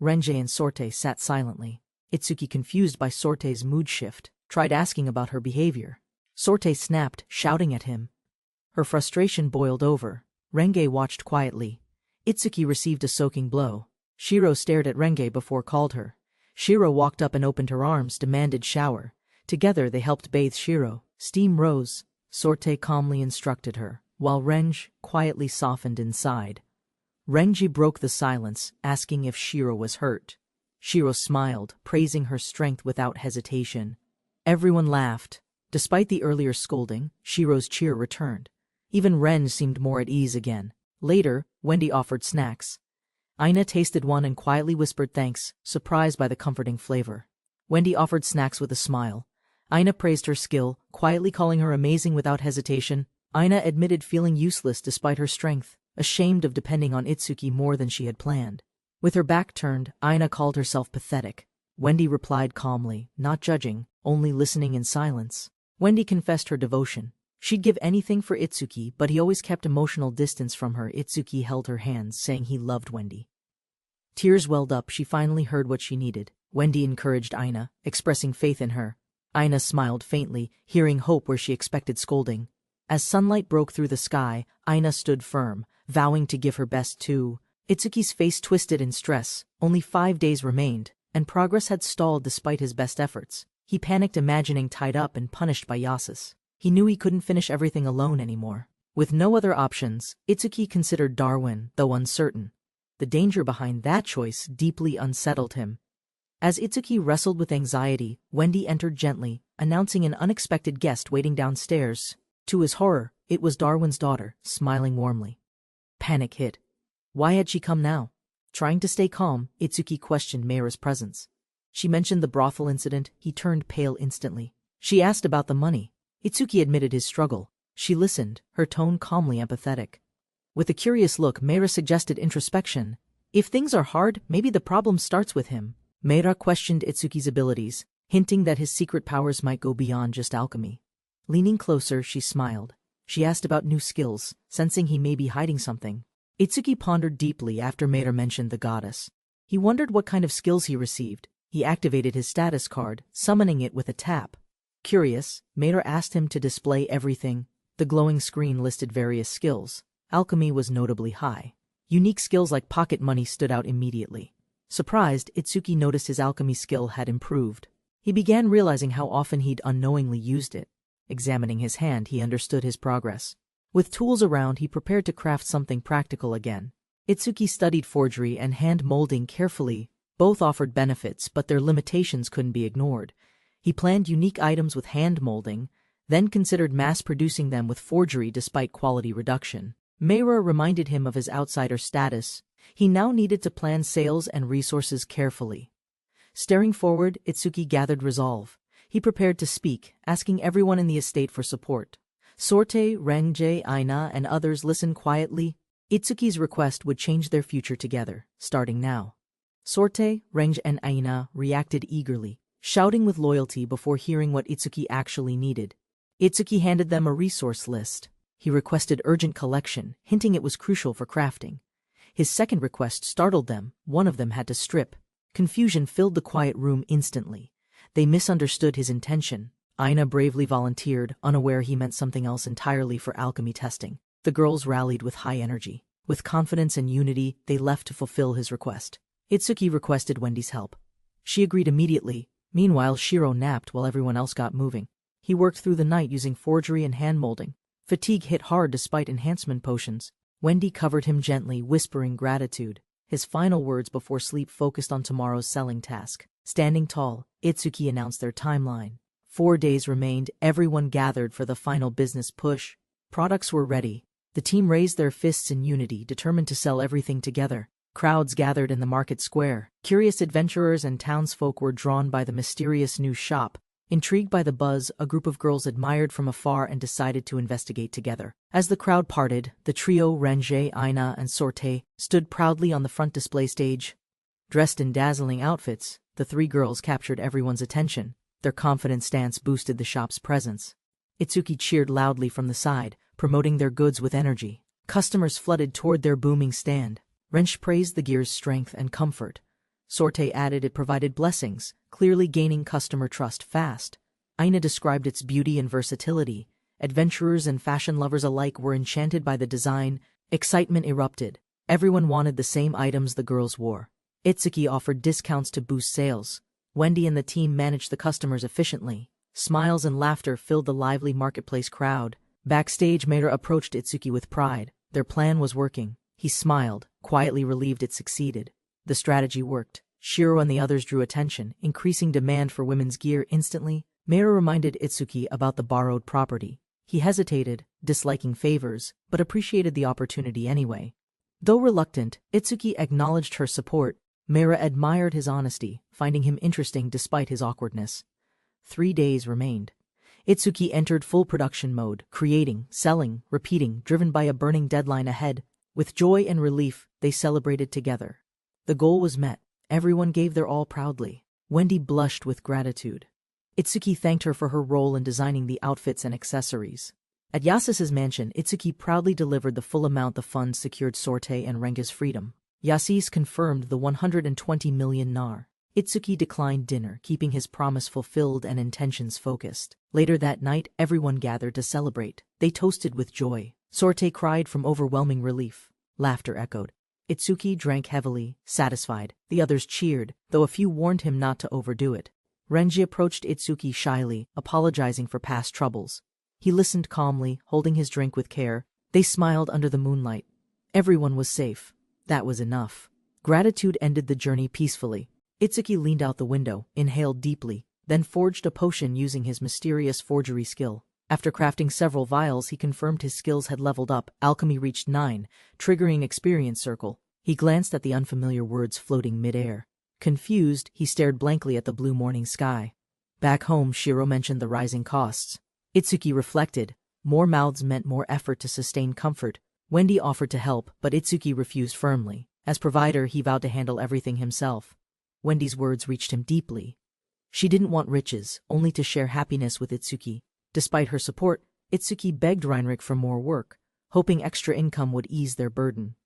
Speaker 1: Renge and Sorte sat silently. Itsuki, confused by Sorte's mood shift, tried asking about her behavior. Sorte snapped, shouting at him. Her frustration boiled over. Renge watched quietly. Itsuki received a soaking blow. Shiro stared at Renge before called her. Shiro walked up and opened her arms, demanded shower. Together they helped bathe Shiro. Steam rose. Sorte calmly instructed her, while Renge quietly softened inside. Renji broke the silence, asking if Shiro was hurt. Shiro smiled, praising her strength without hesitation. Everyone laughed. Despite the earlier scolding, Shiro's cheer returned. Even Ren seemed more at ease again. Later, Wendy offered snacks. Aina tasted one and quietly whispered thanks, surprised by the comforting flavor. Wendy offered snacks with a smile. Aina praised her skill, quietly calling her amazing without hesitation. Aina admitted feeling useless despite her strength, ashamed of depending on Itsuki more than she had planned. With her back turned, Aina called herself pathetic. Wendy replied calmly, not judging, only listening in silence. Wendy confessed her devotion. She'd give anything for Itsuki, but he always kept emotional distance from her. Itsuki held her hands, saying he loved Wendy. Tears welled up. She finally heard what she needed. Wendy encouraged Aina, expressing faith in her. Aina smiled faintly, hearing hope where she expected scolding. As sunlight broke through the sky, Aina stood firm, vowing to give her best too. Itsuki's face twisted in stress. Only 5 days remained, and progress had stalled despite his best efforts. He panicked, imagining tied up and punished by Yasus. He knew he couldn't finish everything alone anymore. With no other options, Itsuki considered Darwin, though uncertain. The danger behind that choice deeply unsettled him. As Itsuki wrestled with anxiety, Wendy entered gently, announcing an unexpected guest waiting downstairs. To his horror, it was Darwin's daughter, smiling warmly. Panic hit. Why had she come now? Trying to stay calm, Itsuki questioned Meira's presence. She mentioned the brothel incident. He turned pale instantly. She asked about the money. Itsuki admitted his struggle. She listened, her tone calmly empathetic. With a curious look, Meira suggested introspection. If things are hard, maybe the problem starts with him. Meira questioned Itsuki's abilities, hinting that his secret powers might go beyond just alchemy. Leaning closer, she smiled. She asked about new skills, sensing he may be hiding something. Itsuki pondered deeply after Meira mentioned the goddess. He wondered what kind of skills he received. He activated his status card, summoning it with a tap. Curious, Meira asked him to display everything. The glowing screen listed various skills. alchemy was notably high. Unique skills like pocket money stood out immediately. Surprised, Itsuki noticed his alchemy skill had improved. He began realizing how often he'd unknowingly used it. Examining his hand, he understood his progress. With tools around, he prepared to craft something practical again. Itsuki studied forgery and hand molding carefully. Both offered benefits, but their limitations couldn't be ignored. He planned unique items with hand molding, then considered mass-producing them with forgery despite quality reduction. Meira reminded him of his outsider status. He now needed to plan sales and resources carefully. Staring forward, Itsuki gathered resolve. He prepared to speak, asking everyone in the estate for support. Sorte, Rengjie, Aina, and others listened quietly. Itsuki's request would change their future together, starting now. Sorte, Rengjie, and Aina reacted eagerly, shouting with loyalty before hearing what Itsuki actually needed. Itsuki handed them a resource list. He requested urgent collection, hinting it was crucial for crafting. His second request startled them. One of them had to strip. Confusion filled the quiet room instantly. They misunderstood his intention. Aina bravely volunteered, unaware he meant something else entirely for alchemy testing. The girls rallied with high energy. With confidence and unity, they left to fulfill his request. Itsuki requested Wendy's help. She agreed immediately. Meanwhile, Shiro napped while everyone else got moving. He worked through the night using forgery and hand molding. Fatigue hit hard despite enhancement potions. Wendy covered him gently, whispering gratitude. His final words before sleep focused on tomorrow's selling task. Standing tall, Itsuki announced their timeline. 4 days remained. Everyone gathered for the final business push. Products were ready. The team raised their fists in unity, determined to sell everything together. Crowds gathered in the market square. Curious adventurers and townsfolk were drawn by the mysterious new shop. Intrigued by the buzz, a group of girls admired from afar and decided to investigate together. As the crowd parted, the trio Rengjie, Aina, and Sorte stood proudly on the front display stage. Dressed in dazzling outfits, the 3 girls captured everyone's attention. Their confident stance boosted the shop's presence. Itsuki cheered loudly from the side, promoting their goods with energy. Customers flooded toward their booming stand. Rensch praised the gear's strength and comfort. Sorte added it provided blessings, clearly gaining customer trust fast. Aina described its beauty and versatility. Adventurers and fashion lovers alike were enchanted by the design. Excitement erupted. Everyone wanted the same items the girls wore. Itsuki offered discounts to boost sales. Wendy and the team managed the customers efficiently. Smiles and laughter filled the lively marketplace crowd. Backstage, Meira approached Itsuki with pride. Their plan was working. He smiled, quietly relieved it succeeded. The strategy worked. Shiro and the others drew attention, increasing demand for women's gear instantly. Meira reminded Itsuki about the borrowed property. He hesitated, disliking favors, but appreciated the opportunity anyway. Though reluctant, Itsuki acknowledged her support. Meira admired his honesty, finding him interesting despite his awkwardness. 3 days remained. Itsuki entered full production mode, creating, selling, repeating, driven by a burning deadline ahead. With joy and relief, they celebrated together. The goal was met. Everyone gave their all proudly. Wendy blushed with gratitude. Itsuki thanked her for her role in designing the outfits and accessories. At Yasu's mansion, Itsuki proudly delivered the full amount the funds secured Sorte and Renga's freedom. Yasis confirmed the 120 million nar. Itsuki declined dinner, keeping his promise fulfilled and intentions focused. Later that night, everyone gathered to celebrate. They toasted with joy. Sorte cried from overwhelming relief. Laughter echoed. Itsuki drank heavily, satisfied. The others cheered, though a few warned him not to overdo it. Renji approached Itsuki shyly, apologizing for past troubles. He listened calmly, holding his drink with care. They smiled under the moonlight. Everyone was safe. That was enough. Gratitude ended the journey peacefully. Itsuki leaned out the window, inhaled deeply, then forged a potion using his mysterious forgery skill. After crafting several vials, he confirmed his skills had leveled up. Alchemy reached 9, triggering experience circle. He glanced at the unfamiliar words floating mid-air. Confused, he stared blankly at the blue morning sky. Back home, Shiro mentioned the rising costs. Itsuki reflected. More mouths meant more effort to sustain comfort. Wendy offered to help, but Itsuki refused firmly. As provider, he vowed to handle everything himself. Wendy's words reached him deeply. She didn't want riches, only to share happiness with Itsuki. Despite her support, Itsuki begged Reinrich for more work, hoping extra income would ease their burden.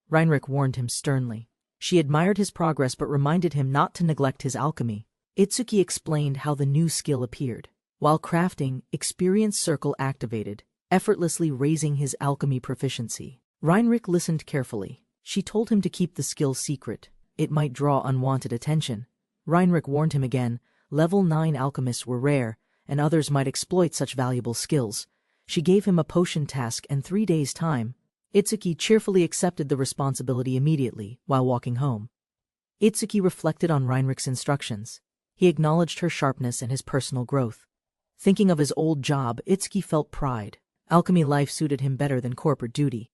Speaker 1: Reinrich warned him sternly. She admired his progress but reminded him not to neglect his alchemy. Itsuki explained how the new skill appeared. While crafting, experience circle activated, effortlessly raising his alchemy proficiency. Reinrich listened carefully. She told him to keep the skill secret. It might draw unwanted attention. Reinrich warned him again, level 9 alchemists were rare, and others might exploit such valuable skills. She gave him a potion task and 3 days' time. Itsuki cheerfully accepted the responsibility immediately, while walking home. Itsuki reflected on Reinrich's instructions. He acknowledged her sharpness and his personal growth. Thinking of his old job, Itsuki felt pride. Alchemy life suited him better than corporate duty.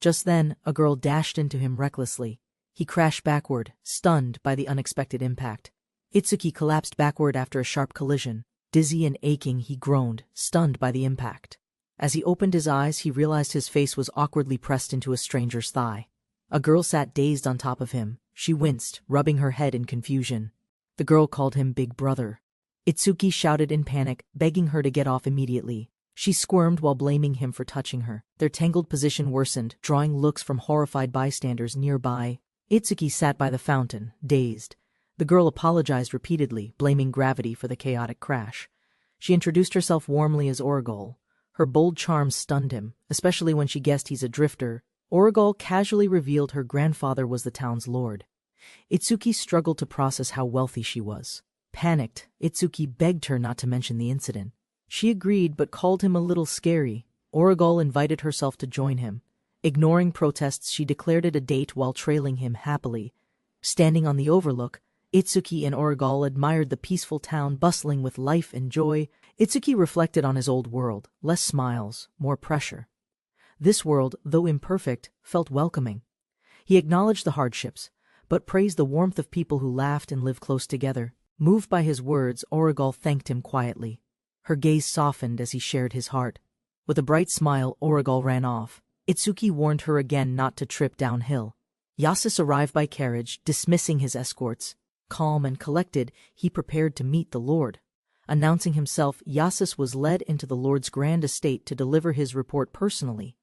Speaker 1: Just then, a girl dashed into him recklessly. He crashed backward, stunned by the unexpected impact. Itsuki collapsed backward after a sharp collision. Dizzy and aching, he groaned, stunned by the impact. As he opened his eyes, he realized his face was awkwardly pressed into a stranger's thigh. A girl sat dazed on top of him. She winced, rubbing her head in confusion. The girl called him Big Brother. Itsuki shouted in panic, begging her to get off immediately. She squirmed while blaming him for touching her. Their tangled position worsened, drawing looks from horrified bystanders nearby. Itsuki sat by the fountain, dazed. The girl apologized repeatedly, blaming gravity for the chaotic crash. She introduced herself warmly as Origol. Her bold charm stunned him, especially when she guessed he's a drifter. Origol casually revealed her grandfather was the town's lord. Itsuki struggled to process how wealthy she was. Panicked, Itsuki begged her not to mention the incident. She agreed but called him a little scary. Origol invited herself to join him. Ignoring protests, she declared it a date while trailing him happily. Standing on the overlook, Itsuki and Origol admired the peaceful town bustling with life and joy. Itsuki reflected on his old world, less smiles, more pressure. This world, though imperfect, felt welcoming. He acknowledged the hardships, but praised the warmth of people who laughed and lived close together. Moved by his words, Origol thanked him quietly. Her gaze softened as he shared his heart. With a bright smile, Origol ran off. Itsuki warned her again not to trip downhill. Yasus arrived by carriage, dismissing his escorts. Calm and collected, he prepared to meet the Lord. Announcing himself, Yasus was led into the Lord's grand estate to deliver his report personally.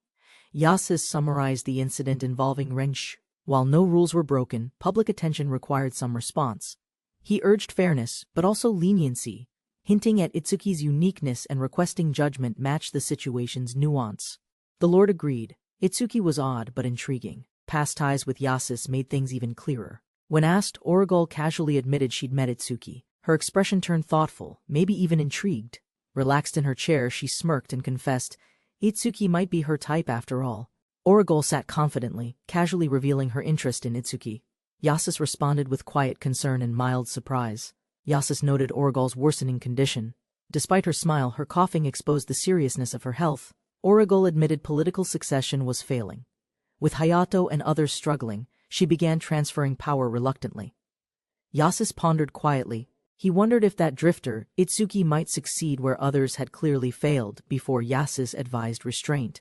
Speaker 1: Yasus summarized the incident involving Rensh. While no rules were broken, public attention required some response. He urged fairness, but also leniency, hinting at Itsuki's uniqueness and requesting judgment matched the situation's nuance. The Lord agreed. Itsuki was odd but intriguing. Past ties with Yasus made things even clearer. When asked, Origol casually admitted she'd met Itsuki. Her expression turned thoughtful, maybe even intrigued. Relaxed in her chair, she smirked and confessed, Itsuki might be her type after all. Origol sat confidently, casually revealing her interest in Itsuki. Yasus responded with quiet concern and mild surprise. Yasus noted Origol's worsening condition. Despite her smile, her coughing exposed the seriousness of her health. Origol admitted political succession was failing. With Hayato and others struggling, she began transferring power reluctantly. Yasus pondered quietly. He wondered if that drifter, Itsuki, might succeed where others had clearly failed before Yasus advised restraint.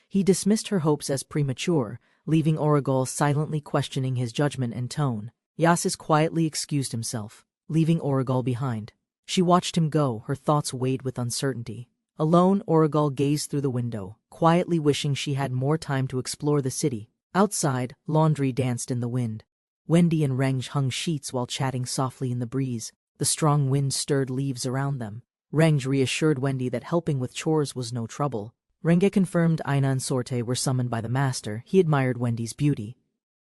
Speaker 1: He dismissed her hopes as premature, leaving Origol silently questioning his judgment and tone. Yasus quietly excused himself, leaving Origol behind. She watched him go, her thoughts weighed with uncertainty. Alone, Origol gazed through the window, quietly wishing she had more time to explore the city. Outside, laundry danced in the wind. Wendy and Reng hung sheets while chatting softly in the breeze. The strong wind stirred leaves around them. Reng reassured Wendy that helping with chores was no trouble. Renge confirmed Aina and Sorte were summoned by the master. He admired Wendy's beauty.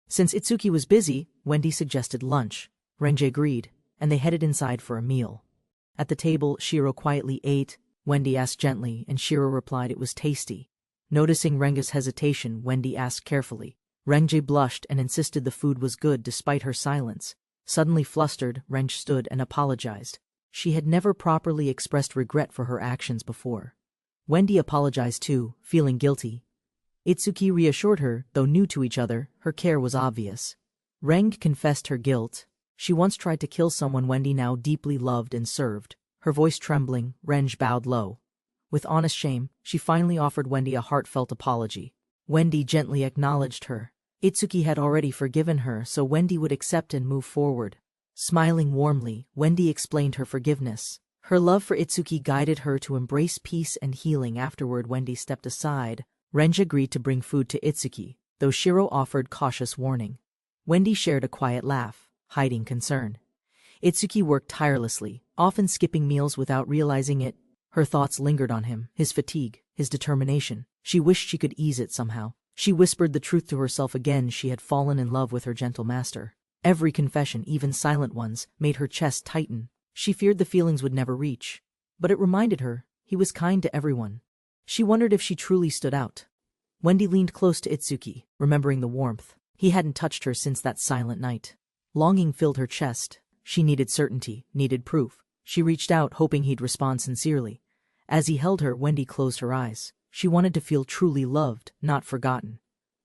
Speaker 1: Since Itsuki was busy, Wendy suggested lunch. Renge agreed, and they headed inside for a meal. At the table, Shiro quietly ate. Wendy asked gently, and Shiro replied it was tasty. Noticing Renge's hesitation, Wendy asked carefully. Renge blushed and insisted the food was good despite her silence. Suddenly flustered, Renge stood and apologized. She had never properly expressed regret for her actions before. Wendy apologized too, feeling guilty. Itsuki reassured her, though new to each other, her care was obvious. Reng confessed her guilt. She once tried to kill someone Wendy now deeply loved and served. Her voice trembling, Reng bowed low. With honest shame, she finally offered Wendy a heartfelt apology. Wendy gently acknowledged her. Itsuki had already forgiven her, so Wendy would accept and move forward. Smiling warmly, Wendy explained her forgiveness. Her love for Itsuki guided her to embrace peace and healing. Afterward, Wendy stepped aside. Renge agreed to bring food to Itsuki, though Shiro offered cautious warning. Wendy shared a quiet laugh, hiding concern. Itsuki worked tirelessly, often skipping meals without realizing it. Her thoughts lingered on him, his fatigue, his determination. She wished she could ease it somehow. She whispered the truth to herself again. She had fallen in love with her gentle master. Every confession, even silent ones, made her chest tighten. She feared the feelings would never reach. But it reminded her, he was kind to everyone. She wondered if she truly stood out. Wendy leaned close to Itsuki, remembering the warmth. He hadn't touched her since that silent night. Longing filled her chest. She needed certainty, needed proof. She reached out, hoping he'd respond sincerely. As he held her, Wendy closed her eyes. She wanted to feel truly loved, not forgotten.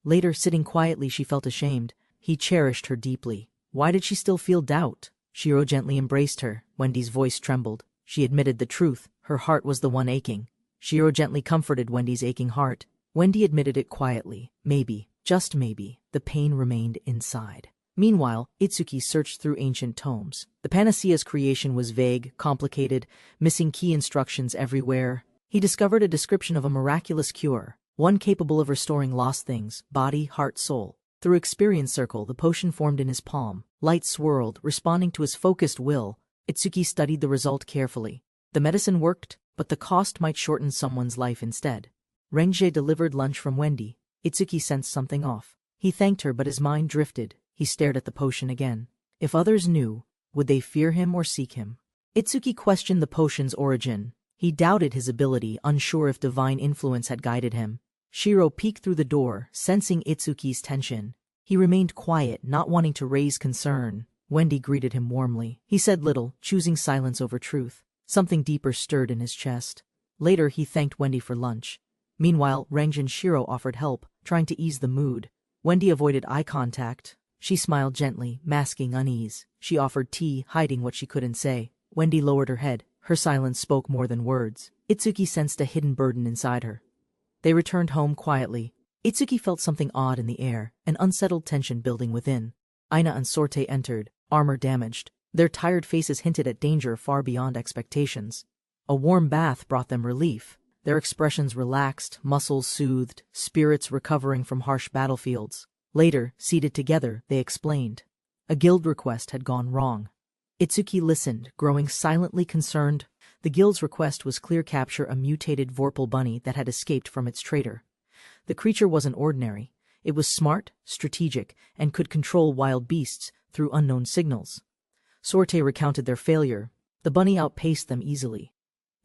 Speaker 1: Later, sitting quietly, she felt ashamed. He cherished her deeply. Why did she still feel doubt? Shiro gently embraced her. Wendy's voice trembled. She admitted the truth. Her heart was the one aching. Shiro gently comforted Wendy's aching heart. Wendy admitted it quietly. Maybe, just maybe, the pain remained inside. Meanwhile, Itsuki searched through ancient tomes. The panacea's creation was vague, complicated, missing key instructions everywhere. He discovered a description of a miraculous cure, one capable of restoring lost things, body, heart, soul. Through experience circle, the potion formed in his palm. Light swirled, responding to his focused will. Itsuki studied the result carefully. The medicine worked, but the cost might shorten someone's life instead. Rengjie delivered lunch from Wendy. Itsuki sensed something off. He thanked her, but his mind drifted. He stared at the potion again. If others knew, would they fear him or seek him? Itsuki questioned the potion's origin. He doubted his ability, unsure if divine influence had guided him. Shiro peeked through the door, sensing Itsuki's tension. He remained quiet, not wanting to raise concern. Wendy greeted him warmly. He said little, choosing silence over truth. Something deeper stirred in his chest. Later, he thanked Wendy for lunch. Meanwhile, Rengjie and Shiro offered help, trying to ease the mood. Wendy avoided eye contact. She smiled gently, masking unease. She offered tea, hiding what she couldn't say. Wendy lowered her head. Her silence spoke more than words. Itsuki sensed a hidden burden inside her. They returned home quietly. Itsuki felt something odd in the air, an unsettled tension building within. Aina and Sorte entered, armor damaged. Their tired faces hinted at danger far beyond expectations. A warm bath brought them relief. Their expressions relaxed, muscles soothed, spirits recovering from harsh battlefields. Later, seated together, they explained. A guild request had gone wrong. Itsuki listened, growing silently concerned. The guild's request was clear: capture a mutated Vorpal bunny that had escaped from its trader. The creature wasn't ordinary. It was smart, strategic, and could control wild beasts through unknown signals. Sorte recounted their failure. The bunny outpaced them easily.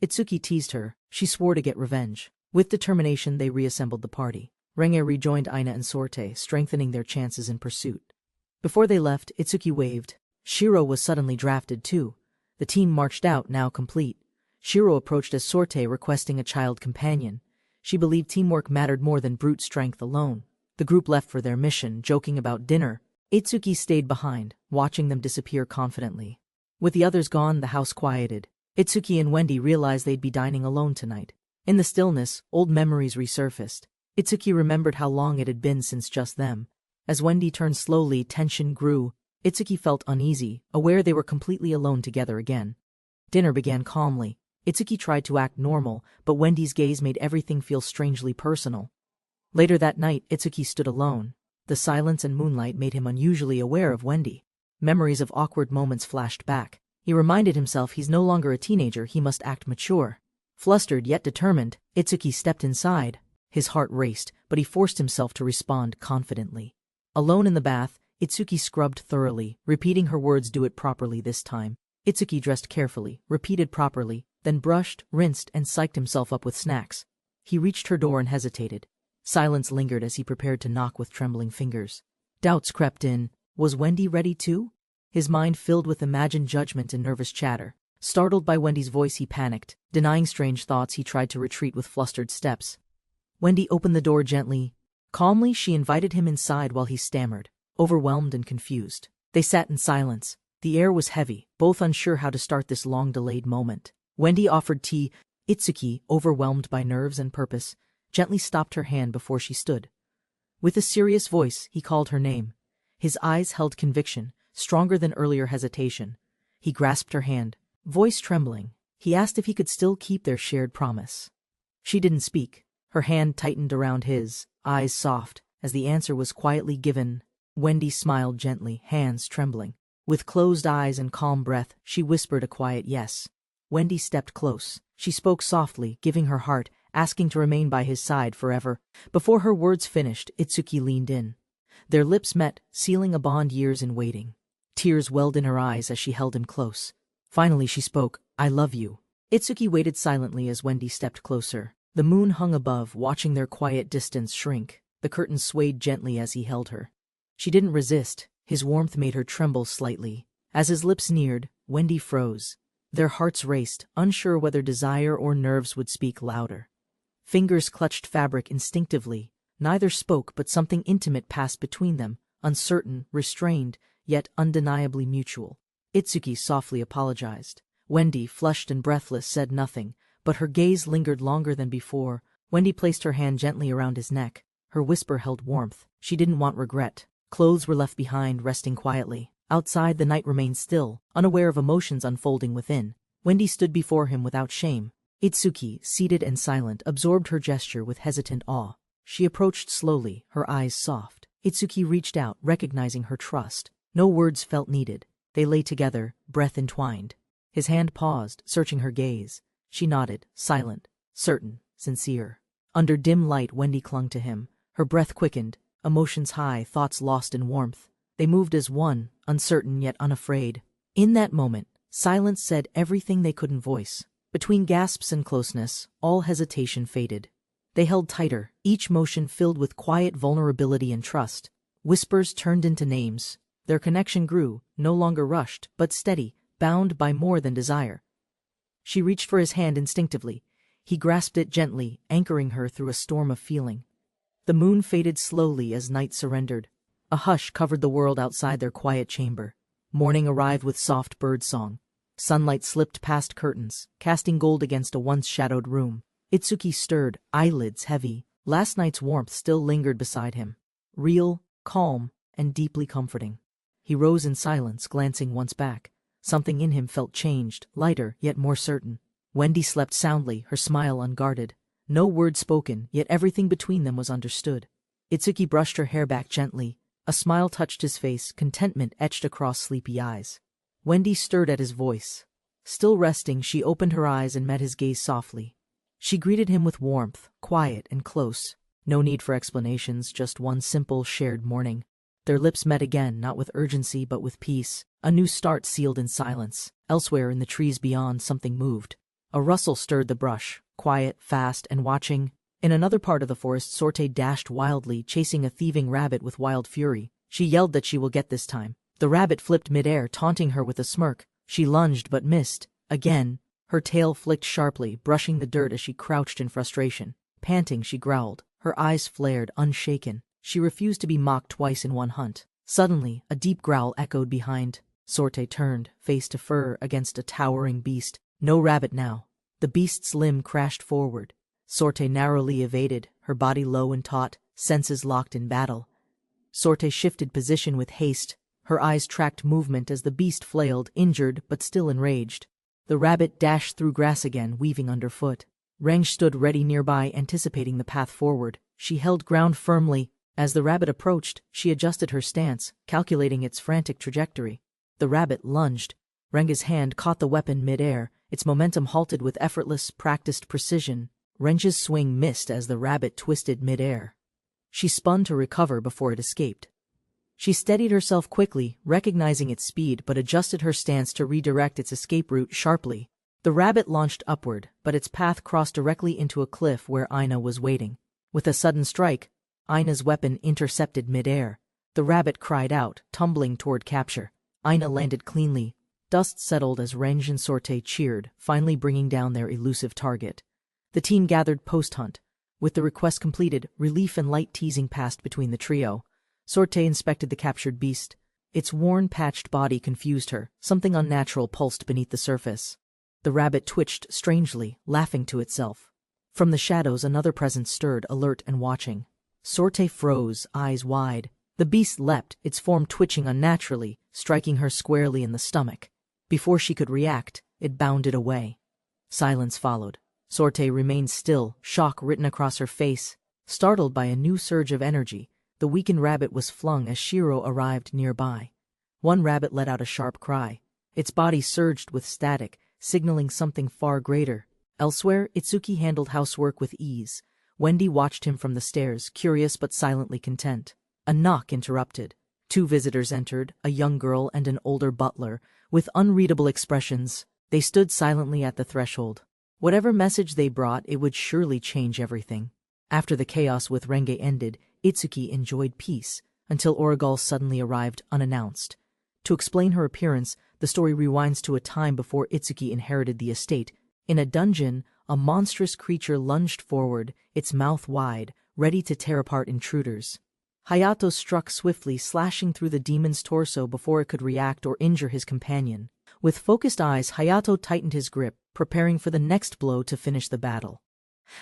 Speaker 1: Itsuki teased her. She swore to get revenge. With determination, they reassembled the party. Rengjie rejoined Aina and Sorte, strengthening their chances in pursuit. Before they left, Itsuki waved. Shiro was suddenly drafted too. The team marched out, now complete. Shiro approached as Sorte, requesting a child companion. She believed teamwork mattered more than brute strength alone. The group left for their mission, joking about dinner. Itsuki stayed behind, watching them disappear confidently. With the others gone, the house quieted. Itsuki and Wendy realized they'd be dining alone tonight. In the stillness, old memories resurfaced. Itsuki remembered how long it had been since just them. As Wendy turned slowly, tension grew. Itsuki felt uneasy, aware they were completely alone together again. Dinner began calmly. Itsuki tried to act normal, but Wendy's gaze made everything feel strangely personal. Later that night, Itsuki stood alone. The silence and moonlight made him unusually aware of Wendy. Memories of awkward moments flashed back. He reminded himself he's no longer a teenager, he must act mature. Flustered yet determined, Itsuki stepped inside. His heart raced, but he forced himself to respond confidently. Alone in the bath, Itsuki scrubbed thoroughly, repeating her words, "Do it properly this time." Itsuki dressed carefully, repeated properly, then brushed, rinsed, and psyched himself up with snacks. He reached her door and hesitated. Silence lingered as he prepared to knock with trembling fingers. Doubts crept in. Was Wendy ready too? His mind filled with imagined judgment and nervous chatter. Startled by Wendy's voice, he panicked. Denying strange thoughts, he tried to retreat with flustered steps. Wendy opened the door gently. Calmly, she invited him inside while he stammered, overwhelmed and confused. They sat in silence. The air was heavy, both unsure how to start this long-delayed moment. Wendy offered tea. Itsuki, overwhelmed by nerves and purpose, gently stopped her hand before she stood. With a serious voice, he called her name. His eyes held conviction, stronger than earlier hesitation. He grasped her hand, voice trembling. He asked if he could still keep their shared promise. She didn't speak. Her hand tightened around his, eyes soft, as the answer was quietly given. Wendy smiled gently, hands trembling. With closed eyes and calm breath, she whispered a quiet yes. Wendy stepped close. She spoke softly, giving her heart, asking to remain by his side forever. Before her words finished, Itsuki leaned in. Their lips met, sealing a bond years in waiting. Tears welled in her eyes as she held him close. Finally she spoke, "I love you." Itsuki waited silently as Wendy stepped closer. The moon hung above, watching their quiet distance shrink. The curtains swayed gently as he held her. She didn't resist. His warmth made her tremble slightly. As his lips neared, Wendy froze. Their hearts raced, unsure whether desire or nerves would speak louder. Fingers clutched fabric instinctively. Neither spoke, but something intimate passed between them, uncertain, restrained, yet undeniably mutual. Itsuki softly apologized. Wendy, flushed and breathless, said nothing, but her gaze lingered longer than before. Wendy placed her hand gently around his neck. Her whisper held warmth. She didn't want regret. Clothes were left behind, resting quietly. Outside, the night remained still, unaware of emotions unfolding within. Wendy stood before him without shame. Itsuki, seated and silent, absorbed her gesture with hesitant awe. She approached slowly, her eyes soft. Itsuki reached out, recognizing her trust. No words felt needed. They lay together, breath entwined. His hand paused, searching her gaze. She nodded, silent, certain, sincere. Under dim light, Wendy clung to him. Her breath quickened, emotions high, thoughts lost in warmth. They moved as one, uncertain yet unafraid. In that moment, silence said everything they couldn't voice. Between gasps and closeness, all hesitation faded. They held tighter, each motion filled with quiet vulnerability and trust. Whispers turned into names. Their connection grew, no longer rushed, but steady, bound by more than desire. She reached for his hand instinctively. He grasped it gently, anchoring her through a storm of feeling. The moon faded slowly as night surrendered. A hush covered the world outside their quiet chamber. Morning arrived with soft bird song. Sunlight slipped past curtains, casting gold against a once-shadowed room. Itsuki stirred, eyelids heavy. Last night's warmth still lingered beside him. Real, calm, and deeply comforting. He rose in silence, glancing once back. Something in him felt changed, lighter, yet more certain. Wendy slept soundly, her smile unguarded. No word spoken, yet everything between them was understood. Itsuki brushed her hair back gently. A smile touched his face, contentment etched across sleepy eyes. Wendy stirred at his voice. Still resting, she opened her eyes and met his gaze softly. She greeted him with warmth, quiet and close. No need for explanations, just one simple, shared morning. Their lips met again, not with urgency but with peace. A new start sealed in silence. Elsewhere in the trees beyond, something moved. A rustle stirred the brush, quiet, fast, and watching. In another part of the forest, Sorte dashed wildly, chasing a thieving rabbit with wild fury. She yelled that she will get this time. The rabbit flipped midair, taunting her with a smirk. She lunged but missed. Again, her tail flicked sharply, brushing the dirt as she crouched in frustration. Panting, she growled. Her eyes flared, unshaken. She refused to be mocked twice in one hunt. Suddenly, a deep growl echoed behind. Sorte turned, face to fur, against a towering beast. No rabbit now. The beast's limb crashed forward. Sorte narrowly evaded, her body low and taut, senses locked in battle. Sorte shifted position with haste. Her eyes tracked movement as the beast flailed, injured but still enraged. The rabbit dashed through grass again, weaving underfoot. Range stood ready nearby, anticipating the path forward. She held ground firmly. As the rabbit approached, she adjusted her stance, calculating its frantic trajectory. The rabbit lunged. Renga's hand caught the weapon mid-air. Its momentum halted with effortless, practiced precision. Renga's swing missed as the rabbit twisted mid-air. She spun to recover before it escaped. She steadied herself quickly, recognizing its speed, but adjusted her stance to redirect its escape route sharply. The rabbit launched upward, but its path crossed directly into a cliff where Aina was waiting. With a sudden strike, Aina's weapon intercepted mid-air. The rabbit cried out, tumbling toward capture. Aina landed cleanly. Dust settled as Range and Sorte cheered, finally bringing down their elusive target. The team gathered post-hunt. With the request completed, relief and light teasing passed between the trio. Sorte inspected the captured beast. Its worn, patched body confused her. Something unnatural pulsed beneath the surface. The rabbit twitched strangely, laughing to itself. From the shadows, another presence stirred, alert and watching. Sorte froze, eyes wide. The beast leapt, its form twitching unnaturally, striking her squarely in the stomach. Before she could react, it bounded away. Silence followed. Sorte remained still, shock written across her face. Startled by a new surge of energy, the weakened rabbit was flung as Shiro arrived nearby. One rabbit let out a sharp cry. Its body surged with static, signaling something far greater. Elsewhere, Itsuki handled housework with ease. Wendy watched him from the stairs, curious but silently content. A knock interrupted. Two visitors entered, a young girl and an older butler. With unreadable expressions, they stood silently at the threshold. Whatever message they brought, it would surely change everything. After the chaos with Renge ended, Itsuki enjoyed peace, until Origal suddenly arrived unannounced. To explain her appearance, the story rewinds to a time before Itsuki inherited the estate. In a dungeon, a monstrous creature lunged forward, its mouth wide, ready to tear apart intruders. Hayato struck swiftly, slashing through the demon's torso before it could react or injure his companion. With focused eyes, Hayato tightened his grip, preparing for the next blow to finish the battle.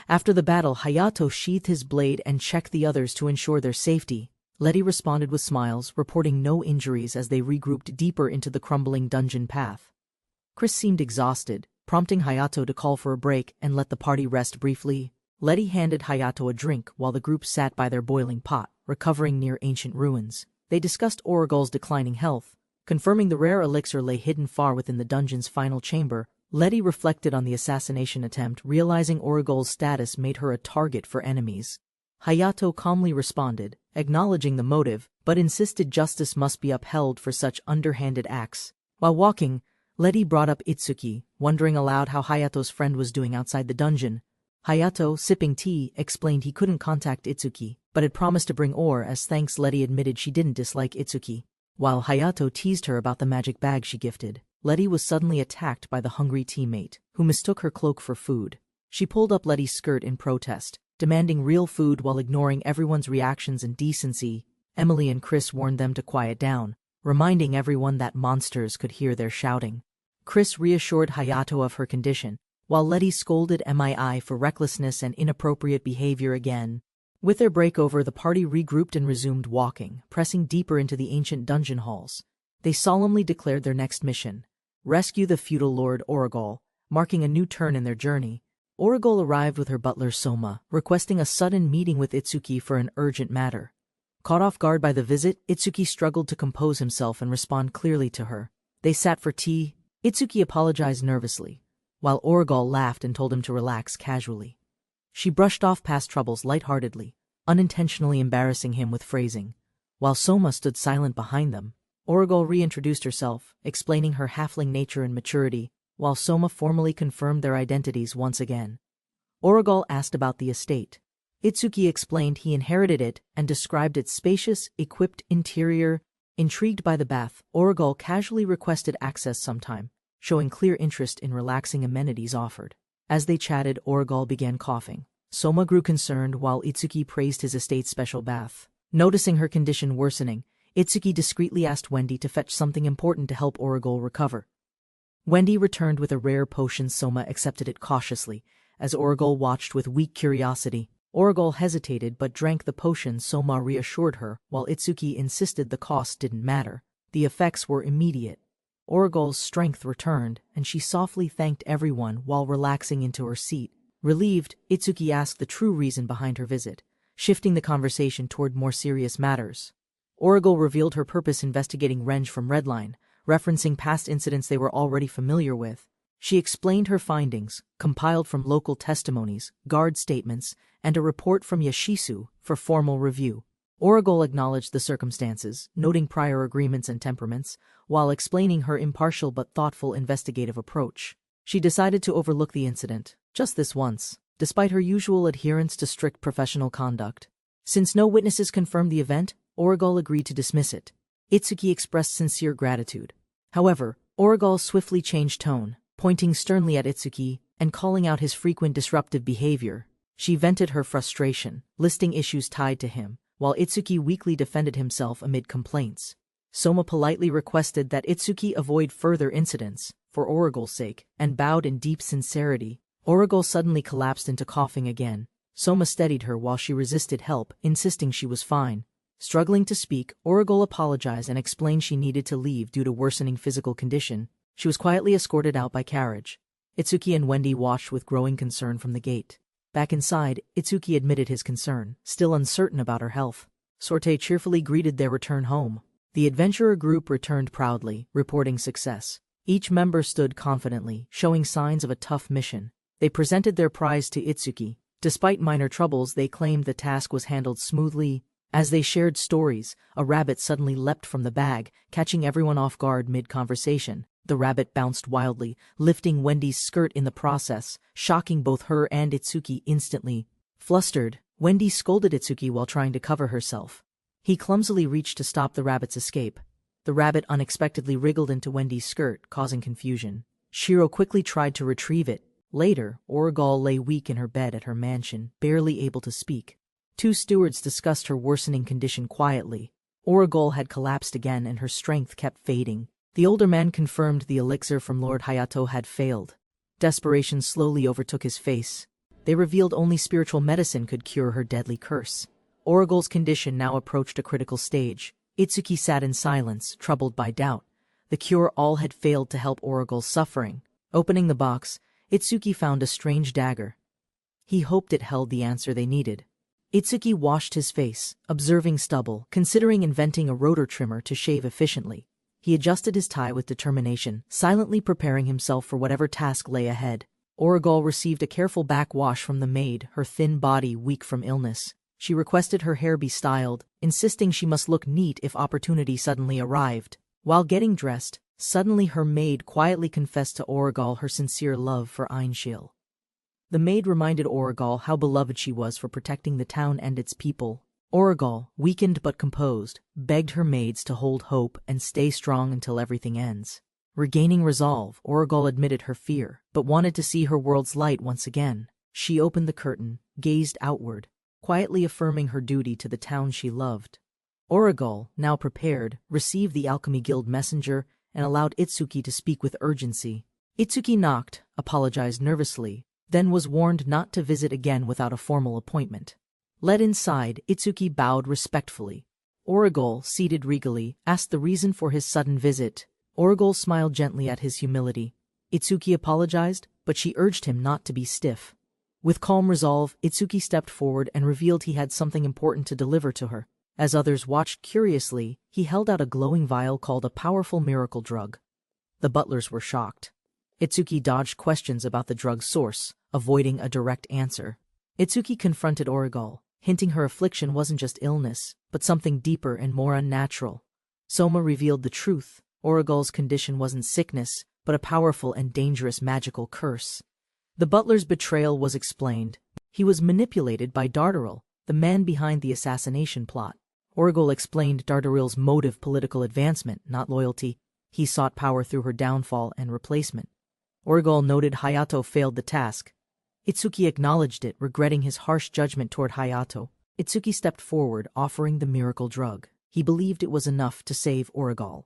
Speaker 1: After the battle, Hayato sheathed his blade and checked the others to ensure their safety. Letty responded with smiles, reporting no injuries as they regrouped deeper into the crumbling dungeon path. Chris seemed exhausted, prompting Hayato to call for a break and let the party rest briefly. Letty handed Hayato a drink while the group sat by their boiling pot, recovering near ancient ruins. They discussed Origal's declining health. Confirming the rare elixir lay hidden far within the dungeon's final chamber, Letty reflected on the assassination attempt, realizing Origal's status made her a target for enemies. Hayato calmly responded, acknowledging the motive, but insisted justice must be upheld for such underhanded acts. While walking, Letty brought up Itsuki, wondering aloud how Hayato's friend was doing outside the dungeon. Hayato, sipping tea, explained he couldn't contact Itsuki, but had promised to bring ore. As thanks, Letty admitted she didn't dislike Itsuki. While Hayato teased her about the magic bag she gifted, Letty was suddenly attacked by the hungry teammate, who mistook her cloak for food. She pulled up Letty's skirt in protest, demanding real food while ignoring everyone's reactions and decency. Emily and Chris warned them to quiet down, reminding everyone that monsters could hear their shouting. Chris reassured Hayato of her condition, while Letty scolded Mii for recklessness and inappropriate behavior again. With their break over, the party regrouped and resumed walking, pressing deeper into the ancient dungeon halls. They solemnly declared their next mission: rescue the feudal lord Origal, marking a new turn in their journey. Origal arrived with her butler Soma, requesting a sudden meeting with Itsuki for an urgent matter. Caught off guard by the visit, Itsuki struggled to compose himself and respond clearly to her. They sat for tea. Itsuki apologized nervously, while Origal laughed and told him to relax casually. She brushed off past troubles lightheartedly, unintentionally embarrassing him with phrasing. While Soma stood silent behind them, Origal reintroduced herself, explaining her halfling nature and maturity, while Soma formally confirmed their identities once again. Origal asked about the estate. Itsuki explained he inherited it and described its spacious, equipped interior. Intrigued by the bath, Origal casually requested access sometime, showing clear interest in relaxing amenities offered. As they chatted, Origal began coughing. Soma grew concerned while Itsuki praised his estate's special bath. Noticing her condition worsening, Itsuki discreetly asked Wendy to fetch something important to help Origal recover. Wendy returned with a rare potion. Soma accepted it cautiously, as Origal watched with weak curiosity. Origal hesitated but drank the potion. Soma reassured her, while Itsuki insisted the cost didn't matter. The effects were immediate. Origal's strength returned, and she softly thanked everyone while relaxing into her seat. Relieved, Itsuki asked the true reason behind her visit, shifting the conversation toward more serious matters. Origal revealed her purpose: investigating Renge from Redline, referencing past incidents they were already familiar with. She explained her findings, compiled from local testimonies, guard statements, and a report from Yashisu for formal review. Origal acknowledged the circumstances, noting prior agreements and temperaments, while explaining her impartial but thoughtful investigative approach. She decided to overlook the incident, just this once, despite her usual adherence to strict professional conduct. Since no witnesses confirmed the event, Origal agreed to dismiss it. Itsuki expressed sincere gratitude. However, Origal swiftly changed tone, pointing sternly at Itsuki and calling out his frequent disruptive behavior. She vented her frustration, listing issues tied to him, while Itsuki weakly defended himself amid complaints. Soma politely requested that Itsuki avoid further incidents, for Origal's sake, and bowed in deep sincerity. Origal suddenly collapsed into coughing again. Soma steadied her while she resisted help, insisting she was fine. Struggling to speak, Origal apologized and explained she needed to leave due to worsening physical condition. She was quietly escorted out by carriage. Itsuki and Wendy watched with growing concern from the gate. Back inside, Itsuki admitted his concern, still uncertain about her health. Sorte cheerfully greeted their return home. The adventurer group returned proudly, reporting success. Each member stood confidently, showing signs of a tough mission. They presented their prize to Itsuki. Despite minor troubles, they claimed the task was handled smoothly. As they shared stories, a rabbit suddenly leapt from the bag, catching everyone off guard mid-conversation. The rabbit bounced wildly, lifting Wendy's skirt in the process, shocking both her and Itsuki instantly. Flustered, Wendy scolded Itsuki while trying to cover herself. He clumsily reached to stop the rabbit's escape. The rabbit unexpectedly wriggled into Wendy's skirt, causing confusion. Shiro quickly tried to retrieve it. Later, Origal lay weak in her bed at her mansion, barely able to speak. Two stewards discussed her worsening condition quietly. Origal had collapsed again and her strength kept fading. The older man confirmed the elixir from Lord Hayato had failed. Desperation slowly overtook his face. They revealed only spiritual medicine could cure her deadly curse. Origal's condition now approached a critical stage. Itsuki sat in silence, troubled by doubt. The cure-all had failed to help Origal's suffering. Opening the box, Itsuki found a strange dagger. He hoped it held the answer they needed. Itsuki washed his face, observing stubble, considering inventing a rotor trimmer to shave efficiently. He adjusted his tie with determination, silently preparing himself for whatever task lay ahead. Origal received a careful backwash from the maid, her thin body weak from illness. She requested her hair be styled, insisting she must look neat if opportunity suddenly arrived. While getting dressed, suddenly her maid quietly confessed to Origal her sincere love for Einshil. The maid reminded Origal how beloved she was for protecting the town and its people. Origal, weakened but composed, begged her maids to hold hope and stay strong until everything ends. Regaining resolve, Origal admitted her fear, but wanted to see her world's light once again. She opened the curtain, gazed outward, quietly affirming her duty to the town she loved. Origal, now prepared, received the Alchemy Guild messenger and allowed Itsuki to speak with urgency. Itsuki knocked, apologized nervously, then was warned not to visit again without a formal appointment. Led inside, Itsuki bowed respectfully. Origal, seated regally, asked the reason for his sudden visit. Origal smiled gently at his humility. Itsuki apologized, but she urged him not to be stiff. With calm resolve, Itsuki stepped forward and revealed he had something important to deliver to her. As others watched curiously, he held out a glowing vial called a powerful miracle drug. The butlers were shocked. Itsuki dodged questions about the drug's source, avoiding a direct answer. Itsuki confronted Origal, hinting her affliction wasn't just illness, but something deeper and more unnatural. Soma revealed the truth. Origal's condition wasn't sickness, but a powerful and dangerous magical curse. The butler's betrayal was explained. He was manipulated by Dardaril, the man behind the assassination plot. Origal explained Dardaril's motive: political advancement, not loyalty. He sought power through her downfall and replacement. Origal noted Hayato failed the task. Itsuki acknowledged it, regretting his harsh judgment toward Hayato. Itsuki stepped forward, offering the miracle drug. He believed it was enough to save Origal.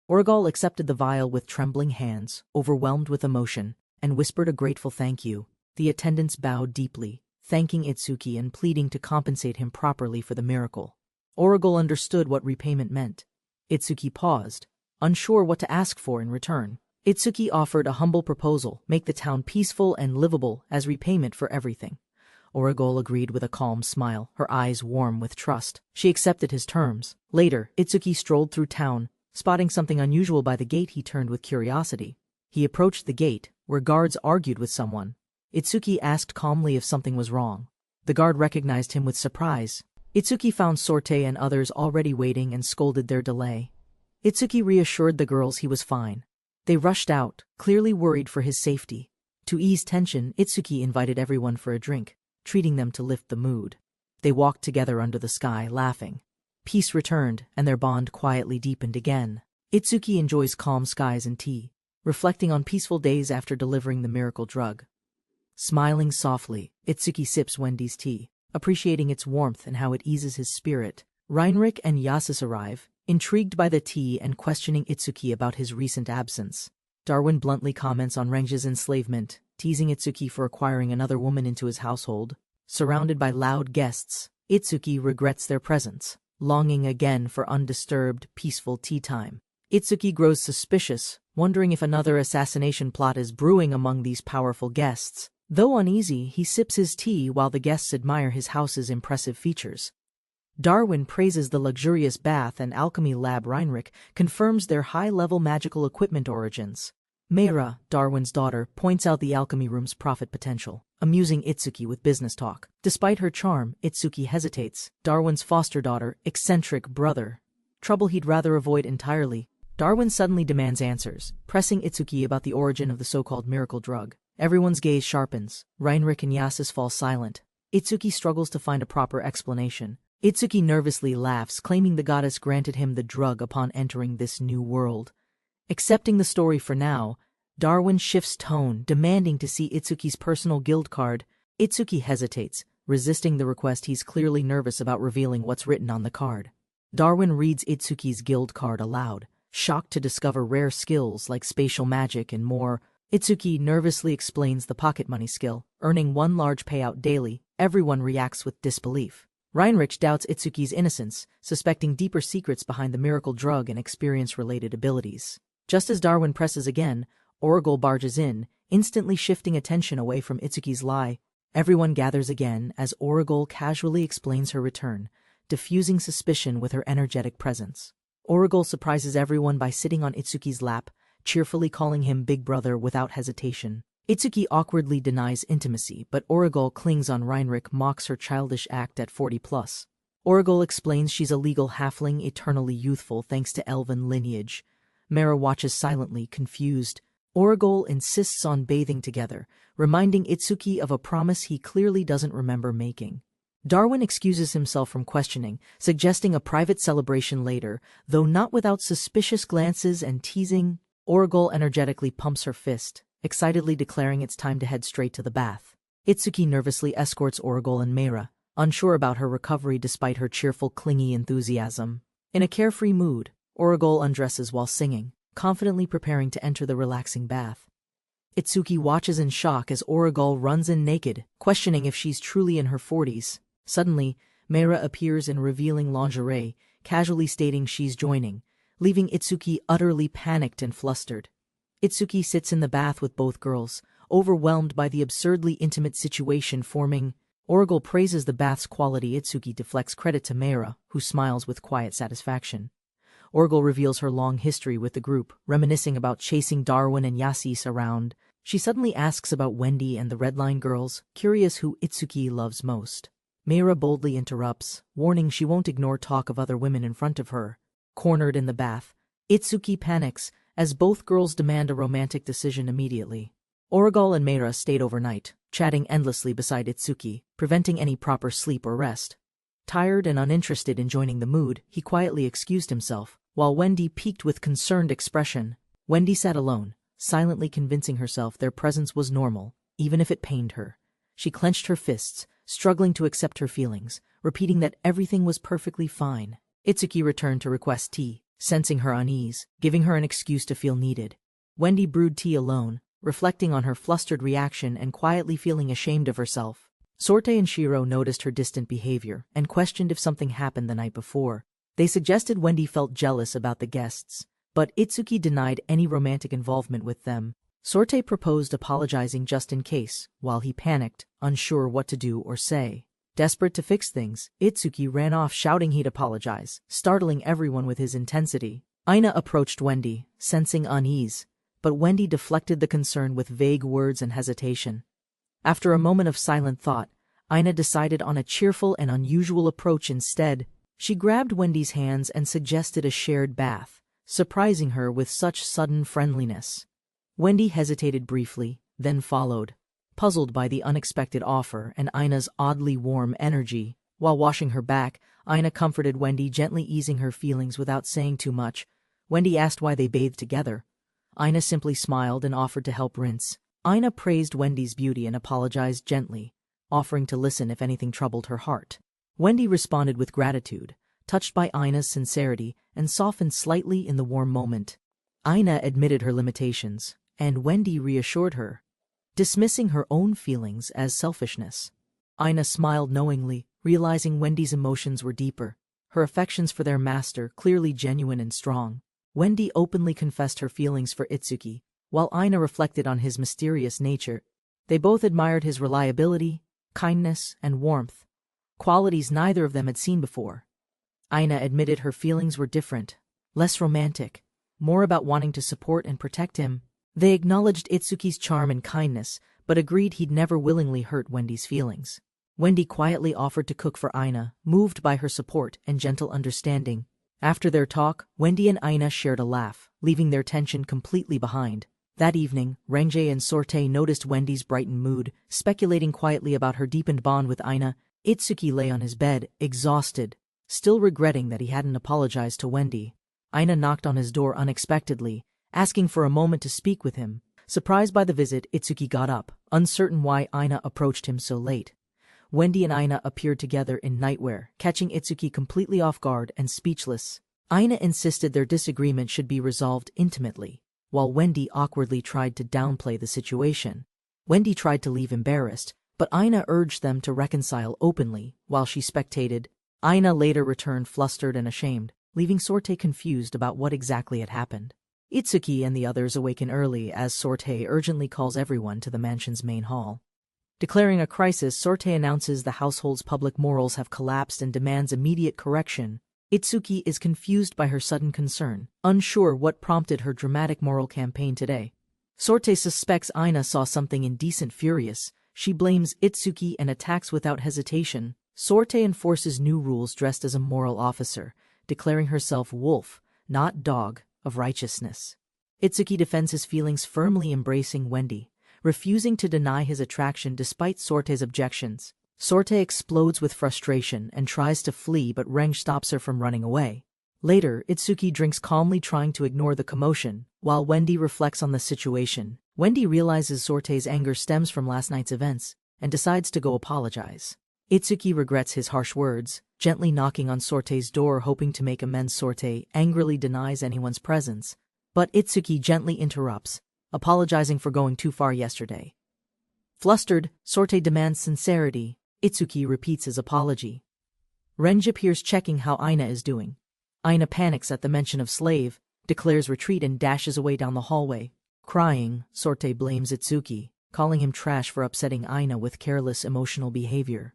Speaker 1: Origal accepted the vial with trembling hands, overwhelmed with emotion, and whispered a grateful thank you. The attendants bowed deeply, thanking Itsuki and pleading to compensate him properly for the miracle. Origal understood what repayment meant. Itsuki paused, unsure what to ask for in return. Itsuki offered a humble proposal: make the town peaceful and livable as repayment for everything. Origal agreed with a calm smile, her eyes warm with trust. She accepted his terms. Later, Itsuki strolled through town. Spotting something unusual by the gate, he turned with curiosity. He approached the gate, where guards argued with someone. Itsuki asked calmly if something was wrong. The guard recognized him with surprise. Itsuki found Sorte and others already waiting and scolded their delay. Itsuki reassured the girls he was fine. They rushed out, clearly worried for his safety. To ease tension, Itsuki invited everyone for a drink, treating them to lift the mood. They walked together under the sky, laughing. Peace returned, and their bond quietly deepened again. Itsuki enjoys calm skies and tea, reflecting on peaceful days after delivering the miracle drug. Smiling softly, Itsuki sips Wendy's tea, appreciating its warmth and how it eases his spirit. Reinrich and Yasis arrive, intrigued by the tea and questioning Itsuki about his recent absence. Darwin bluntly comments on Renge's enslavement, teasing Itsuki for acquiring another woman into his household. Surrounded by loud guests, Itsuki regrets their presence, longing again for undisturbed, peaceful tea time. Itsuki grows suspicious, wondering if another assassination plot is brewing among these powerful guests. Though uneasy, he sips his tea while the guests admire his house's impressive features. Darwin praises the luxurious bath and alchemy lab. Reinrich confirms their high-level magical equipment origins. Meira, Darwin's daughter, points out the alchemy room's profit potential, amusing Itsuki with business talk. Despite her charm, Itsuki hesitates. Darwin's foster daughter, eccentric brother. Trouble he'd rather avoid entirely. Darwin suddenly demands answers, pressing Itsuki about the origin of the so-called miracle drug. Everyone's gaze sharpens. Heinrich and Yasis fall silent. Itsuki struggles to find a proper explanation. Itsuki nervously laughs, claiming the goddess granted him the drug upon entering this new world. Accepting the story for now, Darwin shifts tone, demanding to see Itsuki's personal guild card. Itsuki hesitates, resisting the request. He's clearly nervous about revealing what's written on the card. Darwin reads Itsuki's guild card aloud, shocked to discover rare skills like spatial magic and more. Itsuki nervously explains the pocket money skill, earning one large payout daily. Everyone reacts with disbelief. Heinrich doubts Itsuki's innocence, suspecting deeper secrets behind the miracle drug and experience-related abilities. Just as Darwin presses again, Origol barges in, instantly shifting attention away from Itsuki's lie. Everyone gathers again as Origol casually explains her return, diffusing suspicion with her energetic presence. Origol surprises everyone by sitting on Itsuki's lap, cheerfully calling him Big Brother without hesitation. Itsuki awkwardly denies intimacy, but Origol clings on. Heinrich mocks her childish act at 40+. Origol explains she's a legal halfling, eternally youthful thanks to elven lineage. Meira watches silently, confused. Origol insists on bathing together, reminding Itsuki of a promise he clearly doesn't remember making. Darwin excuses himself from questioning, suggesting a private celebration later, though not without suspicious glances and teasing. Origol energetically pumps her fist, excitedly declaring it's time to head straight to the bath. Itsuki nervously escorts Origol and Meira, unsure about her recovery despite her cheerful, clingy enthusiasm. In a carefree mood, Origol undresses while singing, confidently preparing to enter the relaxing bath. Itsuki watches in shock as Origol runs in naked, questioning if she's truly in her 40s. Suddenly, Meira appears in revealing lingerie, casually stating she's joining, leaving Itsuki utterly panicked and flustered. Itsuki sits in the bath with both girls, overwhelmed by the absurdly intimate situation forming. Origol praises the bath's quality. Itsuki deflects credit to Meira, who smiles with quiet satisfaction. Origol reveals her long history with the group, reminiscing about chasing Darwin and Yasis around. She suddenly asks about Wendy and the Red Line girls, curious who Itsuki loves most. Meira boldly interrupts, warning she won't ignore talk of other women in front of her. Cornered in the bath, Itsuki panics, as both girls demand a romantic decision immediately. Origol and Meira stayed overnight, chatting endlessly beside Itsuki, preventing any proper sleep or rest. Tired and uninterested in joining the mood, he quietly excused himself, while Wendy peeked with concerned expression. Wendy sat alone, silently convincing herself their presence was normal, even if it pained her. She clenched her fists, struggling to accept her feelings, repeating that everything was perfectly fine. Itsuki returned to request tea, sensing her unease, giving her an excuse to feel needed. Wendy brewed tea alone, reflecting on her flustered reaction and quietly feeling ashamed of herself. Sorte and Shiro noticed her distant behavior and questioned if something happened the night before. They suggested Wendy felt jealous about the guests, but Itsuki denied any romantic involvement with them. Sorte proposed apologizing just in case, while he panicked, unsure what to do or say. Desperate to fix things, Itsuki ran off shouting he'd apologize, startling everyone with his intensity. Aina approached Wendy, sensing unease, but Wendy deflected the concern with vague words and hesitation. After a moment of silent thought, Aina decided on a cheerful and unusual approach instead. She grabbed Wendy's hands and suggested a shared bath, surprising her with such sudden friendliness. Wendy hesitated briefly, then followed, puzzled by the unexpected offer and Aina's oddly warm energy. While washing her back, Aina comforted Wendy, gently easing her feelings without saying too much. Wendy asked why they bathed together. Aina simply smiled and offered to help rinse. Aina praised Wendy's beauty and apologized gently, offering to listen if anything troubled her heart. Wendy responded with gratitude, touched by Aina's sincerity, and softened slightly in the warm moment. Aina admitted her limitations, and Wendy reassured her, dismissing her own feelings as selfishness. Aina smiled knowingly, realizing Wendy's emotions were deeper, her affections for their master clearly genuine and strong. Wendy openly confessed her feelings for Itsuki, while Aina reflected on his mysterious nature. They both admired his reliability, kindness, and warmth, qualities neither of them had seen before. Aina admitted her feelings were different, less romantic, more about wanting to support and protect him. They acknowledged Itsuki's charm and kindness, but agreed he'd never willingly hurt Wendy's feelings. Wendy quietly offered to cook for Ina, moved by her support and gentle understanding. After their talk, Wendy and Ina shared a laugh, leaving their tension completely behind. That evening, Renji and Sorte noticed Wendy's brightened mood, speculating quietly about her deepened bond with Ina. Itsuki lay on his bed, exhausted, still regretting that he hadn't apologized to Wendy. Ina knocked on his door unexpectedly, asking for a moment to speak with him. Surprised by the visit, Itsuki got up, uncertain why Ina approached him so late. Wendy and Ina appeared together in nightwear, catching Itsuki completely off guard and speechless. Ina insisted their disagreement should be resolved intimately, while Wendy awkwardly tried to downplay the situation. Wendy tried to leave embarrassed, but Ina urged them to reconcile openly, while she spectated. Ina later returned flustered and ashamed, leaving Sorte confused about what exactly had happened. Itsuki and the others awaken early as Sorte urgently calls everyone to the mansion's main hall. Declaring a crisis, Sorte announces the household's public morals have collapsed and demands immediate correction. Itsuki is confused by her sudden concern, unsure what prompted her dramatic moral campaign today. Sorte suspects Ina saw something indecent. Furious, she blames Itsuki and attacks without hesitation. Sorte enforces new rules dressed as a moral officer, declaring herself wolf, not dog, of righteousness. Itsuki defends his feelings, firmly embracing Wendy, refusing to deny his attraction despite Sorte's objections. Sorte explodes with frustration and tries to flee, but Reng stops her from running away. Later, Itsuki drinks calmly, trying to ignore the commotion, while Wendy reflects on the situation. Wendy realizes Sorte's anger stems from last night's events and decides to go apologize. Itsuki regrets his harsh words, gently knocking on Sorte's door hoping to make amends. Sorte angrily denies anyone's presence, but Itsuki gently interrupts, apologizing for going too far yesterday. Flustered, Sorte demands sincerity. Itsuki repeats his apology. Renji appears, checking how Ina is doing. Ina panics at the mention of slave, declares retreat and dashes away down the hallway. Crying, Sorte blames Itsuki, calling him trash for upsetting Ina with careless emotional behavior.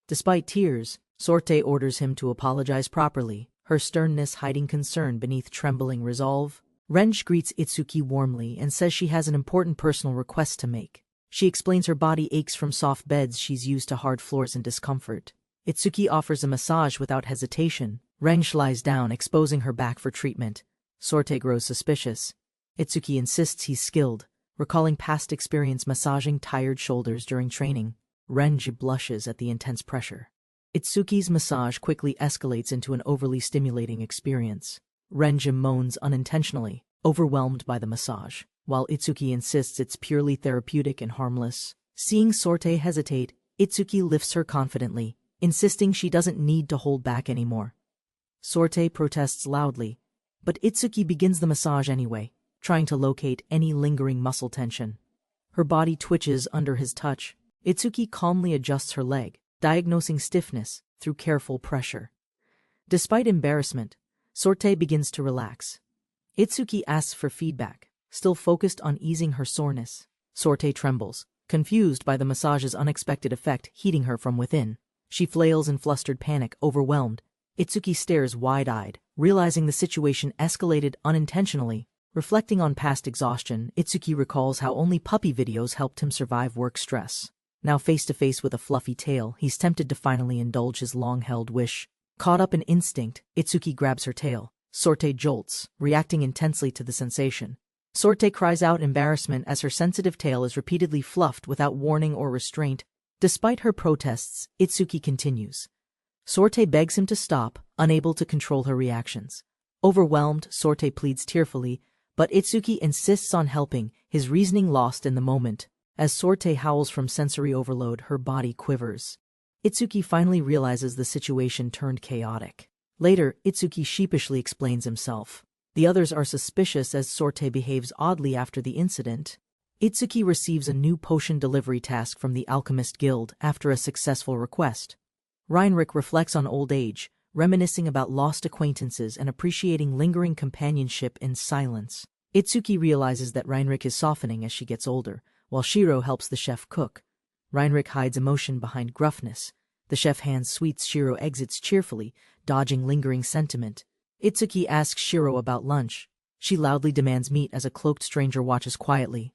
Speaker 1: Despite tears, Sorte orders him to apologize properly, her sternness hiding concern beneath trembling resolve. Renji greets Itsuki warmly and says she has an important personal request to make. She explains her body aches from soft beds she's used to hard floors and discomfort. Itsuki offers a massage without hesitation. Renji lies down, exposing her back for treatment. Sorte grows suspicious. Itsuki insists he's skilled, recalling past experience massaging tired shoulders during training. Renji blushes at the intense pressure. Itsuki's massage quickly escalates into an overly stimulating experience. Renji moans unintentionally, overwhelmed by the massage, while Itsuki insists it's purely therapeutic and harmless. Seeing Sorte hesitate, Itsuki lifts her confidently, insisting she doesn't need to hold back anymore. Sorte protests loudly, but Itsuki begins the massage anyway, trying to locate any lingering muscle tension. Her body twitches under his touch. Itsuki calmly adjusts her leg, diagnosing stiffness through careful pressure. Despite embarrassment, Sorte begins to relax. Itsuki asks for feedback, still focused on easing her soreness. Sorte trembles, confused by the massage's unexpected effect heating her from within. She flails in flustered panic, overwhelmed. Itsuki stares wide-eyed, realizing the situation escalated unintentionally. Reflecting on past exhaustion, Itsuki recalls how only puppy videos helped him survive work stress. Now face-to-face with a fluffy tail, he's tempted to finally indulge his long-held wish. Caught up in instinct, Itsuki grabs her tail. Sorte jolts, reacting intensely to the sensation. Sorte cries out embarrassment as her sensitive tail is repeatedly fluffed without warning or restraint. Despite her protests, Itsuki continues. Sorte begs him to stop, unable to control her reactions. Overwhelmed, Sorte pleads tearfully, but Itsuki insists on helping, his reasoning lost in the moment. As Sorte howls from sensory overload, her body quivers. Itsuki finally realizes the situation turned chaotic. Later, Itsuki sheepishly explains himself. The others are suspicious as Sorte behaves oddly after the incident. Itsuki receives a new potion delivery task from the Alchemist Guild after a successful request. Reinrich reflects on old age, reminiscing about lost acquaintances and appreciating lingering companionship in silence. Itsuki realizes that Reinrich is softening as she gets older, while Shiro helps the chef cook. Reinrich hides emotion behind gruffness. The chef hands sweets. Shiro exits cheerfully, dodging lingering sentiment. Itsuki asks Shiro about lunch. She loudly demands meat as a cloaked stranger watches quietly.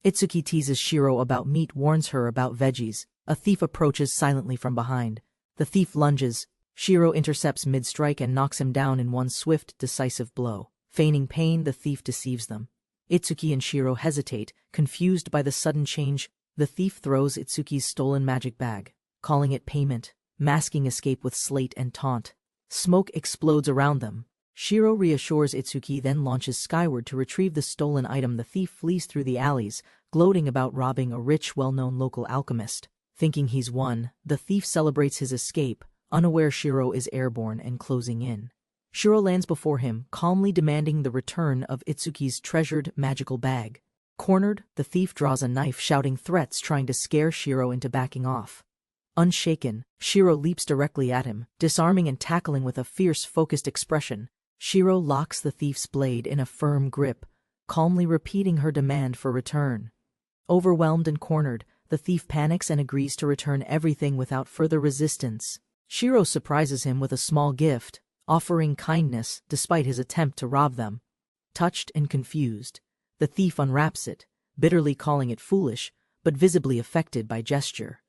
Speaker 1: Itsuki teases Shiro about meat, warns her about veggies. A thief approaches silently from behind. The thief lunges. Shiro intercepts mid-strike and knocks him down in one swift, decisive blow. Feigning pain, the thief deceives them. Itsuki and Shiro hesitate, confused by the sudden change. The thief throws Itsuki's stolen magic bag, calling it payment, masking escape with slate and taunt. Smoke explodes around them. Shiro reassures Itsuki, then launches skyward to retrieve the stolen item. The thief flees through the alleys, gloating about robbing a rich, well-known local alchemist. Thinking he's won, the thief celebrates his escape, unaware Shiro is airborne and closing in. Shiro lands before him, calmly demanding the return of Itsuki's treasured magical bag. Cornered, the thief draws a knife, shouting threats, trying to scare Shiro into backing off. Unshaken, Shiro leaps directly at him, disarming and tackling with a fierce, focused expression. Shiro locks the thief's blade in a firm grip, calmly repeating her demand for return. Overwhelmed and cornered, the thief panics and agrees to return everything without further resistance. Shiro surprises him with a small gift, offering kindness despite his attempt to rob them. Touched and confused, the thief unwraps it, bitterly calling it foolish, but visibly affected by gesture.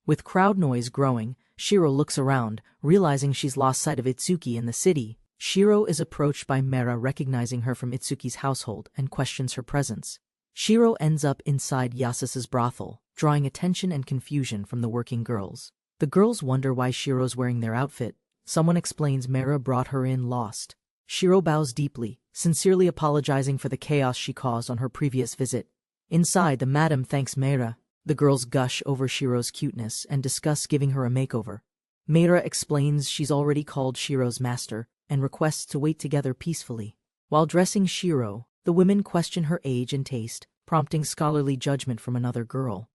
Speaker 1: With crowd noise growing, Shiro looks around, realizing she's lost sight of Itsuki in the city. Shiro is approached by Mera, recognizing her from Itsuki's household, and questions her presence. Shiro ends up inside Yasusa's brothel, drawing attention and confusion from the working girls. The girls wonder why Shiro's wearing their outfit. Someone explains Mera brought her in lost. Shiro bows deeply, sincerely apologizing for the chaos she caused on her previous visit. Inside, the madam thanks Mera. The girls gush over Shiro's cuteness and discuss giving her a makeover. Mera explains she's already called Shiro's master and requests to wait together peacefully. While dressing Shiro, the women question her age and taste, prompting scholarly judgment from another girl.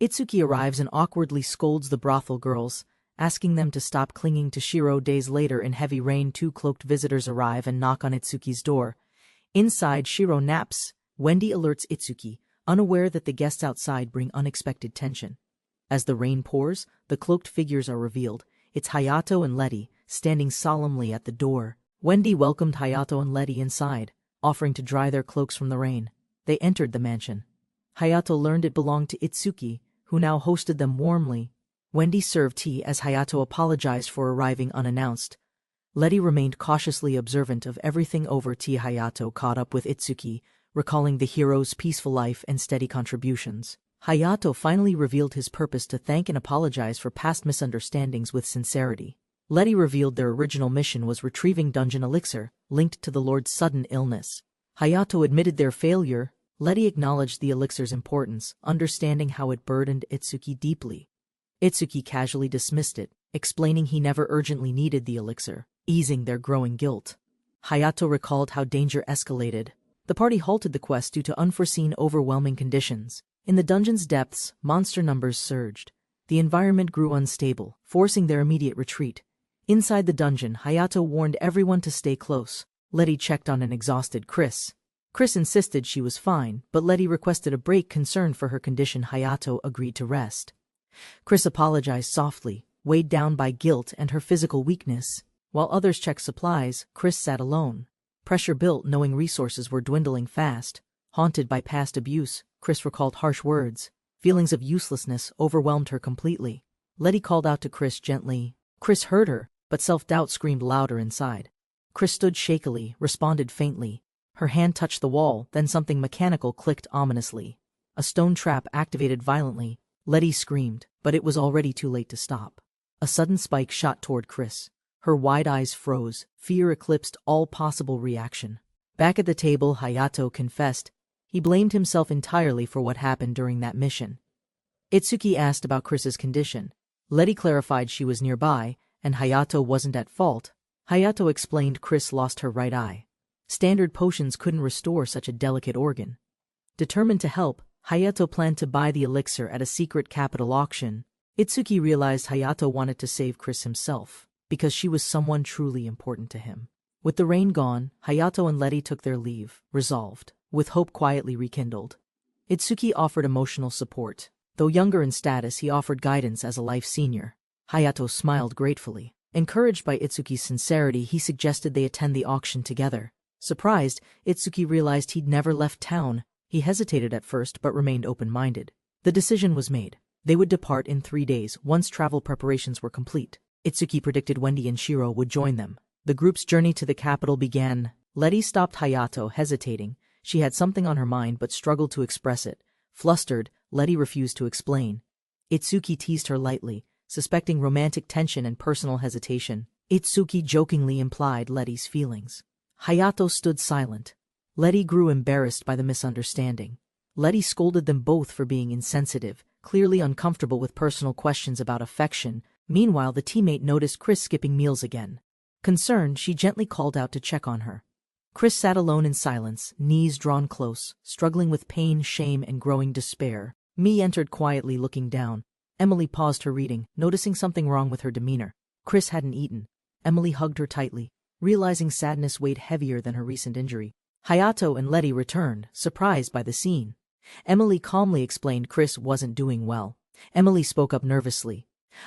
Speaker 1: Itsuki arrives and awkwardly scolds the brothel girls, asking them to stop clinging to Shiro. Days later, in heavy rain, two cloaked visitors arrive and knock on Itsuki's door. Inside, Shiro naps. Wendy alerts Itsuki, unaware that the guests outside bring unexpected tension. As the rain pours, the cloaked figures are revealed. It's Hayato and Letty, standing solemnly at the door. Wendy welcomed Hayato and Letty inside, offering to dry their cloaks from the rain. They entered the mansion. Hayato learned it belonged to Itsuki, who now hosted them warmly. Wendy served tea as Hayato apologized for arriving unannounced. Letty remained cautiously observant of everything over tea. Hayato caught up with Itsuki, recalling the hero's peaceful life and steady contributions. Hayato finally revealed his purpose to thank and apologize for past misunderstandings with sincerity. Letty revealed their original mission was retrieving dungeon elixir, linked to the Lord's sudden illness. Hayato admitted their failure. Letty acknowledged the elixir's importance, understanding how it burdened Itsuki deeply. Itsuki casually dismissed it, explaining he never urgently needed the elixir, easing their growing guilt. Hayato recalled how danger escalated. The party halted the quest due to unforeseen overwhelming conditions. In the dungeon's depths, monster numbers surged. The environment grew unstable, forcing their immediate retreat. Inside the dungeon, Hayato warned everyone to stay close. Letty checked on an exhausted Chris. Chris insisted she was fine, but Letty requested a break, concerned for her condition. Hayato agreed to rest. Chris apologized softly, weighed down by guilt and her physical weakness. While others checked supplies, Chris sat alone. Pressure built, knowing resources were dwindling fast. Haunted by past abuse, Chris recalled harsh words. Feelings of uselessness overwhelmed her completely. Letty called out to Chris gently. Chris heard her, but self-doubt screamed louder inside. Chris stood shakily, responded faintly. Her hand touched the wall, then something mechanical clicked ominously. A stone trap activated violently. Letty screamed, but it was already too late to stop. A sudden spike shot toward Chris. Her wide eyes froze. Fear eclipsed all possible reaction. Back at the table, Hayato confessed. He blamed himself entirely for what happened during that mission. Itsuki asked about Chris's condition. Letty clarified she was nearby, and Hayato wasn't at fault. Hayato explained Chris lost her right eye. Standard potions couldn't restore such a delicate organ. Determined to help, Hayato planned to buy the elixir at a secret capital auction. Itsuki realized Hayato wanted to save Chris himself, because she was someone truly important to him. With the rain gone, Hayato and Letty took their leave, resolved, with hope quietly rekindled. Itsuki offered emotional support. Though younger in status, he offered guidance as a life senior. Hayato smiled gratefully. Encouraged by Itsuki's sincerity, he suggested they attend the auction together. Surprised, Itsuki realized he'd never left town. He hesitated at first but remained open-minded. The decision was made. They would depart in 3 days once travel preparations were complete. Itsuki predicted Wendy and Shiro would join them. The group's journey to the capital began. Letty stopped Hayato, hesitating. She had something on her mind but struggled to express it. Flustered, Letty refused to explain. Itsuki teased her lightly, suspecting romantic tension and personal hesitation. Itsuki jokingly implied Letty's feelings. Hayato stood silent. Letty grew embarrassed by the misunderstanding. Letty scolded them both for being insensitive, clearly uncomfortable with personal questions about affection. Meanwhile, the teammate noticed Chris skipping meals again. Concerned, she gently called out to check on her. Chris sat alone in silence, knees drawn close, struggling with pain, shame, and growing despair. Mi entered quietly, looking down. Emily paused her reading, noticing something wrong with her demeanor. Chris hadn't eaten. Emily hugged her tightly, realizing sadness weighed heavier than her recent injury. Hayato and Letty returned, surprised by the scene. Emily calmly explained Chris wasn't doing well. Emily spoke up nervously.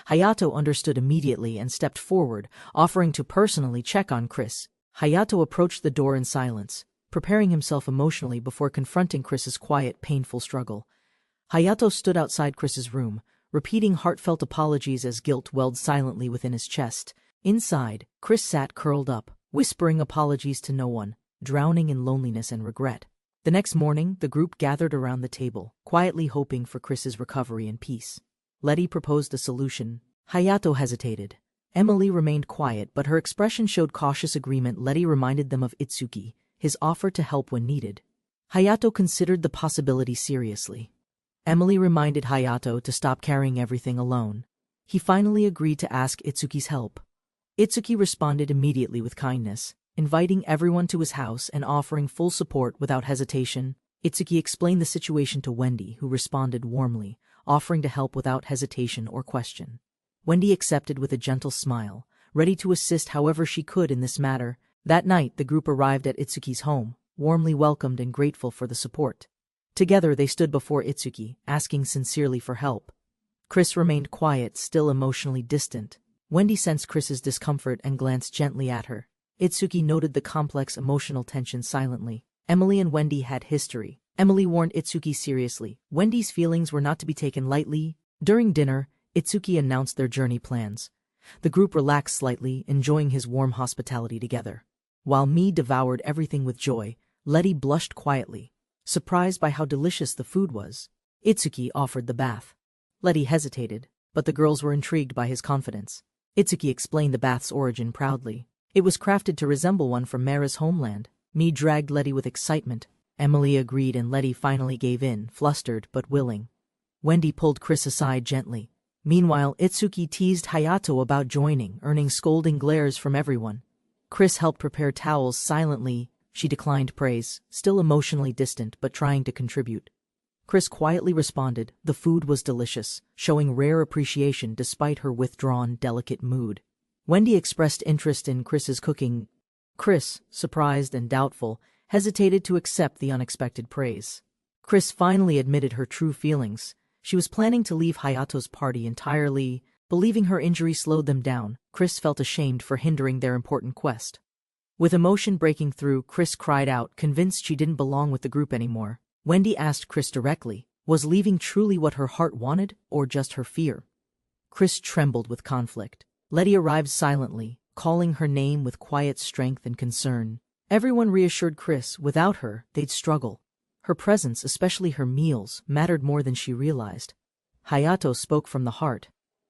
Speaker 1: Hayato understood immediately and stepped forward, offering to personally check on Chris. Hayato approached the door in silence, preparing himself emotionally before confronting Chris's quiet, painful struggle. Hayato stood outside Chris's room, repeating heartfelt apologies as guilt welled silently within his chest. Inside, Chris sat curled up, whispering apologies to no one, drowning in loneliness and regret. The next morning, the group gathered around the table, quietly hoping for Chris's recovery and peace. Letty proposed a solution. Hayato hesitated. Emily remained quiet, but her expression showed cautious agreement. Letty reminded them of Itsuki, his offer to help when needed. Hayato considered the possibility seriously. Emily reminded Hayato to stop carrying everything alone. He finally agreed to ask Itsuki's help. Itsuki responded immediately with kindness, inviting everyone to his house and offering full support without hesitation. Itsuki explained the situation to Wendy, who responded warmly, offering to help without hesitation or question. Wendy accepted with a gentle smile, ready to assist however she could in this matter. That night, the group arrived at Itsuki's home, warmly welcomed and grateful for the support. Together, they stood before Itsuki, asking sincerely for help. Chris remained quiet, still emotionally distant. Wendy sensed Chris's discomfort and glanced gently at her. Itsuki noted the complex emotional tension silently. Emily and Wendy had history. Emily warned Itsuki seriously. Wendy's feelings were not to be taken lightly. During dinner, Itsuki announced their journey plans. The group relaxed slightly, enjoying his warm hospitality together. While Mi devoured everything with joy, Letty blushed quietly, surprised by how delicious the food was. Itsuki offered the bath. Letty hesitated, but the girls were intrigued by his confidence. Itsuki explained the bath's origin proudly. It was crafted to resemble one from Mara's homeland. Mi dragged Letty with excitement. Emily agreed and Letty finally gave in, flustered but willing. Wendy pulled Chris aside gently. Meanwhile, Itsuki teased Hayato about joining, earning scolding glares from everyone. Chris helped prepare towels silently. She declined praise, still emotionally distant but trying to contribute. Chris quietly responded. The food was delicious, showing rare appreciation despite her withdrawn, delicate mood. Wendy expressed interest in Chris's cooking. Chris, surprised and doubtful, hesitated to accept the unexpected praise. Chris finally admitted her true feelings. She was planning to leave Hayato's party entirely. Believing her injury slowed them down, Chris felt ashamed for hindering their important quest. With emotion breaking through, Chris cried out, convinced she didn't belong with the group anymore. Wendy asked Chris directly, was leaving truly what her heart wanted, or just her fear? Chris trembled with conflict. Letty arrived silently, calling her name with quiet strength and concern. Everyone reassured Chris, without her, they'd struggle. Her presence, especially her meals, mattered more than she realized. Hayato spoke from the heart.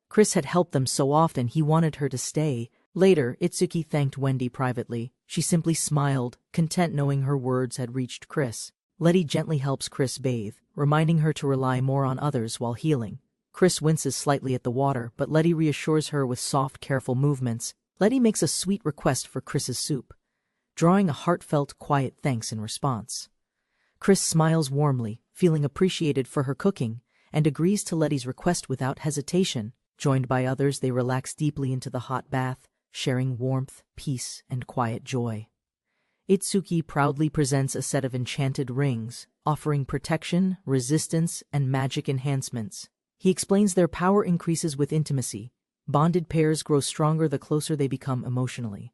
Speaker 1: Chris had helped them so often he wanted her to stay. Later, Itsuki thanked Wendy privately. She simply smiled, content knowing her words had reached Chris. Letty gently helps Chris bathe, reminding her to rely more on others while healing. Chris winces slightly at the water, but Letty reassures her with soft, careful movements. Letty makes a sweet request for Chris's soup, drawing a heartfelt, quiet thanks in response. Chris smiles warmly, feeling appreciated for her cooking, and agrees to Letty's request without hesitation. Joined by others, they relax deeply into the hot bath, sharing warmth, peace, and quiet joy. Itsuki proudly presents a set of enchanted rings, offering protection, resistance, and magic enhancements. He explains their power increases with intimacy. Bonded pairs grow stronger the closer they become emotionally.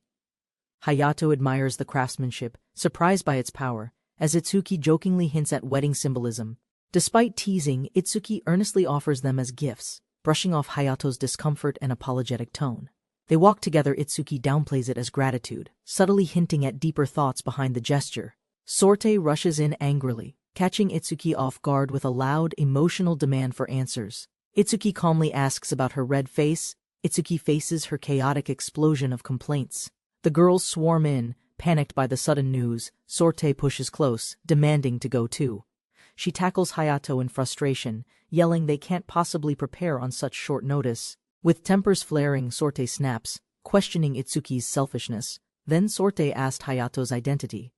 Speaker 1: Hayato admires the craftsmanship, surprised by its power, as Itsuki jokingly hints at wedding symbolism. Despite teasing, Itsuki earnestly offers them as gifts, brushing off Hayato's discomfort and apologetic tone. They walk together. Itsuki downplays it as gratitude, subtly hinting at deeper thoughts behind the gesture. Sorte rushes in angrily, catching Itsuki off guard with a loud, emotional demand for answers. Itsuki calmly asks about her red face. Itsuki faces her chaotic explosion of complaints. The girls swarm in, panicked by the sudden news. Sorte pushes close, demanding to go too. She tackles Hayato in frustration, yelling they can't possibly prepare on such short notice. With tempers flaring, Sorte snaps, questioning Itsuki's selfishness. Then Sorte asked Hayato's identity.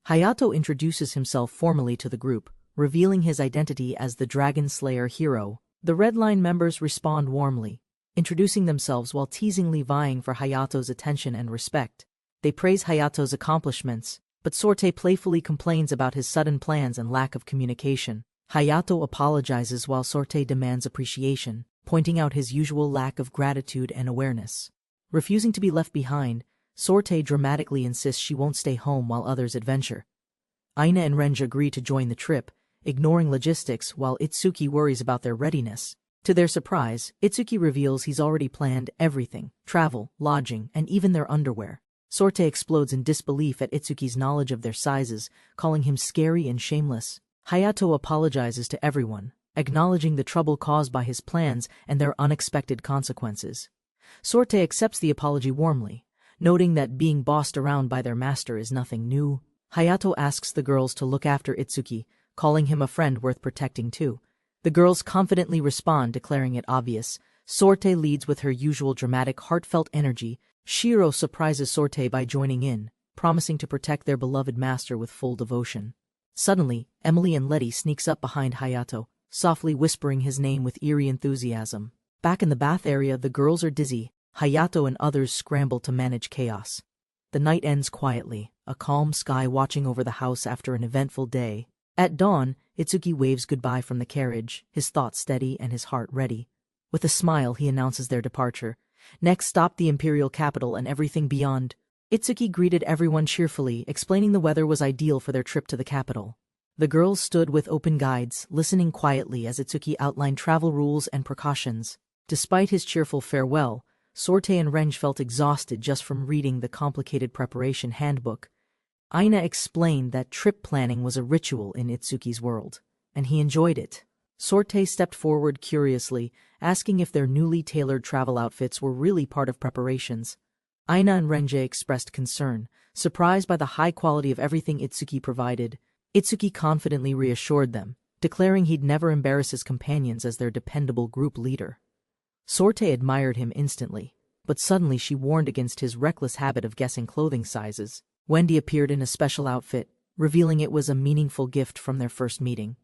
Speaker 1: Hayato introduces himself formally to the group, revealing his identity as the Dragon Slayer hero. The Red Line members respond warmly, introducing themselves while teasingly vying for Hayato's attention and respect. They praise Hayato's accomplishments, but Sorte playfully complains about his sudden plans and lack of communication. Hayato apologizes while Sorte demands appreciation, pointing out his usual lack of gratitude and awareness. Refusing to be left behind, Sorte dramatically insists she won't stay home while others adventure. Aina and Renji agree to join the trip, ignoring logistics while Itsuki worries about their readiness. To their surprise, Itsuki reveals he's already planned everything: travel, lodging, and even their underwear. Sorte explodes in disbelief at Itsuki's knowledge of their sizes, calling him scary and shameless. Hayato apologizes to everyone, acknowledging the trouble caused by his plans and their unexpected consequences. Sorte accepts the apology warmly, noting that being bossed around by their master is nothing new. Hayato asks the girls to look after Itsuki, calling him a friend worth protecting too. The girls confidently respond, declaring it obvious. Sorte leads with her usual dramatic, heartfelt energy. Shiro surprises Sorte by joining in, promising to protect their beloved master with full devotion. Suddenly, Emily and Letty sneaks up behind Hayato, softly whispering his name with eerie enthusiasm. Back in the bath area, the girls are dizzy. Hayato and others scramble to manage chaos. The night ends quietly, a calm sky watching over the house after an eventful day. At dawn, Itsuki waves goodbye from the carriage, his thoughts steady and his heart ready. With a smile, he announces their departure. Next stop, the imperial capital and everything beyond. Itsuki greeted everyone cheerfully, explaining the weather was ideal for their trip to the capital. The girls stood with open guides, listening quietly as Itsuki outlined travel rules and precautions. Despite his cheerful farewell, Sorte and Renji felt exhausted just from reading the complicated preparation handbook. Aina explained that trip planning was a ritual in Itsuki's world, and he enjoyed it. Sorte stepped forward curiously, asking if their newly tailored travel outfits were really part of preparations. Aina and Renji expressed concern, surprised by the high quality of everything Itsuki provided. Itsuki confidently reassured them, declaring he'd never embarrass his companions as their dependable group leader. Sorte admired him instantly, but suddenly she warned against his reckless habit of guessing clothing sizes. Wendy appeared in a special outfit, revealing it was a meaningful gift from their first meeting.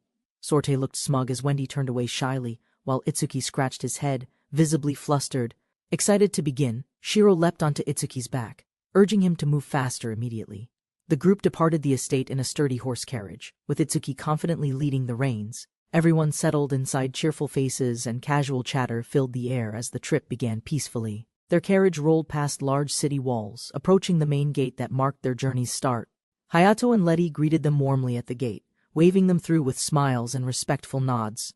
Speaker 1: Sorte looked smug as Wendy turned away shyly, while Itsuki scratched his head, visibly flustered. Excited to begin, Shiro leapt onto Itsuki's back, urging him to move faster immediately. The group departed the estate in a sturdy horse carriage, with Itsuki confidently leading the reins. Everyone settled inside. Cheerful faces and casual chatter filled the air as the trip began peacefully. Their carriage rolled past large city walls, approaching the main gate that marked their journey's start. Hayato and Letty greeted them warmly at the gate, waving them through with smiles and respectful nods.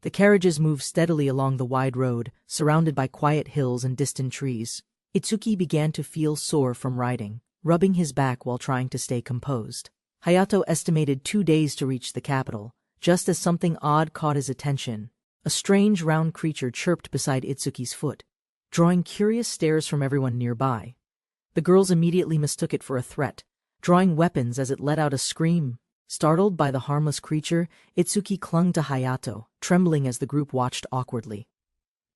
Speaker 1: The carriages moved steadily along the wide road, surrounded by quiet hills and distant trees. Itsuki began to feel sore from riding, rubbing his back while trying to stay composed. Hayato estimated 2 days to reach the capital, just as something odd caught his attention. A strange round creature chirped beside Itsuki's foot, drawing curious stares from everyone nearby. The girls immediately mistook it for a threat, drawing weapons as it let out a scream. Startled by the harmless creature, Itsuki clung to Hayato, trembling as the group watched awkwardly.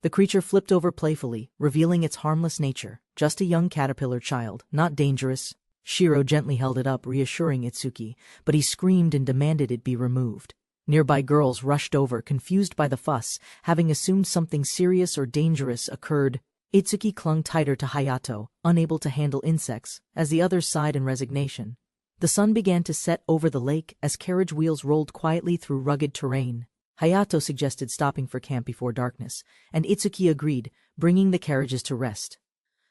Speaker 1: The creature flipped over playfully, revealing its harmless nature. Just a young caterpillar child, not dangerous. Shiro gently held it up, reassuring Itsuki, but he screamed and demanded it be removed. Nearby girls rushed over, confused by the fuss, having assumed something serious or dangerous occurred. Itsuki clung tighter to Hayato, unable to handle insects, as the others sighed in resignation. The sun began to set over the lake as carriage wheels rolled quietly through rugged terrain. Hayato suggested stopping for camp before darkness, and Itsuki agreed, bringing the carriages to rest.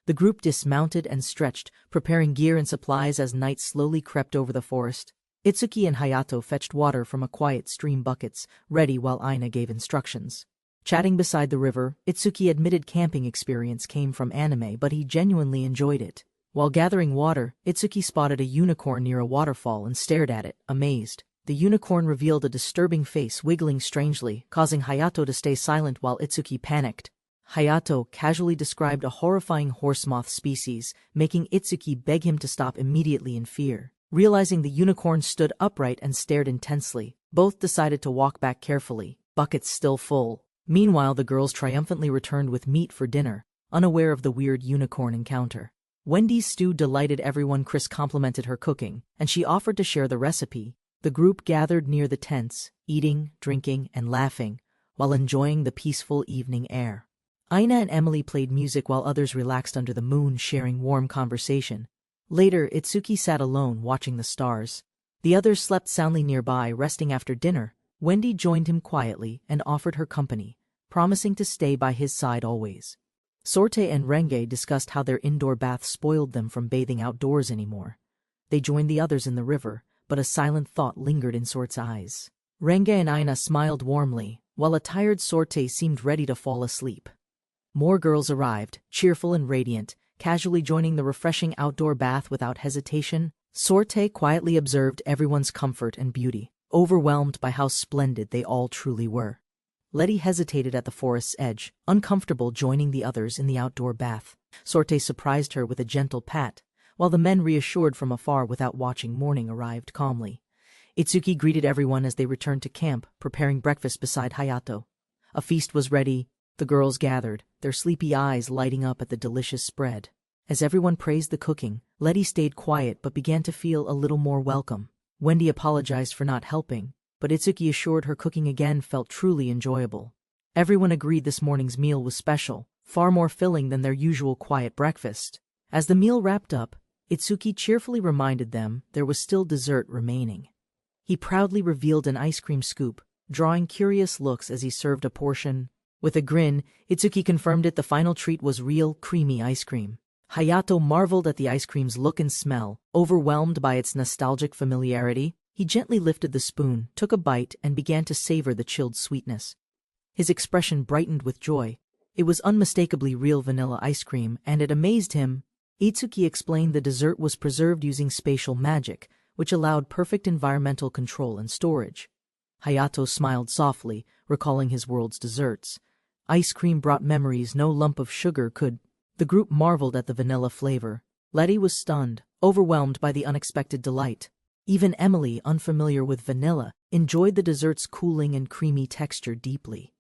Speaker 1: The group dismounted and stretched, preparing gear and supplies as night slowly crept over the forest. Itsuki and Hayato fetched water from a quiet stream buckets, ready while Aina gave instructions. Chatting beside the river, Itsuki admitted camping experience came from anime, but he genuinely enjoyed it. While gathering water, Itsuki spotted a unicorn near a waterfall and stared at it, amazed. The unicorn revealed a disturbing face wiggling strangely, causing Hayato to stay silent while Itsuki panicked. Hayato casually described a horrifying horsemoth species, making Itsuki beg him to stop immediately in fear. Realizing the unicorn stood upright and stared intensely, both decided to walk back carefully, buckets still full. Meanwhile, the girls triumphantly returned with meat for dinner, unaware of the weird unicorn encounter. Wendy's stew delighted everyone. Chris complimented her cooking, and she offered to share the recipe. The group gathered near the tents, eating, drinking, and laughing, while enjoying the peaceful evening air. Aina and Emily played music while others relaxed under the moon, sharing warm conversation. Later, Itsuki sat alone watching the stars. The others slept soundly nearby, resting after dinner. Wendy joined him quietly and offered her company, promising to stay by his side always. Sorte and Renge discussed how their indoor bath spoiled them from bathing outdoors anymore. They joined the others in the river, but a silent thought lingered in Sorte's eyes. Renge and Aina smiled warmly, while a tired Sorte seemed ready to fall asleep. More girls arrived, cheerful and radiant, casually joining the refreshing outdoor bath without hesitation. Sorte quietly observed everyone's comfort and beauty, overwhelmed by how splendid they all truly were. Letty hesitated at the forest's edge, uncomfortable joining the others in the outdoor bath. Sorte surprised her with a gentle pat, while the men, reassured from afar without watching morning, arrived calmly. Itsuki greeted everyone as they returned to camp, preparing breakfast beside Hayato. A feast was ready. The girls gathered, their sleepy eyes lighting up at the delicious spread. As everyone praised the cooking, Letty stayed quiet but began to feel a little more welcome. Wendy apologized for not helping, but Itsuki assured her cooking again felt truly enjoyable. Everyone agreed this morning's meal was special, far more filling than their usual quiet breakfast. As the meal wrapped up, Itsuki cheerfully reminded them there was still dessert remaining. He proudly revealed an ice cream scoop, drawing curious looks as he served a portion. With a grin, Itsuki confirmed it. The final treat was real, creamy ice cream. Hayato marveled at the ice cream's look and smell, overwhelmed by its nostalgic familiarity. He gently lifted the spoon, took a bite, and began to savor the chilled sweetness. His expression brightened with joy. It was unmistakably real vanilla ice cream, and it amazed him. Itsuki explained the dessert was preserved using spatial magic, which allowed perfect environmental control and storage. Hayato smiled softly, recalling his world's desserts. Ice cream brought memories no lump of sugar could. The group marveled at the vanilla flavor. Letty was stunned, overwhelmed by the unexpected delight. Even Emily, unfamiliar with vanilla, enjoyed the dessert's cooling and creamy texture deeply.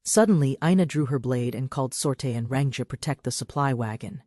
Speaker 1: Suddenly, Aina drew her blade and called Sorte and Renge protect the supply wagon.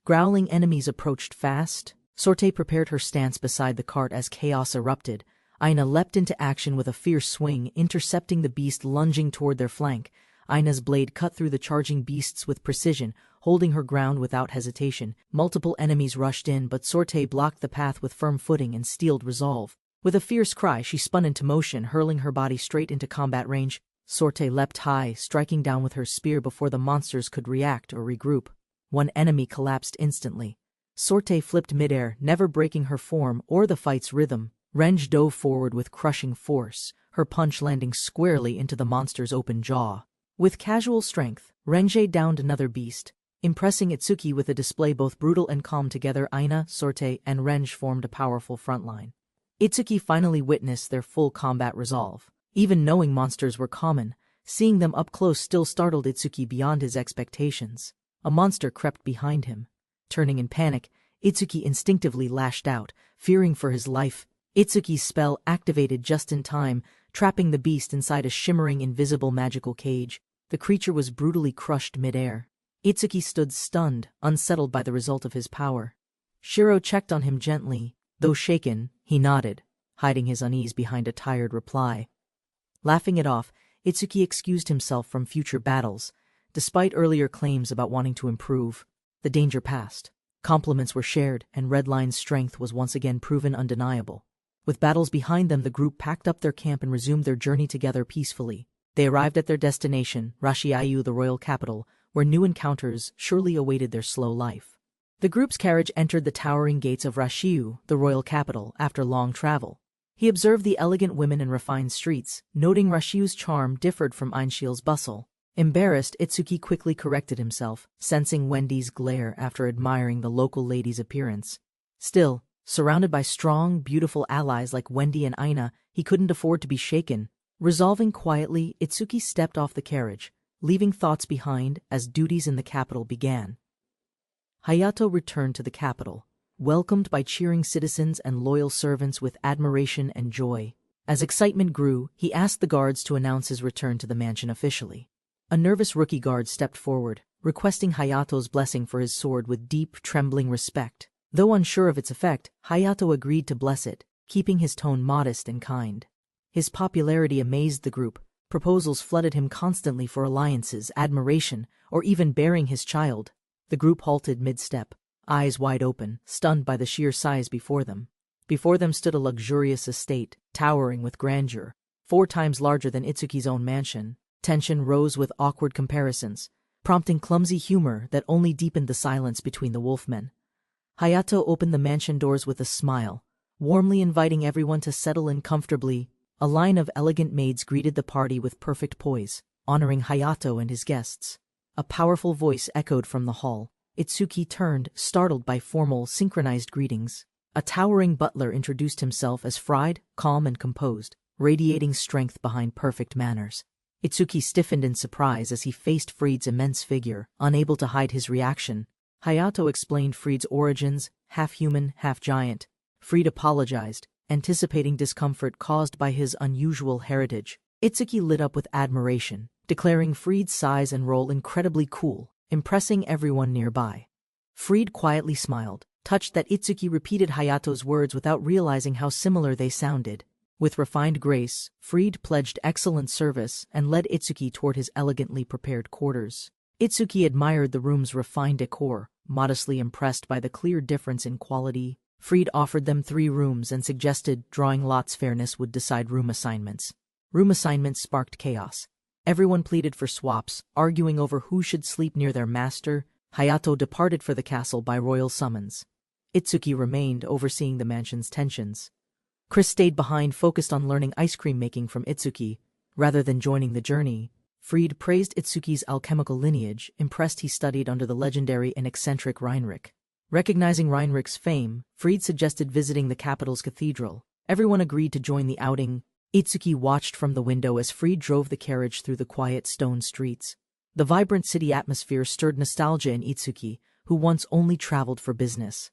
Speaker 1: Growling enemies approached fast. Sorte prepared her stance beside the cart as chaos erupted. Aina leapt into action with a fierce swing, intercepting the beast lunging toward their flank. Aina's blade cut through the charging beasts with precision, holding her ground without hesitation. Multiple enemies rushed in, but Sorte blocked the path with firm footing and steeled resolve. With a fierce cry, she spun into motion, hurling her body straight into combat range. Sorte leapt high, striking down with her spear before the monsters could react or regroup. One enemy collapsed instantly. Sorte flipped midair, never breaking her form or the fight's rhythm. Renge dove forward with crushing force, her punch landing squarely into the monster's open jaw. With casual strength, Renge downed another beast, impressing Itsuki with a display both brutal and calm. Together, Aina, Sorte, and Renge formed a powerful frontline. Itsuki finally witnessed their full combat resolve. Even knowing monsters were common, seeing them up close still startled Itsuki beyond his expectations. A monster crept behind him. Turning in panic, Itsuki instinctively lashed out, fearing for his life. Itsuki's spell activated just in time, trapping the beast inside a shimmering invisible magical cage. The creature was brutally crushed midair. Itsuki stood stunned, unsettled by the result of his power. Shiro checked on him gently. Though shaken, he nodded, hiding his unease behind a tired reply. Laughing it off, Itsuki excused himself from future battles. Despite earlier claims about wanting to improve, the danger passed. Compliments were shared, and Redline's strength was once again proven undeniable. With battles behind them, the group packed up their camp and resumed their journey together peacefully. They arrived at their destination, Rashiayu, the royal capital, where new encounters surely awaited their slow life. The group's carriage entered the towering gates of Rashiu, the royal capital, after long travel. He observed the elegant women and refined streets, noting Rashiu's charm differed from Einshield's bustle. Embarrassed, Itsuki quickly corrected himself, sensing Wendy's glare after admiring the local lady's appearance. Still, surrounded by strong, beautiful allies like Wendy and Aina, he couldn't afford to be shaken. Resolving quietly, Itsuki stepped off the carriage, leaving thoughts behind as duties in the capital began. Hayato returned to the capital, welcomed by cheering citizens and loyal servants with admiration and joy. As excitement grew, he asked the guards to announce his return to the mansion officially. A nervous rookie guard stepped forward, requesting Hayato's blessing for his sword with deep, trembling respect. Though unsure of its effect, Hayato agreed to bless it, keeping his tone modest and kind. His popularity amazed the group. Proposals flooded him constantly for alliances, admiration, or even bearing his child. The group halted mid-step, eyes wide open, stunned by the sheer size before them. Before them stood a luxurious estate, towering with grandeur, 4 times larger than Itsuki's own mansion. Tension rose with awkward comparisons, prompting clumsy humor that only deepened the silence between the wolfmen. Hayato opened the mansion doors with a smile, warmly inviting everyone to settle in comfortably. A line of elegant maids greeted the party with perfect poise, honoring Hayato and his guests. A powerful voice echoed from the hall. Itsuki turned, startled by formal, synchronized greetings. A towering butler introduced himself as Fried, calm and composed, radiating strength behind perfect manners. Itsuki stiffened in surprise as he faced Fried's immense figure, unable to hide his reaction. Hayato explained Fried's origins, half human, half giant. Fried apologized, anticipating discomfort caused by his unusual heritage. Itsuki lit up with admiration, declaring Fried's size and role incredibly cool, impressing everyone nearby. Fried quietly smiled, touched that Itsuki repeated Hayato's words without realizing how similar they sounded. With refined grace, Fried pledged excellent service and led Itsuki toward his elegantly prepared quarters. Itsuki admired the room's refined decor, modestly impressed by the clear difference in quality. Fried offered them 3 rooms and suggested drawing lots fairness would decide room assignments. Room assignments sparked chaos. Everyone pleaded for swaps, arguing over who should sleep near their master. Hayato departed for the castle by royal summons. Itsuki remained, overseeing the mansion's tensions. Chris stayed behind, focused on learning ice cream making from Itsuki, rather than joining the journey. Fried praised Itsuki's alchemical lineage, impressed he studied under the legendary and eccentric Reinrich. Recognizing Reinrich's fame, Fried suggested visiting the capital's cathedral. Everyone agreed to join the outing. Itsuki watched from the window as Fried drove the carriage through the quiet stone streets. The vibrant city atmosphere stirred nostalgia in Itsuki, who once only traveled for business.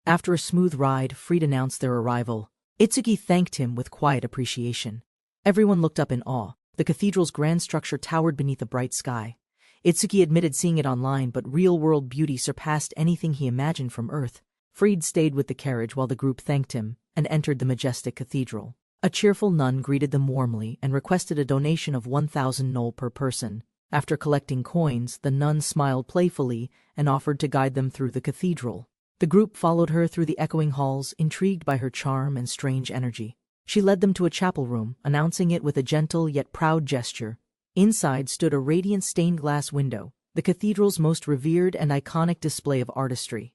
Speaker 1: After a smooth ride, Fried announced their arrival. Itsuki thanked him with quiet appreciation. Everyone looked up in awe. The cathedral's grand structure towered beneath a bright sky. Itsuki admitted seeing it online, but real-world beauty surpassed anything he imagined from Earth. Fried stayed with the carriage while the group thanked him and entered the majestic cathedral. A cheerful nun greeted them warmly and requested a donation of 1,000 Nol per person. After collecting coins, the nun smiled playfully and offered to guide them through the cathedral. The group followed her through the echoing halls, intrigued by her charm and strange energy. She led them to a chapel room, announcing it with a gentle yet proud gesture. Inside stood a radiant stained glass window, the cathedral's most revered and iconic display of artistry.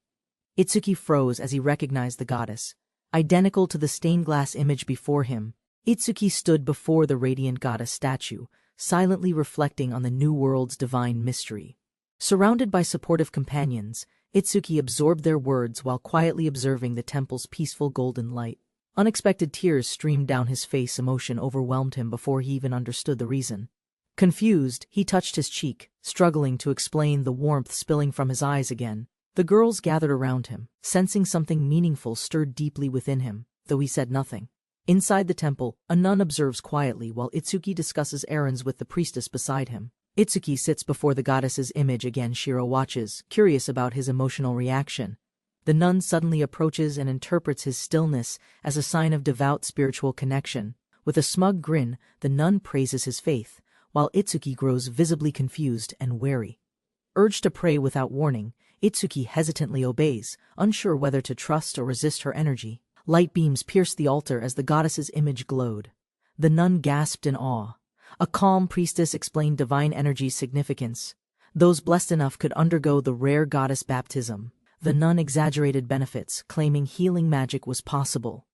Speaker 1: Itsuki froze as he recognized the goddess. Identical to the stained glass image before him, Itsuki stood before the radiant goddess statue, silently reflecting on the new world's divine mystery. Surrounded by supportive companions, Itsuki absorbed their words while quietly observing the temple's peaceful golden light. Unexpected tears streamed down his face. Emotion overwhelmed him before he even understood the reason. Confused, he touched his cheek, struggling to explain the warmth spilling from his eyes again. The girls gathered around him, sensing something meaningful stirred deeply within him, though he said nothing. Inside the temple, a nun observes quietly while Itsuki discusses errands with the priestess beside him. Itsuki sits before the goddess's image again. Shiro watches, curious about his emotional reaction. The nun suddenly approaches and interprets his stillness as a sign of devout spiritual connection. With a smug grin, the nun praises his faith, while Itsuki grows visibly confused and wary. Urged to pray without warning, Itsuki hesitantly obeys, unsure whether to trust or resist her energy. Light beams pierced the altar as the goddess's image glowed. The nun gasped in awe. A calm priestess explained divine energy's significance. Those blessed enough could undergo the rare goddess baptism. The nun exaggerated benefits, claiming healing magic was possible.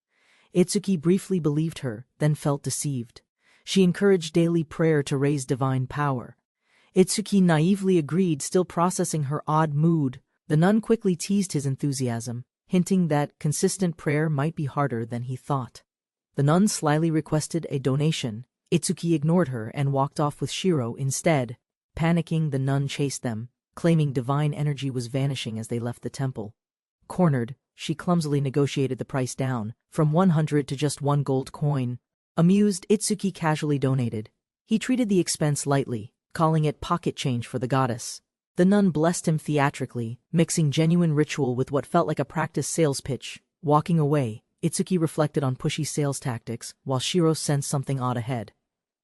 Speaker 1: Itsuki briefly believed her, then felt deceived. She encouraged daily prayer to raise divine power. Itsuki naively agreed, still processing her odd mood. The nun quickly teased his enthusiasm, hinting that consistent prayer might be harder than he thought. The nun slyly requested a donation. Itsuki ignored her and walked off with Shiro instead. Panicking, the nun chased them, claiming divine energy was vanishing as they left the temple. Cornered, she clumsily negotiated the price down, from 100 to just 1 gold coin. Amused, Itsuki casually donated. He treated the expense lightly, calling it pocket change for the goddess. The nun blessed him theatrically, mixing genuine ritual with what felt like a practice sales pitch. Walking away, Itsuki reflected on pushy sales tactics, while Shiro sensed something odd ahead.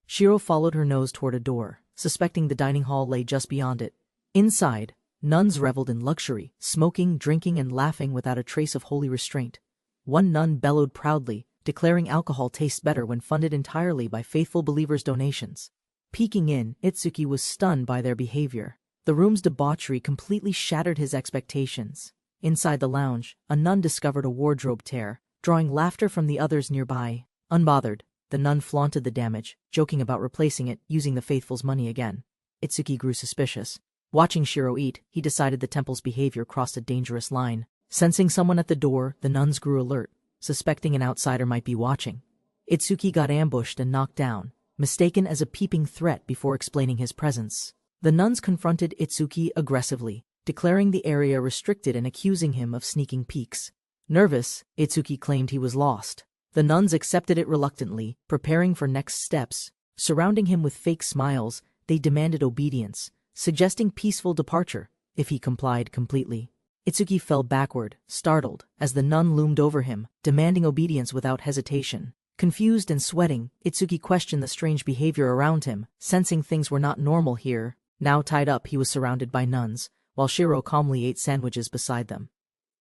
Speaker 1: Shiro followed her nose toward a door, suspecting the dining hall lay just beyond it. Inside, nuns reveled in luxury, smoking, drinking, and laughing without a trace of holy restraint. One nun bellowed proudly, declaring alcohol tastes better when funded entirely by faithful believers' donations. Peeking in, Itsuki was stunned by their behavior. The room's debauchery completely shattered his expectations. Inside the lounge, a nun discovered a wardrobe tear, drawing laughter from the others nearby. Unbothered, the nun flaunted the damage, joking about replacing it using the faithful's money again. Itsuki grew suspicious. Watching Shiro eat, he decided the temple's behavior crossed a dangerous line. Sensing someone at the door, the nuns grew alert, suspecting an outsider might be watching. Itsuki got ambushed and knocked down, mistaken as a peeping threat before explaining his presence. The nuns confronted Itsuki aggressively, declaring the area restricted and accusing him of sneaking peeks. Nervous, Itsuki claimed he was lost. The nuns accepted it reluctantly, preparing for next steps. Surrounding him with fake smiles, they demanded obedience, suggesting peaceful departure if he complied completely. Itsuki fell backward, startled, as the nun loomed over him, demanding obedience without hesitation. Confused and sweating, Itsuki questioned the strange behavior around him, sensing things were not normal here. Now tied up, he was surrounded by nuns, while Shiro calmly ate sandwiches beside them.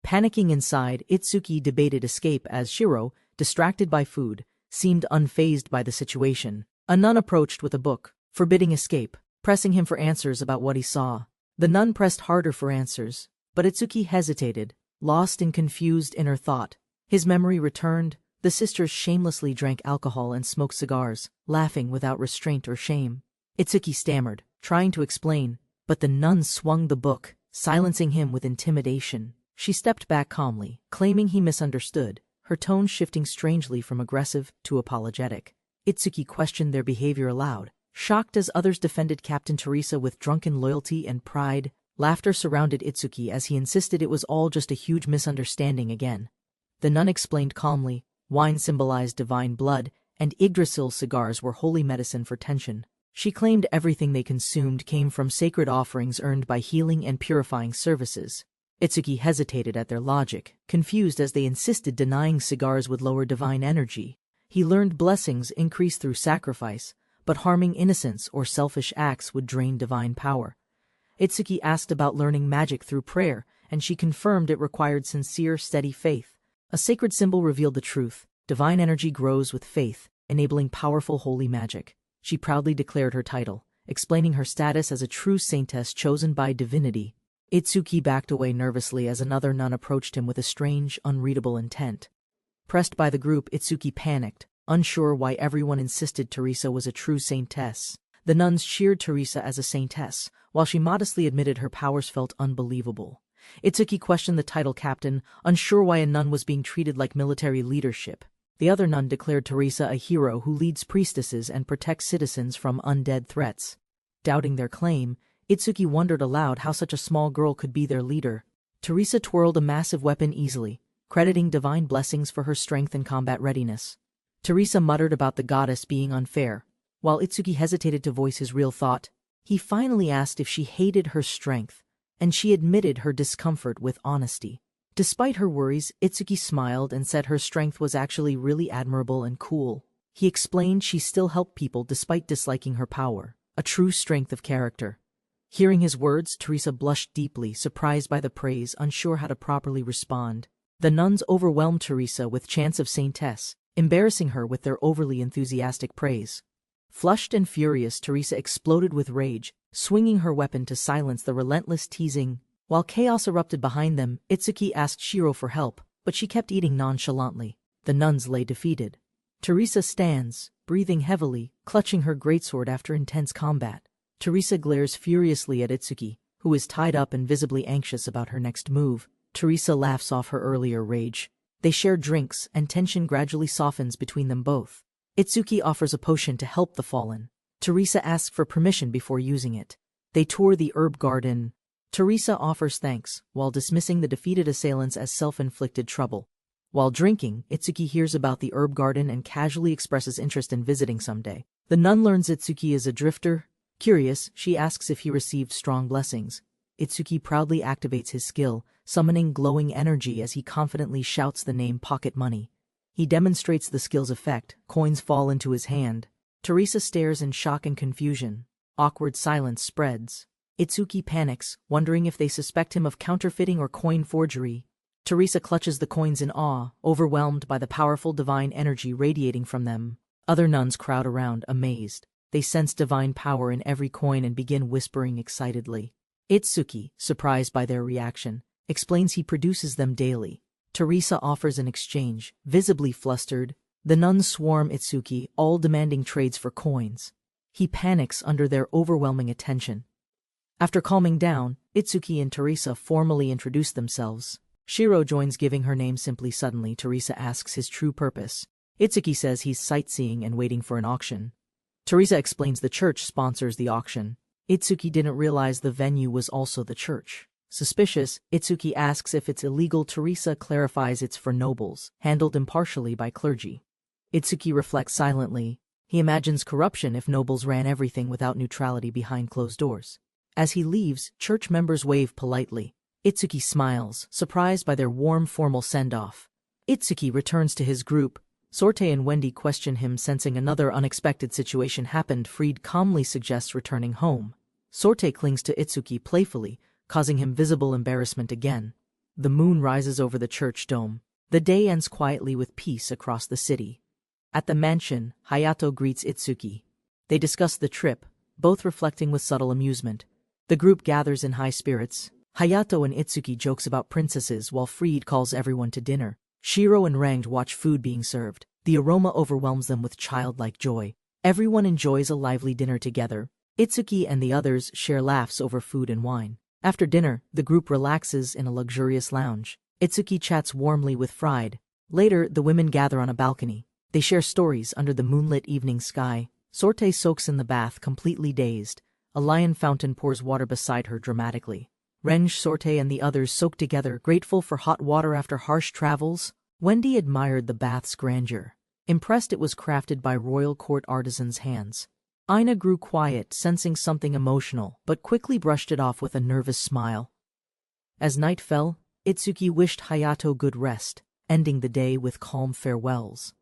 Speaker 1: Panicking inside, Itsuki debated escape as Shiro, distracted by food, seemed unfazed by the situation. A nun approached with a book, forbidding escape, pressing him for answers about what he saw. The nun pressed harder for answers, but Itsuki hesitated, lost in confused inner thought. His memory returned. The sisters shamelessly drank alcohol and smoked cigars, laughing without restraint or shame. Itsuki stammered, trying to explain, but the nun swung the book, silencing him with intimidation. She stepped back calmly, claiming he misunderstood, her tone shifting strangely from aggressive to apologetic. Itsuki questioned their behavior aloud, shocked as others defended Captain Teresa with drunken loyalty and pride. Laughter surrounded Itsuki as he insisted it was all just a huge misunderstanding again. The nun explained calmly, wine symbolized divine blood, and Yggdrasil cigars were holy medicine for tension. She claimed everything they consumed came from sacred offerings earned by healing and purifying services. Itsuki hesitated at their logic, confused as they insisted denying cigars would lower divine energy. He learned blessings increase through sacrifice, but harming innocence or selfish acts would drain divine power. Itsuki asked about learning magic through prayer, and she confirmed it required sincere, steady faith. A sacred symbol revealed the truth. Divine energy grows with faith, enabling powerful holy magic. She proudly declared her title, explaining her status as a true saintess chosen by divinity. Itsuki backed away nervously as another nun approached him with a strange, unreadable intent. Pressed by the group, Itsuki panicked, unsure why everyone insisted Teresa was a true saintess. The nuns cheered Teresa as a saintess, while she modestly admitted her powers felt unbelievable. Itsuki questioned the title captain, unsure why a nun was being treated like military leadership. The other nun declared Teresa a hero who leads priestesses and protects citizens from undead threats. Doubting their claim, Itsuki wondered aloud how such a small girl could be their leader. Teresa twirled a massive weapon easily, crediting divine blessings for her strength and combat readiness. Teresa muttered about the goddess being unfair. While Itsuki hesitated to voice his real thought, he finally asked if she hated her strength, and she admitted her discomfort with honesty. Despite her worries, Itsuki smiled and said her strength was actually really admirable and cool. He explained she still helped people despite disliking her power, a true strength of character. Hearing his words, Teresa blushed deeply, surprised by the praise, unsure how to properly respond. The nuns overwhelmed Teresa with chants of saintess, embarrassing her with their overly enthusiastic praise. Flushed and furious, Teresa exploded with rage, swinging her weapon to silence the relentless teasing. While chaos erupted behind them, Itsuki asked Shiro for help, but she kept eating nonchalantly. The nuns lay defeated. Teresa stands, breathing heavily, clutching her greatsword after intense combat. Teresa glares furiously at Itsuki, who is tied up and visibly anxious about her next move. Teresa laughs off her earlier rage. They share drinks, and tension gradually softens between them both. Itsuki offers a potion to help the fallen. Teresa asks for permission before using it. They tour the herb garden. Teresa offers thanks, while dismissing the defeated assailants as self-inflicted trouble. While drinking, Itsuki hears about the herb garden and casually expresses interest in visiting someday. The nun learns Itsuki is a drifter. Curious, she asks if he received strong blessings. Itsuki proudly activates his skill, summoning glowing energy as he confidently shouts the name pocket money. He demonstrates the skill's effect. Coins fall into his hand. Teresa stares in shock and confusion. Awkward silence spreads. Itsuki panics, wondering if they suspect him of counterfeiting or coin forgery. Teresa clutches the coins in awe, overwhelmed by the powerful divine energy radiating from them. Other nuns crowd around, amazed. They sense divine power in every coin and begin whispering excitedly. Itsuki, surprised by their reaction, explains he produces them daily. Teresa offers an exchange, visibly flustered. The nuns swarm Itsuki, all demanding trades for coins. He panics under their overwhelming attention. After calming down, Itsuki and Teresa formally introduce themselves. Shiro joins, giving her name simply. Suddenly, Teresa asks his true purpose. Itsuki says he's sightseeing and waiting for an auction. Teresa explains the church sponsors the auction. Itsuki didn't realize the venue was also the church. Suspicious, Itsuki asks if it's illegal. Teresa clarifies it's for nobles, handled impartially by clergy. Itsuki reflects silently. He imagines corruption if nobles ran everything without neutrality behind closed doors. As he leaves, church members wave politely. Itsuki smiles, surprised by their warm, formal send-off. Itsuki returns to his group. Sorte and Wendy question him, sensing another unexpected situation happened. Fried calmly suggests returning home. Sorte clings to Itsuki playfully, causing him visible embarrassment again. The moon rises over the church dome. The day ends quietly with peace across the city. At the mansion, Hayato greets Itsuki. They discuss the trip, both reflecting with subtle amusement. The group gathers in high spirits. Hayato and Itsuki jokes about princesses while Fried calls everyone to dinner. Shiro and Ranged watch food being served. The aroma overwhelms them with childlike joy. Everyone enjoys a lively dinner together. Itsuki and the others share laughs over food and wine. After dinner, the group relaxes in a luxurious lounge. Itsuki chats warmly with Fried. Later, the women gather on a balcony. They share stories under the moonlit evening sky. Sorte soaks in the bath, completely dazed. A lion fountain pours water beside her dramatically. Renge, Sorte, and the others soak together, grateful for hot water after harsh travels. Wendy admired the bath's grandeur, impressed it was crafted by royal court artisans' hands. Aina grew quiet, sensing something emotional, but quickly brushed it off with a nervous smile. As night fell, Itsuki wished Hayato good rest, ending the day with calm farewells.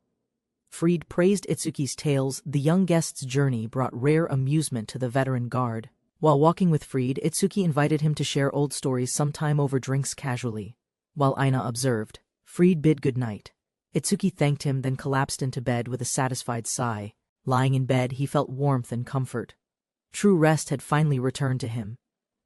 Speaker 1: Fried praised Itsuki's tales. The young guest's journey brought rare amusement to the veteran guard. While walking with Fried, Itsuki invited him to share old stories sometime over drinks casually. While Aina observed, Fried bid good night. Itsuki thanked him, then collapsed into bed with a satisfied sigh. Lying in bed, he felt warmth and comfort. True rest had finally returned to him.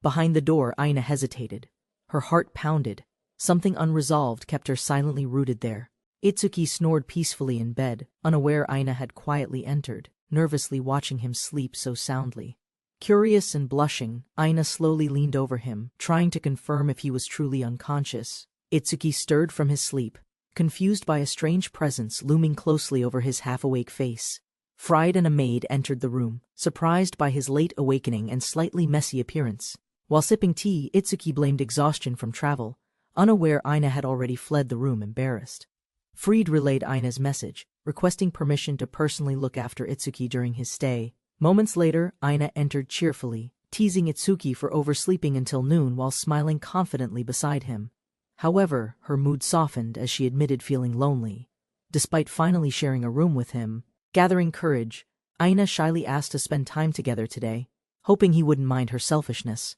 Speaker 1: Behind the door, Aina hesitated. Her heart pounded. Something unresolved kept her silently rooted there. Itsuki snored peacefully in bed, unaware Aina had quietly entered, nervously watching him sleep so soundly. Curious and blushing, Aina slowly leaned over him, trying to confirm if he was truly unconscious. Itsuki stirred from his sleep, confused by a strange presence looming closely over his half-awake face. Fried and a maid entered the room, surprised by his late awakening and slightly messy appearance. While sipping tea, Itsuki blamed exhaustion from travel, unaware Aina had already fled the room, embarrassed. Fried relayed Aina's message, requesting permission to personally look after Itsuki during his stay. Moments later, Aina entered cheerfully, teasing Itsuki for oversleeping until noon while smiling confidently beside him. However, her mood softened as she admitted feeling lonely. Despite finally sharing a room with him, gathering courage, Aina shyly asked to spend time together today, hoping he wouldn't mind her selfishness.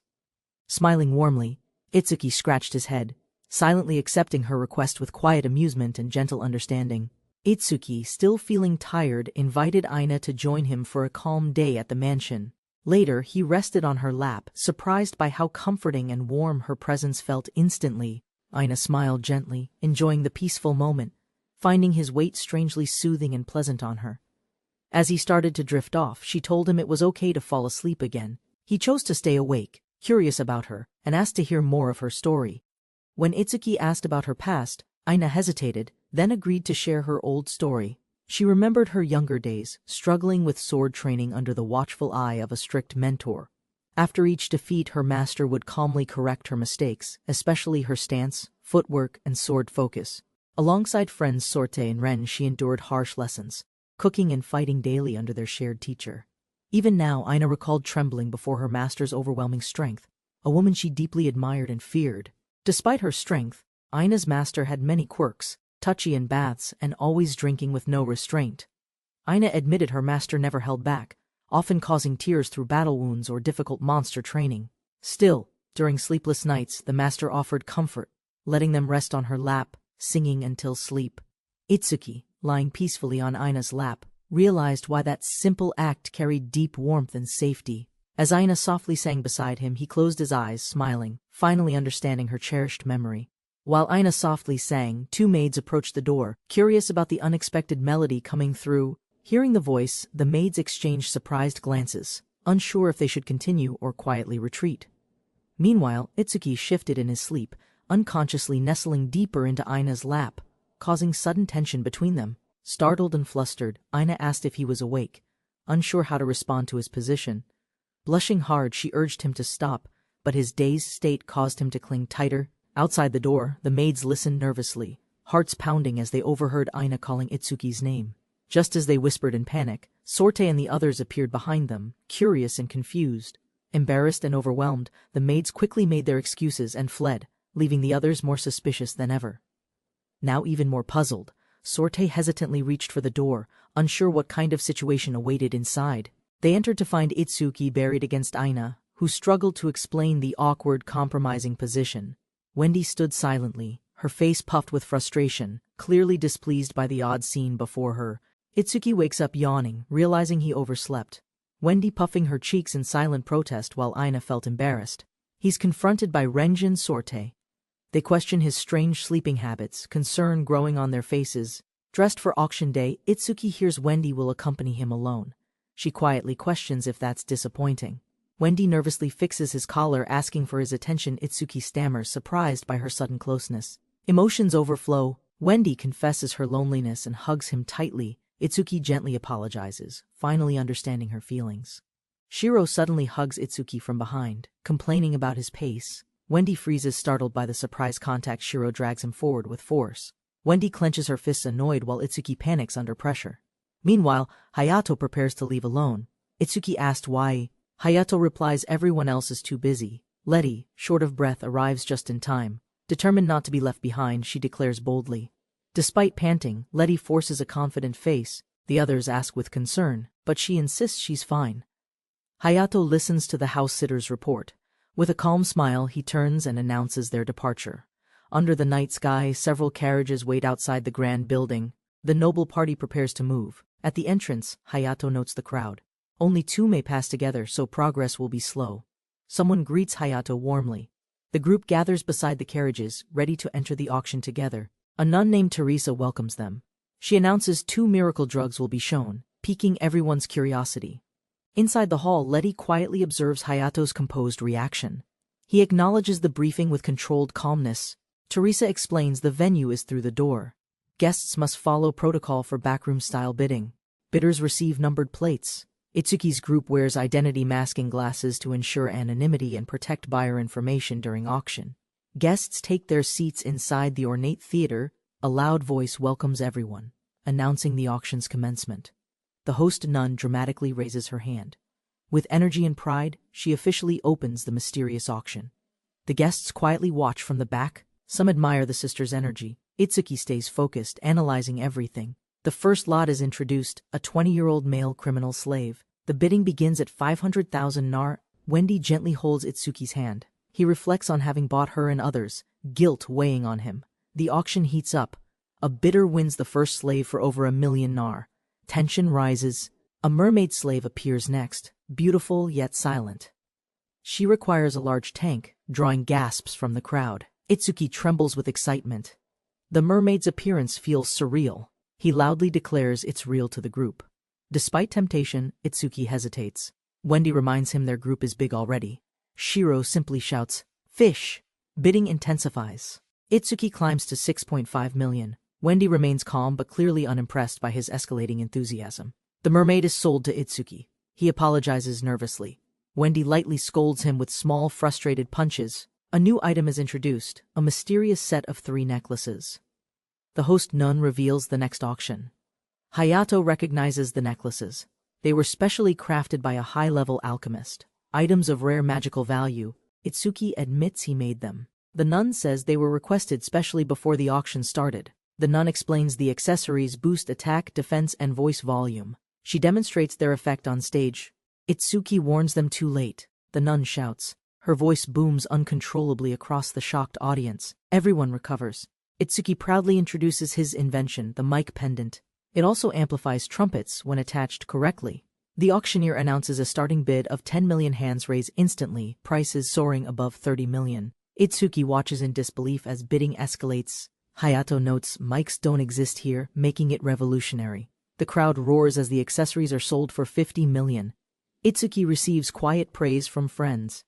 Speaker 1: Smiling warmly, Itsuki scratched his head, silently accepting her request with quiet amusement and gentle understanding. Itsuki, still feeling tired, invited Aina to join him for a calm day at the mansion. Later, he rested on her lap, surprised by how comforting and warm her presence felt instantly. Aina smiled gently, enjoying the peaceful moment, finding his weight strangely soothing and pleasant on her. As he started to drift off, she told him it was okay to fall asleep again. He chose to stay awake, curious about her, and asked to hear more of her story. When Itsuki asked about her past, Aina hesitated, then agreed to share her old story. She remembered her younger days, struggling with sword training under the watchful eye of a strict mentor. After each defeat, her master would calmly correct her mistakes, especially her stance, footwork, and sword focus. Alongside friends Sorte and Ren, she endured harsh lessons, cooking and fighting daily under their shared teacher. Even now, Aina recalled trembling before her master's overwhelming strength, a woman she deeply admired and feared. Despite her strength, Aina's master had many quirks, touchy in baths and always drinking with no restraint. Aina admitted her master never held back, often causing tears through battle wounds or difficult monster training. Still, during sleepless nights, the master offered comfort, letting them rest on her lap, singing until sleep. Itsuki, lying peacefully on Aina's lap, realized why that simple act carried deep warmth and safety. As Aina softly sang beside him, he closed his eyes, smiling, finally understanding her cherished memory. While Aina softly sang, two maids approached the door, curious about the unexpected melody coming through. Hearing the voice, the maids exchanged surprised glances, unsure if they should continue or quietly retreat. Meanwhile, Itsuki shifted in his sleep, unconsciously nestling deeper into Aina's lap, causing sudden tension between them. Startled and flustered, Aina asked if he was awake, unsure how to respond to his position. Blushing hard, she urged him to stop, but his dazed state caused him to cling tighter. Outside the door, the maids listened nervously, hearts pounding as they overheard Aina calling Itsuki's name. Just as they whispered in panic, Sorte and the others appeared behind them, curious and confused. Embarrassed and overwhelmed, the maids quickly made their excuses and fled, leaving the others more suspicious than ever. Now even more puzzled, Sorte hesitantly reached for the door, unsure what kind of situation awaited inside. They entered to find Itsuki buried against Aina, who struggled to explain the awkward, compromising position. Wendy stood silently, her face puffed with frustration, clearly displeased by the odd scene before her. Itsuki wakes up yawning, realizing he overslept. Wendy puffing her cheeks in silent protest while Aina felt embarrassed. He's confronted by Renjin and Sorte. They question his strange sleeping habits, concern growing on their faces. Dressed for auction day, Itsuki hears Wendy will accompany him alone. She quietly questions if that's disappointing. Wendy nervously fixes his collar, asking for his attention. Itsuki stammers, surprised by her sudden closeness. Emotions overflow. Wendy confesses her loneliness and hugs him tightly. Itsuki gently apologizes, finally understanding her feelings. Shiro suddenly hugs Itsuki from behind, complaining about his pace. Wendy freezes, startled by the surprise contact. Shiro drags him forward with force. Wendy clenches her fists, annoyed, while Itsuki panics under pressure. Meanwhile, Hayato prepares to leave alone. Itsuki asked why. Hayato replies everyone else is too busy. Letty, short of breath, arrives just in time. Determined not to be left behind, she declares boldly. Despite panting, Letty forces a confident face. The others ask with concern, but she insists she's fine. Hayato listens to the house-sitter's report. With a calm smile, he turns and announces their departure. Under the night sky, several carriages wait outside the grand building. The noble party prepares to move. At the entrance, Hayato notes the crowd. Only two may pass together, so progress will be slow. Someone greets Hayato warmly. The group gathers beside the carriages, ready to enter the auction together. A nun named Teresa welcomes them. She announces 2 miracle drugs will be shown, piquing everyone's curiosity. Inside the hall, Letty quietly observes Hayato's composed reaction. He acknowledges the briefing with controlled calmness. Teresa explains the venue is through the door. Guests must follow protocol for backroom-style bidding. Bidders receive numbered plates. Itsuki's group wears identity masking glasses to ensure anonymity and protect buyer information during auction. Guests take their seats inside the ornate theater. A loud voice welcomes everyone, announcing the auction's commencement. The host nun dramatically raises her hand. With energy and pride, she officially opens the mysterious auction. The guests quietly watch from the back. Some admire the sister's energy. Itsuki stays focused, analyzing everything. The first lot is introduced, a 20-year-old male criminal slave. The bidding begins at 500,000 nar. Wendy gently holds Itsuki's hand. He reflects on having bought her and others, guilt weighing on him. The auction heats up. A bidder wins the first slave for over 1,000,000 nar. Tension rises. A mermaid slave appears next, beautiful yet silent. She requires a large tank, drawing gasps from the crowd. Itsuki trembles with excitement. The mermaid's appearance feels surreal. He loudly declares it's real to the group. Despite temptation, Itsuki hesitates. Wendy reminds him their group is big already. Shiro simply shouts, "Fish!" Bidding intensifies. Itsuki climbs to 6.5 million. Wendy remains calm but clearly unimpressed by his escalating enthusiasm. The mermaid is sold to Itsuki. He apologizes nervously. Wendy lightly scolds him with small, frustrated punches. A new item is introduced, a mysterious set of 3 necklaces. The host nun reveals the next auction. Hayato recognizes the necklaces. They were specially crafted by a high-level alchemist. Items of rare magical value. Itsuki admits he made them. The nun says they were requested specially before the auction started. The nun explains the accessories boost attack, defense, and voice volume. She demonstrates their effect on stage. Itsuki warns them too late. The nun shouts. Her voice booms uncontrollably across the shocked audience. Everyone recovers. Itsuki proudly introduces his invention, the mic pendant. It also amplifies trumpets when attached correctly. The auctioneer announces a starting bid of 10 million. Hands raise instantly, prices soaring above 30 million. Itsuki watches in disbelief as bidding escalates. Hayato notes mics don't exist here, making it revolutionary. The crowd roars as the accessories are sold for 50 million. Itsuki receives quiet praise from friends.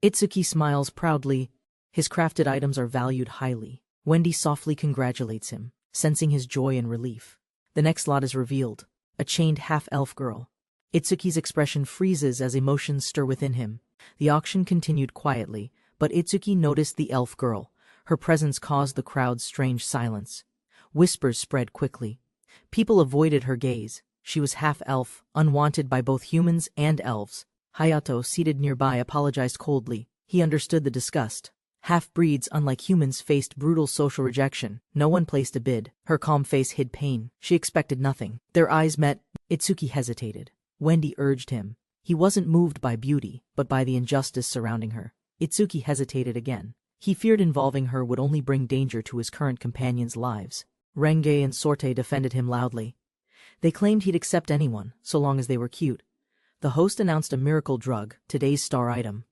Speaker 1: Itsuki smiles proudly. His crafted items are valued highly. Wendy softly congratulates him, sensing his joy and relief. The next lot is revealed, a chained half-elf girl. Itsuki's expression freezes as emotions stir within him. The auction continued quietly, but Itsuki noticed the elf girl. Her presence caused the crowd's strange silence. Whispers spread quickly. People avoided her gaze. She was half-elf, unwanted by both humans and elves. Hayato, seated nearby, apologized coldly. He understood the disgust. Half-breeds, unlike humans, faced brutal social rejection. No one placed a bid. Her calm face hid pain. She expected nothing. Their eyes met. Itsuki hesitated. Wendy urged him. He wasn't moved by beauty, but by the injustice surrounding her. Itsuki hesitated again. He feared involving her would only bring danger to his current companions' lives. Renge and Sorte defended him loudly. They claimed he'd accept anyone, so long as they were cute. The host announced a miracle drug, today's star item.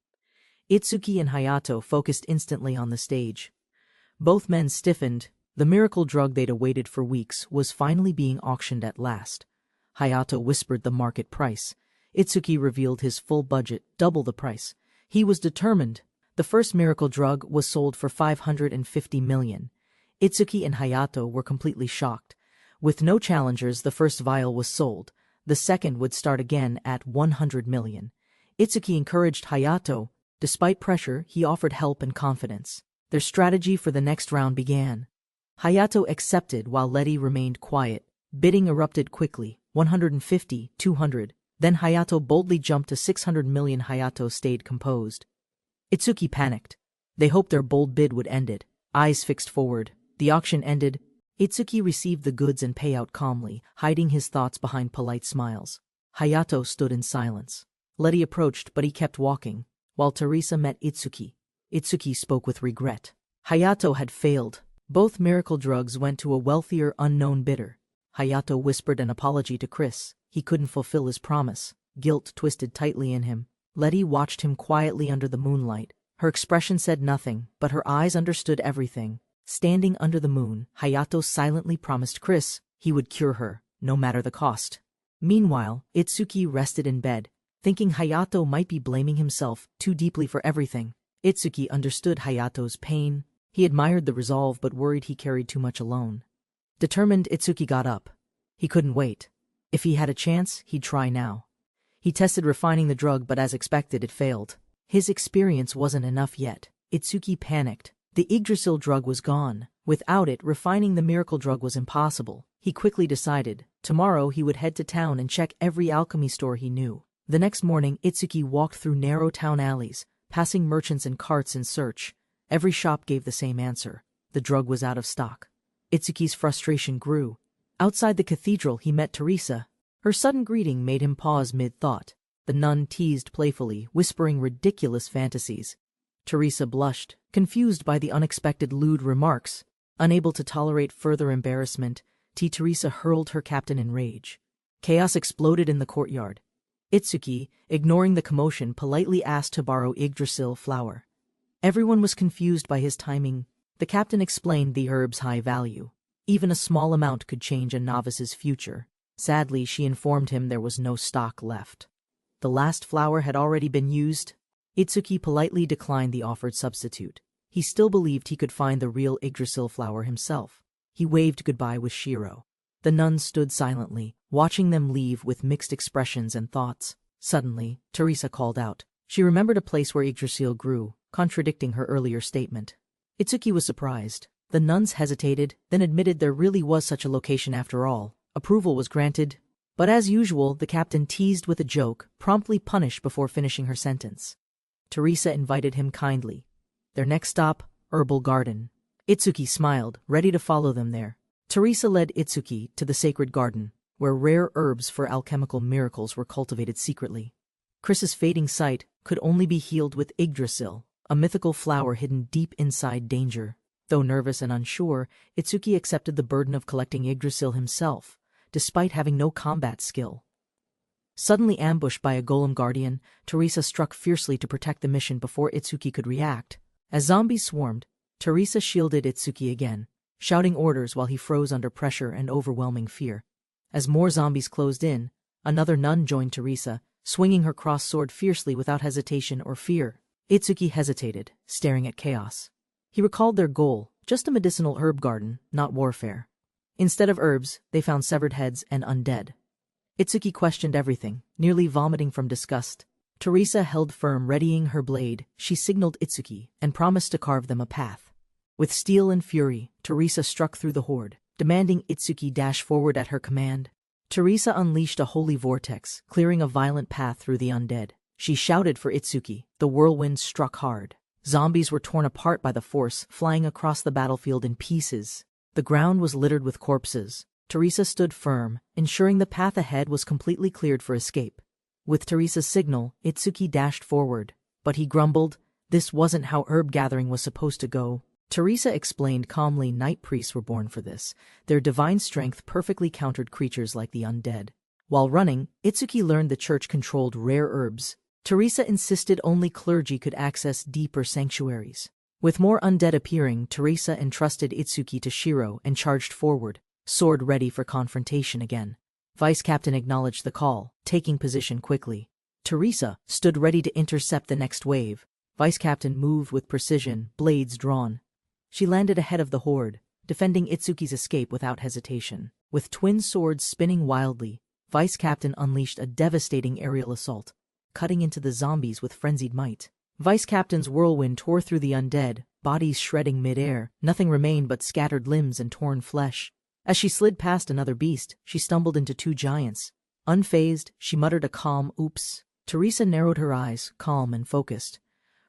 Speaker 1: Itsuki and Hayato focused instantly on the stage. Both men stiffened. The miracle drug they'd awaited for weeks was finally being auctioned at last. Hayato whispered the market price. Itsuki revealed his full budget, double the price. He was determined. The first miracle drug was sold for 550 million. Itsuki and Hayato were completely shocked. With no challengers, the first vial was sold. The second would start again at 100 million. Itsuki encouraged Hayato. Despite pressure, he offered help and confidence. Their strategy for the next round began. Hayato accepted while Letty remained quiet. Bidding erupted quickly. 150, 200. Then Hayato boldly jumped to 600 million. Hayato stayed composed. Itsuki panicked. They hoped their bold bid would end it. Eyes fixed forward. The auction ended. Itsuki received the goods and payout calmly, hiding his thoughts behind polite smiles. Hayato stood in silence. Letty approached, but he kept walking. While Teresa met Itsuki. Itsuki spoke with regret. Hayato had failed. Both miracle drugs went to a wealthier, unknown bidder. Hayato whispered an apology to Chris. He couldn't fulfill his promise. Guilt twisted tightly in him. Letty watched him quietly under the moonlight. Her expression said nothing, but her eyes understood everything. Standing under the moon, Hayato silently promised Chris he would cure her, no matter the cost. Meanwhile, Itsuki rested in bed, thinking Hayato might be blaming himself too deeply for everything. Itsuki understood Hayato's pain. He admired the resolve but worried he carried too much alone. Determined, Itsuki got up. He couldn't wait. If he had a chance, he'd try now. He tested refining the drug, but as expected, it failed. His experience wasn't enough yet. Itsuki panicked. The Yggdrasil drug was gone. Without it, refining the miracle drug was impossible. He quickly decided. Tomorrow he would head to town and check every alchemy store he knew. The next morning, Itsuki walked through narrow town alleys, passing merchants and carts in search. Every shop gave the same answer. The drug was out of stock. Itsuki's frustration grew. Outside the cathedral, he met Teresa. Her sudden greeting made him pause mid-thought. The nun teased playfully, whispering ridiculous fantasies. Teresa blushed, confused by the unexpected lewd remarks. Unable to tolerate further embarrassment, Teresa hurled her captain in rage. Chaos exploded in the courtyard. Itsuki, ignoring the commotion, politely asked to borrow Yggdrasil flower. Everyone was confused by his timing. The captain explained the herb's high value. Even a small amount could change a novice's future. Sadly, she informed him there was no stock left. The last flower had already been used. Itsuki politely declined the offered substitute. He still believed he could find the real Yggdrasil flower himself. He waved goodbye with Shiro. The nuns stood silently, watching them leave with mixed expressions and thoughts. Suddenly, Teresa called out. She remembered a place where Yggdrasil grew, contradicting her earlier statement. Itsuki was surprised. The nuns hesitated, then admitted there really was such a location after all. Approval was granted. But as usual, the captain teased with a joke, promptly punished before finishing her sentence. Teresa invited him kindly. Their next stop, Herbal Garden. Itsuki smiled, ready to follow them there. Teresa led Itsuki to the sacred garden, where rare herbs for alchemical miracles were cultivated secretly. Chris's fading sight could only be healed with Yggdrasil, a mythical flower hidden deep inside danger. Though nervous and unsure, Itsuki accepted the burden of collecting Yggdrasil himself, despite having no combat skill. Suddenly ambushed by a golem guardian, Teresa struck fiercely to protect the mission before Itsuki could react. As zombies swarmed, Teresa shielded Itsuki again, shouting orders while he froze under pressure and overwhelming fear. As more zombies closed in, another nun joined Teresa, swinging her cross sword fiercely without hesitation or fear. Itsuki hesitated, staring at chaos. He recalled their goal, just a medicinal herb garden, not warfare. Instead of herbs, they found severed heads and undead. Itsuki questioned everything, nearly vomiting from disgust. Teresa held firm, readying her blade. She signaled Itsuki and promised to carve them a path. With steel and fury, Teresa struck through the horde, demanding Itsuki dash forward at her command. Teresa unleashed a holy vortex, clearing a violent path through the undead. She shouted for Itsuki. The whirlwind struck hard. Zombies were torn apart by the force, flying across the battlefield in pieces. The ground was littered with corpses. Teresa stood firm, ensuring the path ahead was completely cleared for escape. With Teresa's signal, Itsuki dashed forward, but he grumbled. This wasn't how herb gathering was supposed to go. Teresa explained calmly night priests were born for this. Their divine strength perfectly countered creatures like the undead. While running, Itsuki learned the church controlled rare herbs. Teresa insisted only clergy could access deeper sanctuaries. With more undead appearing, Teresa entrusted Itsuki to Shiro and charged forward, sword ready for confrontation again. Vice Captain acknowledged the call, taking position quickly. Teresa stood ready to intercept the next wave. Vice Captain moved with precision, blades drawn. She landed ahead of the horde, defending Itsuki's escape without hesitation. With twin swords spinning wildly, Vice Captain unleashed a devastating aerial assault, cutting into the zombies with frenzied might. Vice Captain's whirlwind tore through the undead, bodies shredding mid-air. Nothing remained but scattered limbs and torn flesh. As she slid past another beast, she stumbled into two giants. Unfazed, she muttered a calm oops. Teresa narrowed her eyes, calm and focused.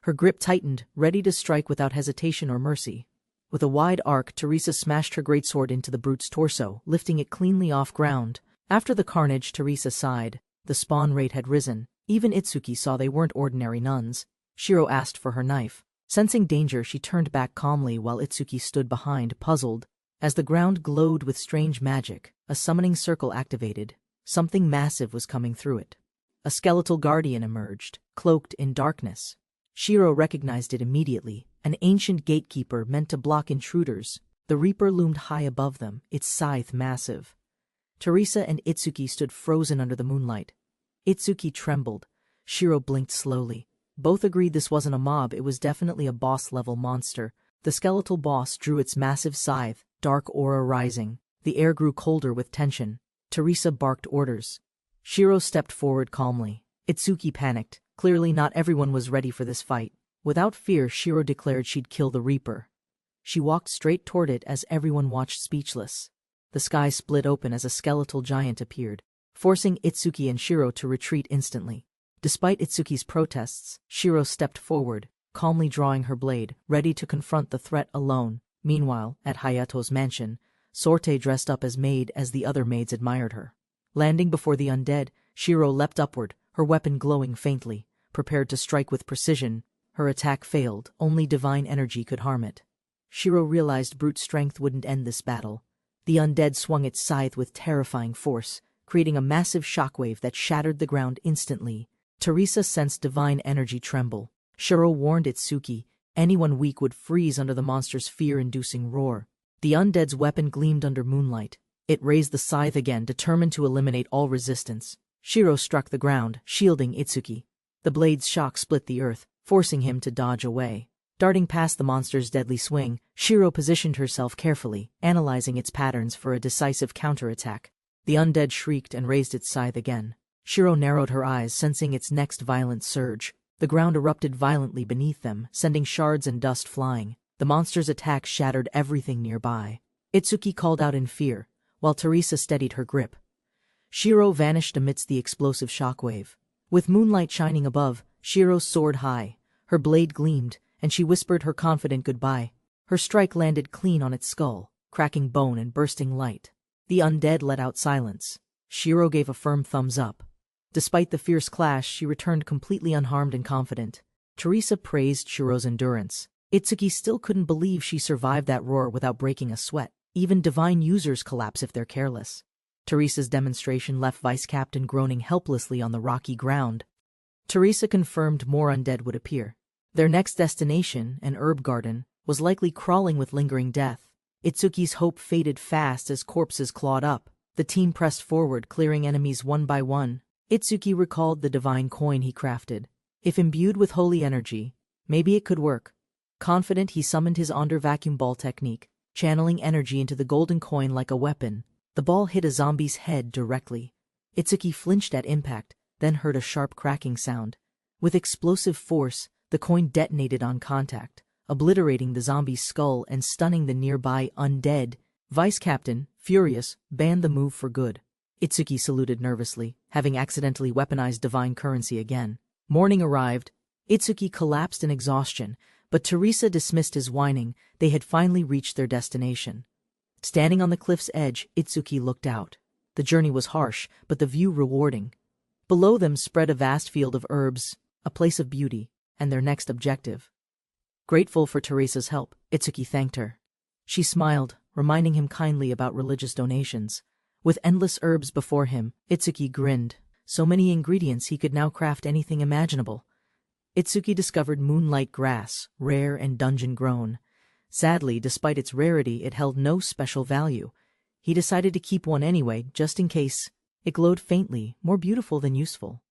Speaker 1: Her grip tightened, ready to strike without hesitation or mercy. With a wide arc, Teresa smashed her greatsword into the brute's torso, lifting it cleanly off ground. After the carnage, Teresa sighed. The spawn rate had risen. Even Itsuki saw they weren't ordinary nuns. Shiro asked for her knife. Sensing danger, she turned back calmly while Itsuki stood behind, puzzled. As the ground glowed with strange magic, a summoning circle activated. Something massive was coming through it. A skeletal guardian emerged, cloaked in darkness. Shiro recognized it immediately, an ancient gatekeeper meant to block intruders. The Reaper loomed high above them, its scythe massive. Teresa and Itsuki stood frozen under the moonlight. Itsuki trembled. Shiro blinked slowly. Both agreed this wasn't a mob, it was definitely a boss-level monster. The skeletal boss drew its massive scythe, dark aura rising. The air grew colder with tension. Teresa barked orders. Shiro stepped forward calmly. Itsuki panicked. Clearly not everyone was ready for this fight. Without fear, Shiro declared she'd kill the Reaper. She walked straight toward it as everyone watched speechless. The sky split open as a skeletal giant appeared, forcing Itsuki and Shiro to retreat instantly. Despite Itsuki's protests, Shiro stepped forward, calmly drawing her blade, ready to confront the threat alone. Meanwhile, at Hayato's mansion, Sorte dressed up as maid as the other maids admired her. Landing before the undead, Shiro leapt upward, her weapon glowing faintly, prepared to strike with precision. Her attack failed, only divine energy could harm it. Shiro realized brute strength wouldn't end this battle. The undead swung its scythe with terrifying force, creating a massive shockwave that shattered the ground instantly. Teresa sensed divine energy tremble. Shiro warned Itsuki, anyone weak would freeze under the monster's fear-inducing roar. The undead's weapon gleamed under moonlight. It raised the scythe again, determined to eliminate all resistance. Shiro struck the ground, shielding Itsuki. The blade's shock split the earth, forcing him to dodge away. Darting past the monster's deadly swing, Shiro positioned herself carefully, analyzing its patterns for a decisive counterattack. The undead shrieked and raised its scythe again. Shiro narrowed her eyes, sensing its next violent surge. The ground erupted violently beneath them, sending shards and dust flying. The monster's attack shattered everything nearby. Itsuki called out in fear, while Teresa steadied her grip. Shiro vanished amidst the explosive shockwave. With moonlight shining above, Shiro soared high. Her blade gleamed, and she whispered her confident goodbye. Her strike landed clean on its skull, cracking bone and bursting light. The undead let out silence. Shiro gave a firm thumbs up. Despite the fierce clash, she returned completely unharmed and confident. Teresa praised Shiro's endurance. Itsuki still couldn't believe she survived that roar without breaking a sweat. Even divine users collapse if they're careless. Teresa's demonstration left Vice Captain groaning helplessly on the rocky ground. Teresa confirmed more undead would appear. Their next destination, an herb garden, was likely crawling with lingering death. Itsuki's hope faded fast as corpses clawed up. The team pressed forward, clearing enemies one by one. Itsuki recalled the divine coin he crafted. If imbued with holy energy, maybe it could work. Confident, he summoned his Onder vacuum ball technique, channeling energy into the golden coin like a weapon. The ball hit a zombie's head directly. Itsuki flinched at impact, then heard a sharp cracking sound. With explosive force, the coin detonated on contact, obliterating the zombie's skull and stunning the nearby undead. Vice Captain, furious, banned the move for good. Itsuki saluted nervously, having accidentally weaponized divine currency again. Morning arrived. Itsuki collapsed in exhaustion, but Teresa dismissed his whining. They had finally reached their destination. Standing on the cliff's edge, Itsuki looked out. The journey was harsh, but the view rewarding. Below them spread a vast field of herbs, a place of beauty, and their next objective. Grateful for Teresa's help, Itsuki thanked her. She smiled, reminding him kindly about religious donations. With endless herbs before him, Itsuki grinned. So many ingredients he could now craft anything imaginable. Itsuki discovered moonlight grass, rare and dungeon-grown. Sadly, despite its rarity, it held no special value. He decided to keep one anyway, just in case. It glowed faintly, more beautiful than useful.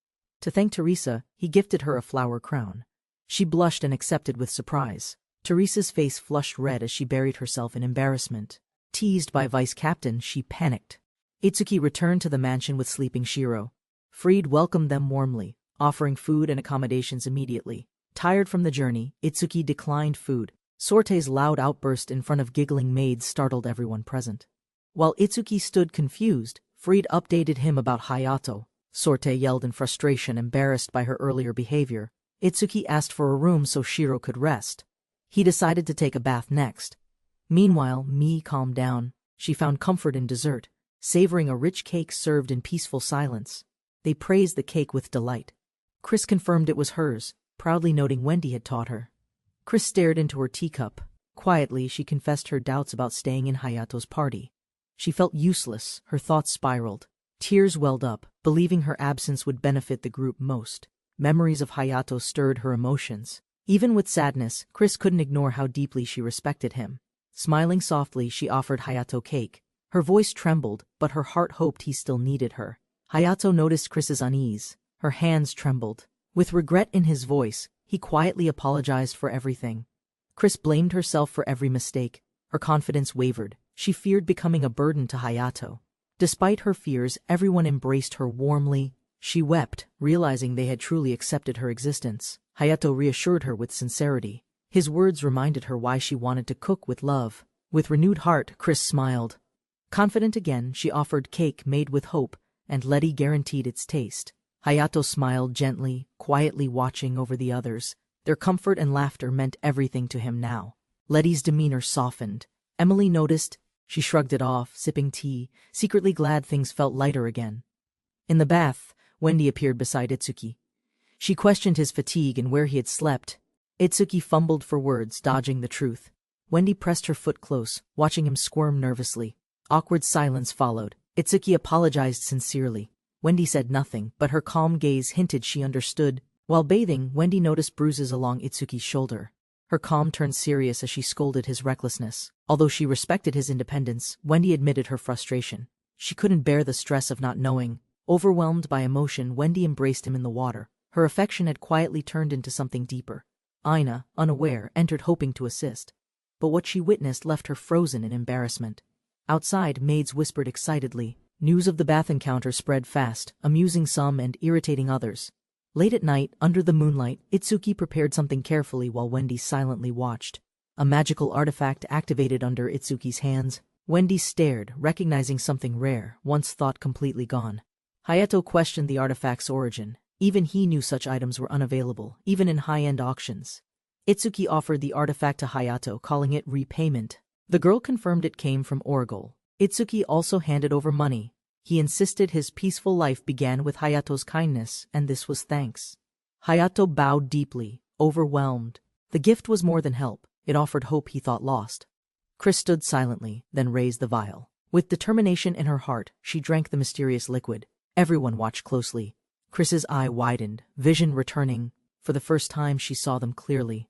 Speaker 1: To thank Teresa, he gifted her a flower crown. She blushed and accepted with surprise. Teresa's face flushed red as she buried herself in embarrassment. Teased by Vice Captain, she panicked. Itsuki returned to the mansion with sleeping Shiro. Freed welcomed them warmly, offering food and accommodations immediately. Tired from the journey, Itsuki declined food. Sorte's loud outburst in front of giggling maids startled everyone present. While Itsuki stood confused, Freed updated him about Hayato. Sorte yelled in frustration, embarrassed by her earlier behavior. Itsuki asked for a room so Shiro could rest. He decided to take a bath next. Meanwhile, Mi calmed down. She found comfort in dessert, savoring a rich cake served in peaceful silence. They praised the cake with delight. Chris confirmed it was hers, proudly noting Wendy had taught her. Chris stared into her teacup. Quietly, she confessed her doubts about staying in Hayato's party. She felt useless, her thoughts spiraled. Tears welled up, believing her absence would benefit the group most. Memories of Hayato stirred her emotions. Even with sadness, Chris couldn't ignore how deeply she respected him. Smiling softly, she offered Hayato cake. Her voice trembled, but her heart hoped he still needed her. Hayato noticed Chris's unease. Her hands trembled. With regret in his voice, he quietly apologized for everything. Chris blamed herself for every mistake. Her confidence wavered. She feared becoming a burden to Hayato. Despite her fears, everyone embraced her warmly. She wept, realizing they had truly accepted her existence. Hayato reassured her with sincerity. His words reminded her why she wanted to cook with love. With renewed heart, Chris smiled. Confident again, she offered cake made with hope, and Letty guaranteed its taste. Hayato smiled gently, quietly watching over the others. Their comfort and laughter meant everything to him now. Letty's demeanor softened. Emily noticed. She shrugged it off, sipping tea, secretly glad things felt lighter again. In the bath, Wendy appeared beside Itsuki. She questioned his fatigue and where he had slept. Itsuki fumbled for words, dodging the truth. Wendy pressed her foot close, watching him squirm nervously. Awkward silence followed. Itsuki apologized sincerely. Wendy said nothing, but her calm gaze hinted she understood. While bathing, Wendy noticed bruises along Itsuki's shoulder. Her calm turned serious as she scolded his recklessness. Although she respected his independence, Wendy admitted her frustration. She couldn't bear the stress of not knowing. Overwhelmed by emotion, Wendy embraced him in the water. Her affection had quietly turned into something deeper. Ina, unaware, entered hoping to assist. But what she witnessed left her frozen in embarrassment. Outside, maids whispered excitedly. News of the bath encounter spread fast, amusing some and irritating others. Late at night, under the moonlight, Itsuki prepared something carefully while Wendy silently watched. A magical artifact activated under Itsuki's hands. Wendy stared, recognizing something rare, once thought completely gone. Hayato questioned the artifact's origin. Even he knew such items were unavailable, even in high-end auctions. Itsuki offered the artifact to Hayato, calling it repayment. The girl confirmed it came from Orgol. Itsuki also handed over money. He insisted his peaceful life began with Hayato's kindness, and this was thanks. Hayato bowed deeply, overwhelmed. The gift was more than help. It offered hope he thought lost. Chris stood silently, then raised the vial. With determination in her heart, she drank the mysterious liquid. Everyone watched closely. Chris's eye widened, vision returning. For the first time she saw them clearly.